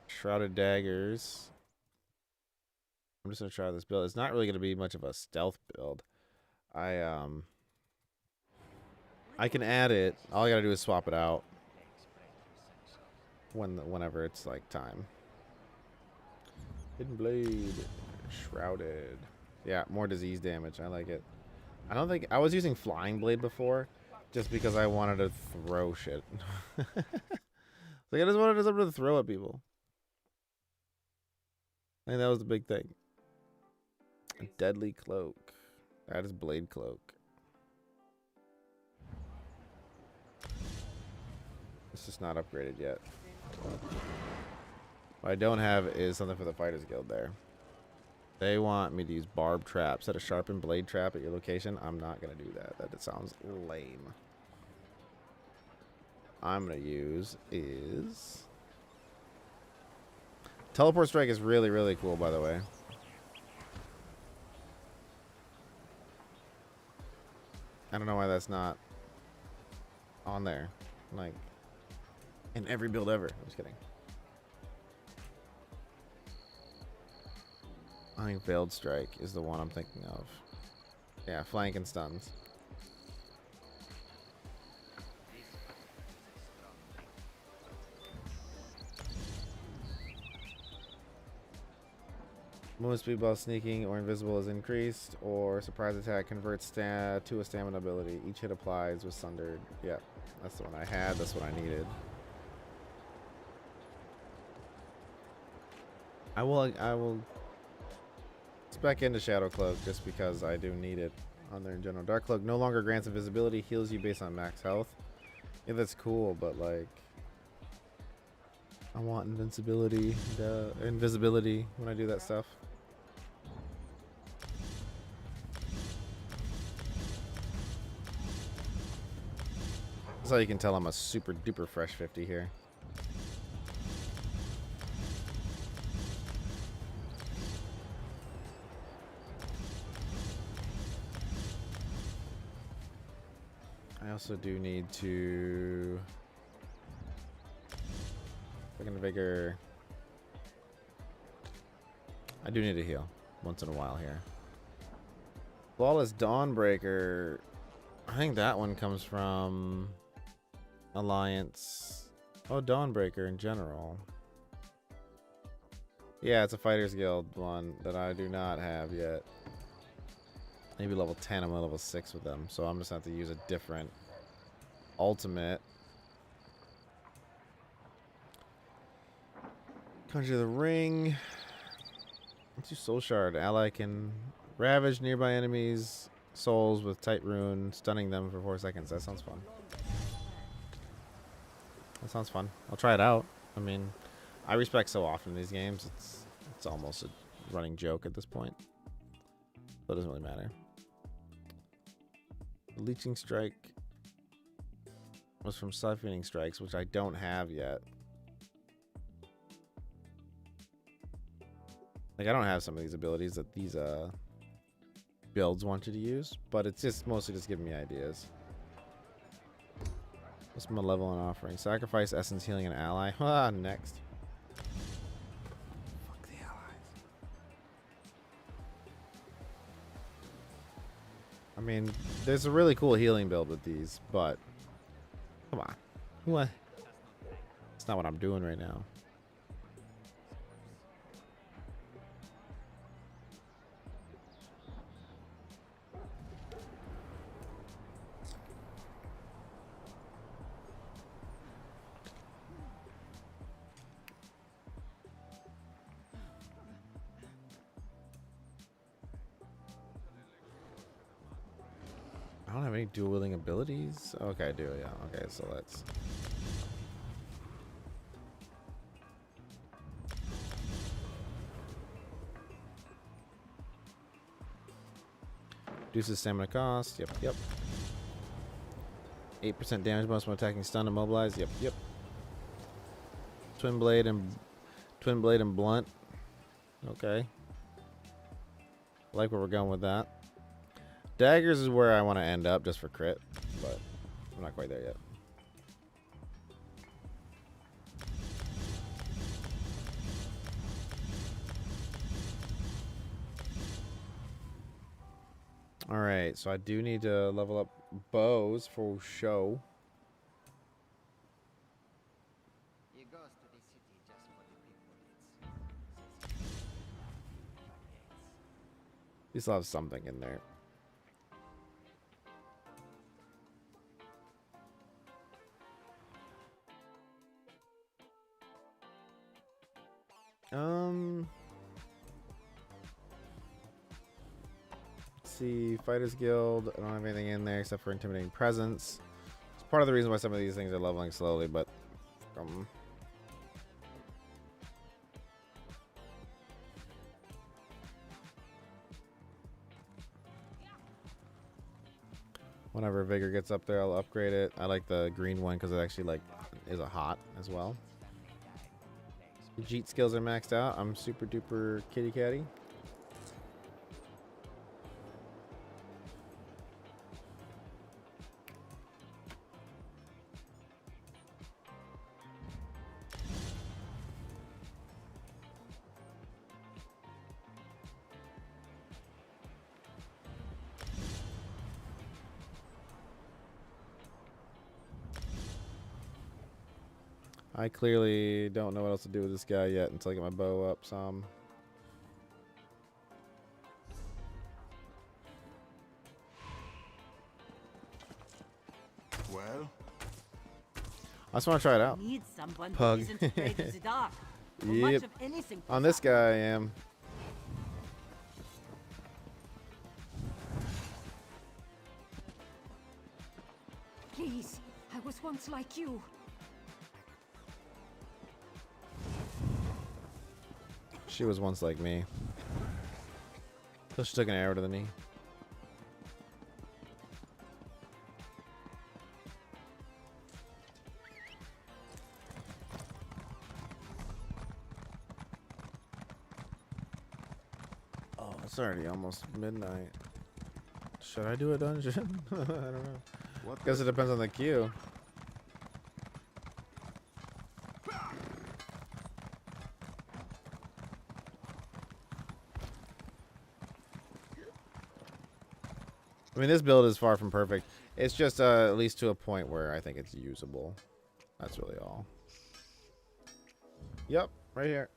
Speaker 1: Shrouded Daggers. I'm just gonna try this build. It's not really gonna be much of a stealth build. I can add it. All I gotta do is swap it out whenever it's like time. Hidden Blade, Shrouded. Yeah, more disease damage. I like it. I don't think I was using Flying Blade before, just because I wanted to throw shit. Like I just wanted something to throw at people. I think that was the big thing. A Deadly Cloak. That is Blade Cloak. It's just not upgraded yet. What I don't have is something for the Fighters Guild there. They want me to use Barb Trap. Set a sharpened blade trap at your location. I'm not going to do that. That sounds lame. I'm going to use is... Teleport Strike is really, really cool, by the way. I don't know why that's not on there. Like, in every build ever. I'm just kidding. I think Veiled Strike is the one I'm thinking of. Yeah, flank and stuns. Movement speed while sneaking or invisible is increased, or surprise attack converts to a stamina ability. Each hit applies with Sundered. Yeah, that's the one I had. That's what I needed. I will spec into Shadow Cloak just because I do need it on there in general. Dark Cloak no longer grants invisibility, heals you based on max health. Yeah, that's cool, but like, I want invisibility when I do that stuff. That's how you can tell I'm a super duper fresh 50 here. I also do need to Second Vigor. I do need to heal once in a while here. Flawless Dawnbreaker. I think that one comes from Alliance. Oh, Dawnbreaker in general. Yeah, it's a Fighters Guild one that I do not have yet. Maybe level 10, I'm level 6 with them, so I'm just going to have to use a different ultimate. Conjure the Ring. Let's do Soul Shard. Ally can ravage nearby enemies' souls with Tight Rune, stunning them for 4 seconds. That sounds fun. That sounds fun. I'll try it out. I mean, I respect so often in these games. It's almost a running joke at this point. So it doesn't really matter. Leeching Strike was from Siphoning Strikes, which I don't have yet. Like, I don't have some of these abilities that these builds want you to use, but it's just mostly just giving me ideas. What's Malevolent Offering? Sacrifice Essence Healing an ally. Ah, next. Fuck the allies. I mean, there's a really cool healing build with these, but come on. What? It's not what I'm doing right now. I don't have any dual wielding abilities. Okay, I do, yeah. Okay, so let's. Reduces stamina cost. Yep, yep. 8% damage bonus when attacking stun and mobilize. Yep, yep. Twin blade and blunt. Okay. I like where we're going with that. Daggers is where I want to end up just for crit, but I'm not quite there yet. Alright, so I do need to level up bows for show.
Speaker 13: He goes to the city just for the people
Speaker 1: You still have something in there. Let's see, Fighters Guild. I don't have anything in there except for Intimidating Presence. It's part of the reason why some of these things are leveling slowly, but whenever Vigor gets up there, I'll upgrade it. I like the green one because it actually like is a hot as well. Jeet skills are maxed out. I'm super duper kitty catty. I clearly don't know what else to do with this guy yet until I get my bow up some.
Speaker 2: Well,
Speaker 1: I just want to try it out.
Speaker 5: Need someone
Speaker 1: Pug.
Speaker 5: who isn't afraid of the dark. Or
Speaker 1: Yep.
Speaker 5: much of anything for
Speaker 1: On this
Speaker 5: that
Speaker 1: guy, I am.
Speaker 3: Please, I was once like you.
Speaker 1: She was once like me. So she took an arrow to the knee. Oh, it's already almost midnight. Should I do a dungeon? I don't know. Guess it depends on the queue. I mean, this build is far from perfect. It's just at least to a point where I think it's usable. That's really all. Yep, right here.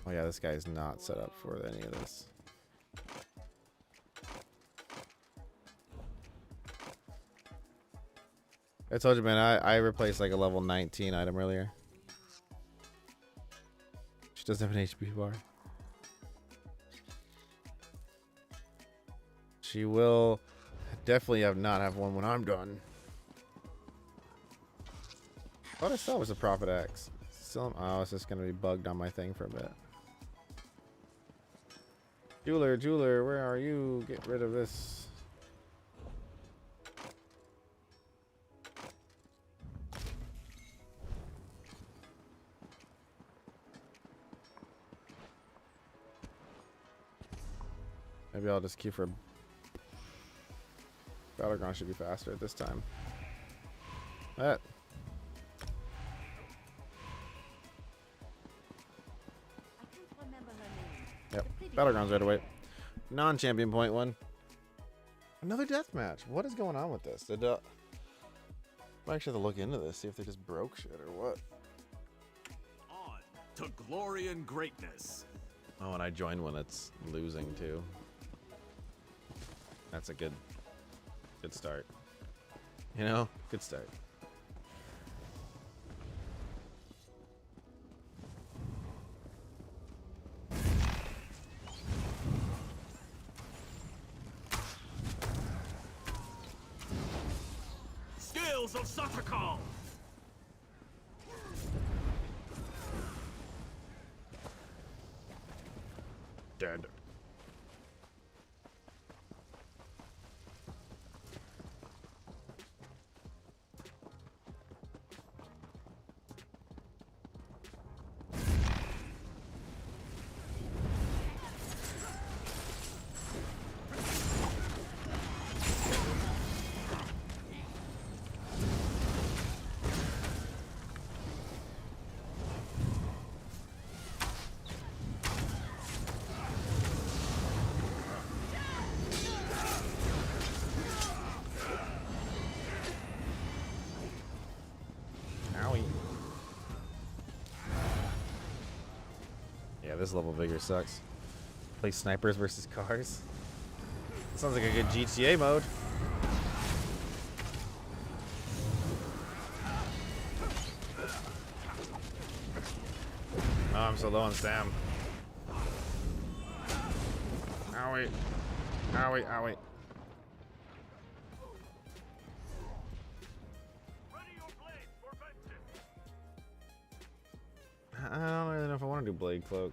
Speaker 1: Oh yeah, this guy's not set up for any of this. I told you, man, I replaced like a level 19 item earlier. She doesn't have an HP bar. She will definitely not have one when I'm done. Thought I saw it was a Prophet Axe. Still, oh, it's just gonna be bugged on my thing for a bit. Jeweler, where are you? Get rid of this. Maybe I'll just keep her. Battleground should be faster at this time. That. Yep. Battleground's right away. Non-champion point one. Another death match. What is going on with this? Did I actually have to look into this, see if they just broke shit or what.
Speaker 14: On to glory and greatness.
Speaker 1: Oh, and I joined one that's losing too. That's a good start. You know, good start.
Speaker 14: Skills of Satakal.
Speaker 1: Dead. Yeah, this level vigor sucks. Play snipers versus cars. Sounds like a good GTA mode. Oh, I'm so low on Sam. Owie. Owie, owie. I don't really know if I want to do Blade Cloak.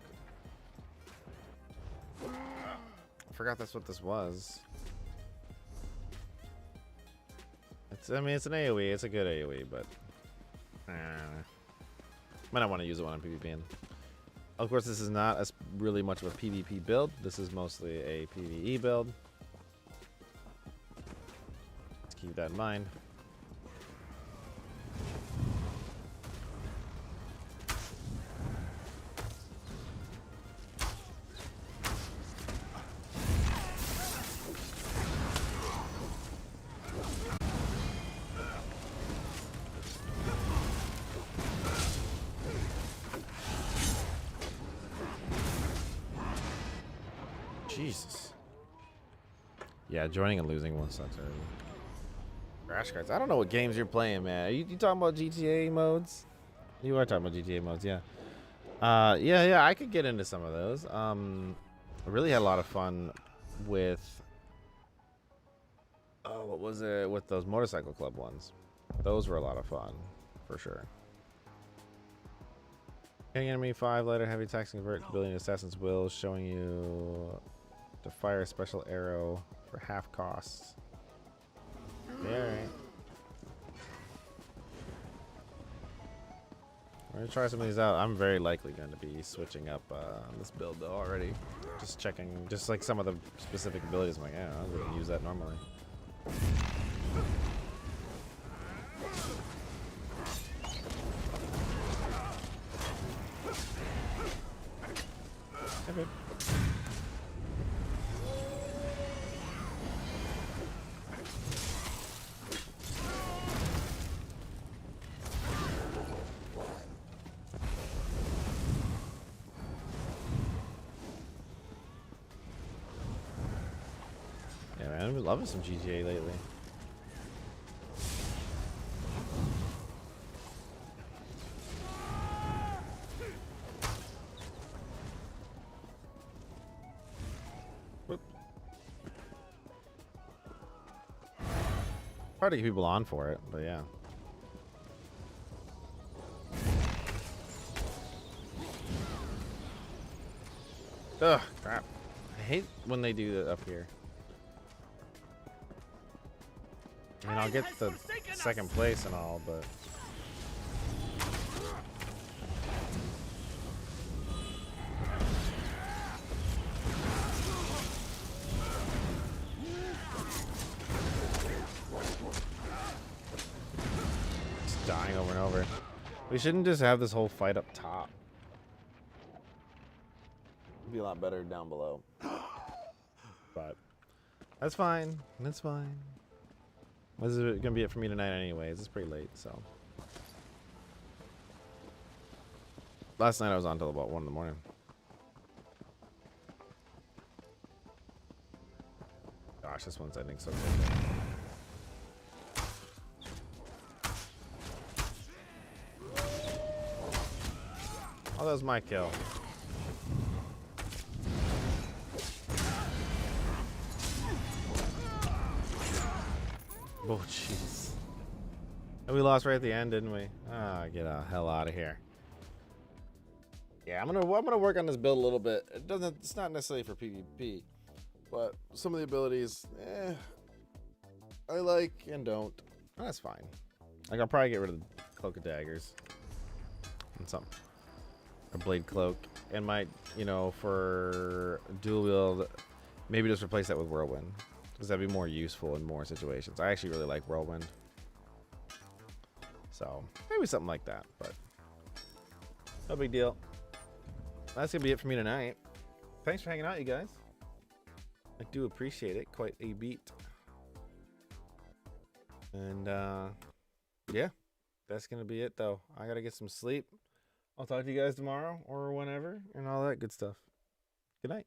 Speaker 1: I forgot that's what this was. I mean, it's an AoE. It's a good AoE, but might not want to use it when I'm PvPing. Of course, this is not really much of a PvP build. This is mostly a PvE build. Let's keep that in mind. Jesus. Yeah, joining and losing one sucks already. Crash cards. I don't know what games you're playing, man. Are you talking about GTA modes? You are talking about GTA modes, yeah. Yeah, I could get into some of those. I really had a lot of fun with what was it? With those motorcycle club ones. Those were a lot of fun, for sure. Getting enemy 5 lighter heavy attacks convert ability to Assassin's Will, showing you to fire a special arrow for half cost. Yeah, alright. We're gonna try some of these out. I'm very likely going to be switching up on this build though already. Just checking, just like some of the specific abilities. I'm like, yeah, I wouldn't use that normally. Okay. Yeah, man, I've been loving some GTA lately. Hard to get people on for it, but yeah. Ugh, crap. I hate when they do that up here. I mean, I'll get the second place and all, but... Just dying over and over. We shouldn't just have this whole fight up top. It'd be a lot better down below. But that's fine. That's fine. This is gonna be it for me tonight anyways. It's pretty late, so. Last night I was on till about 1 in the morning. Gosh, this one's ending so quickly. Oh, that was my kill. Oh, jeez. And we lost right at the end, didn't we? Ah, get the hell out of here. Yeah, I'm gonna work on this build a little bit. It's not necessarily for PvP, but some of the abilities, I like and don't. That's fine. Like, I'll probably get rid of the Cloak of Daggers and something. Or Blade Cloak. And might, you know, for dual wield, maybe just replace that with Whirlwind. Because that'd be more useful in more situations. I actually really like Whirlwind. So, maybe something like that, but no big deal. That's going to be it for me tonight. Thanks for hanging out, you guys. I do appreciate it. Quite a beat. And, yeah. That's going to be it, though. I got to get some sleep. I'll talk to you guys tomorrow or whenever and all that good stuff. Good night.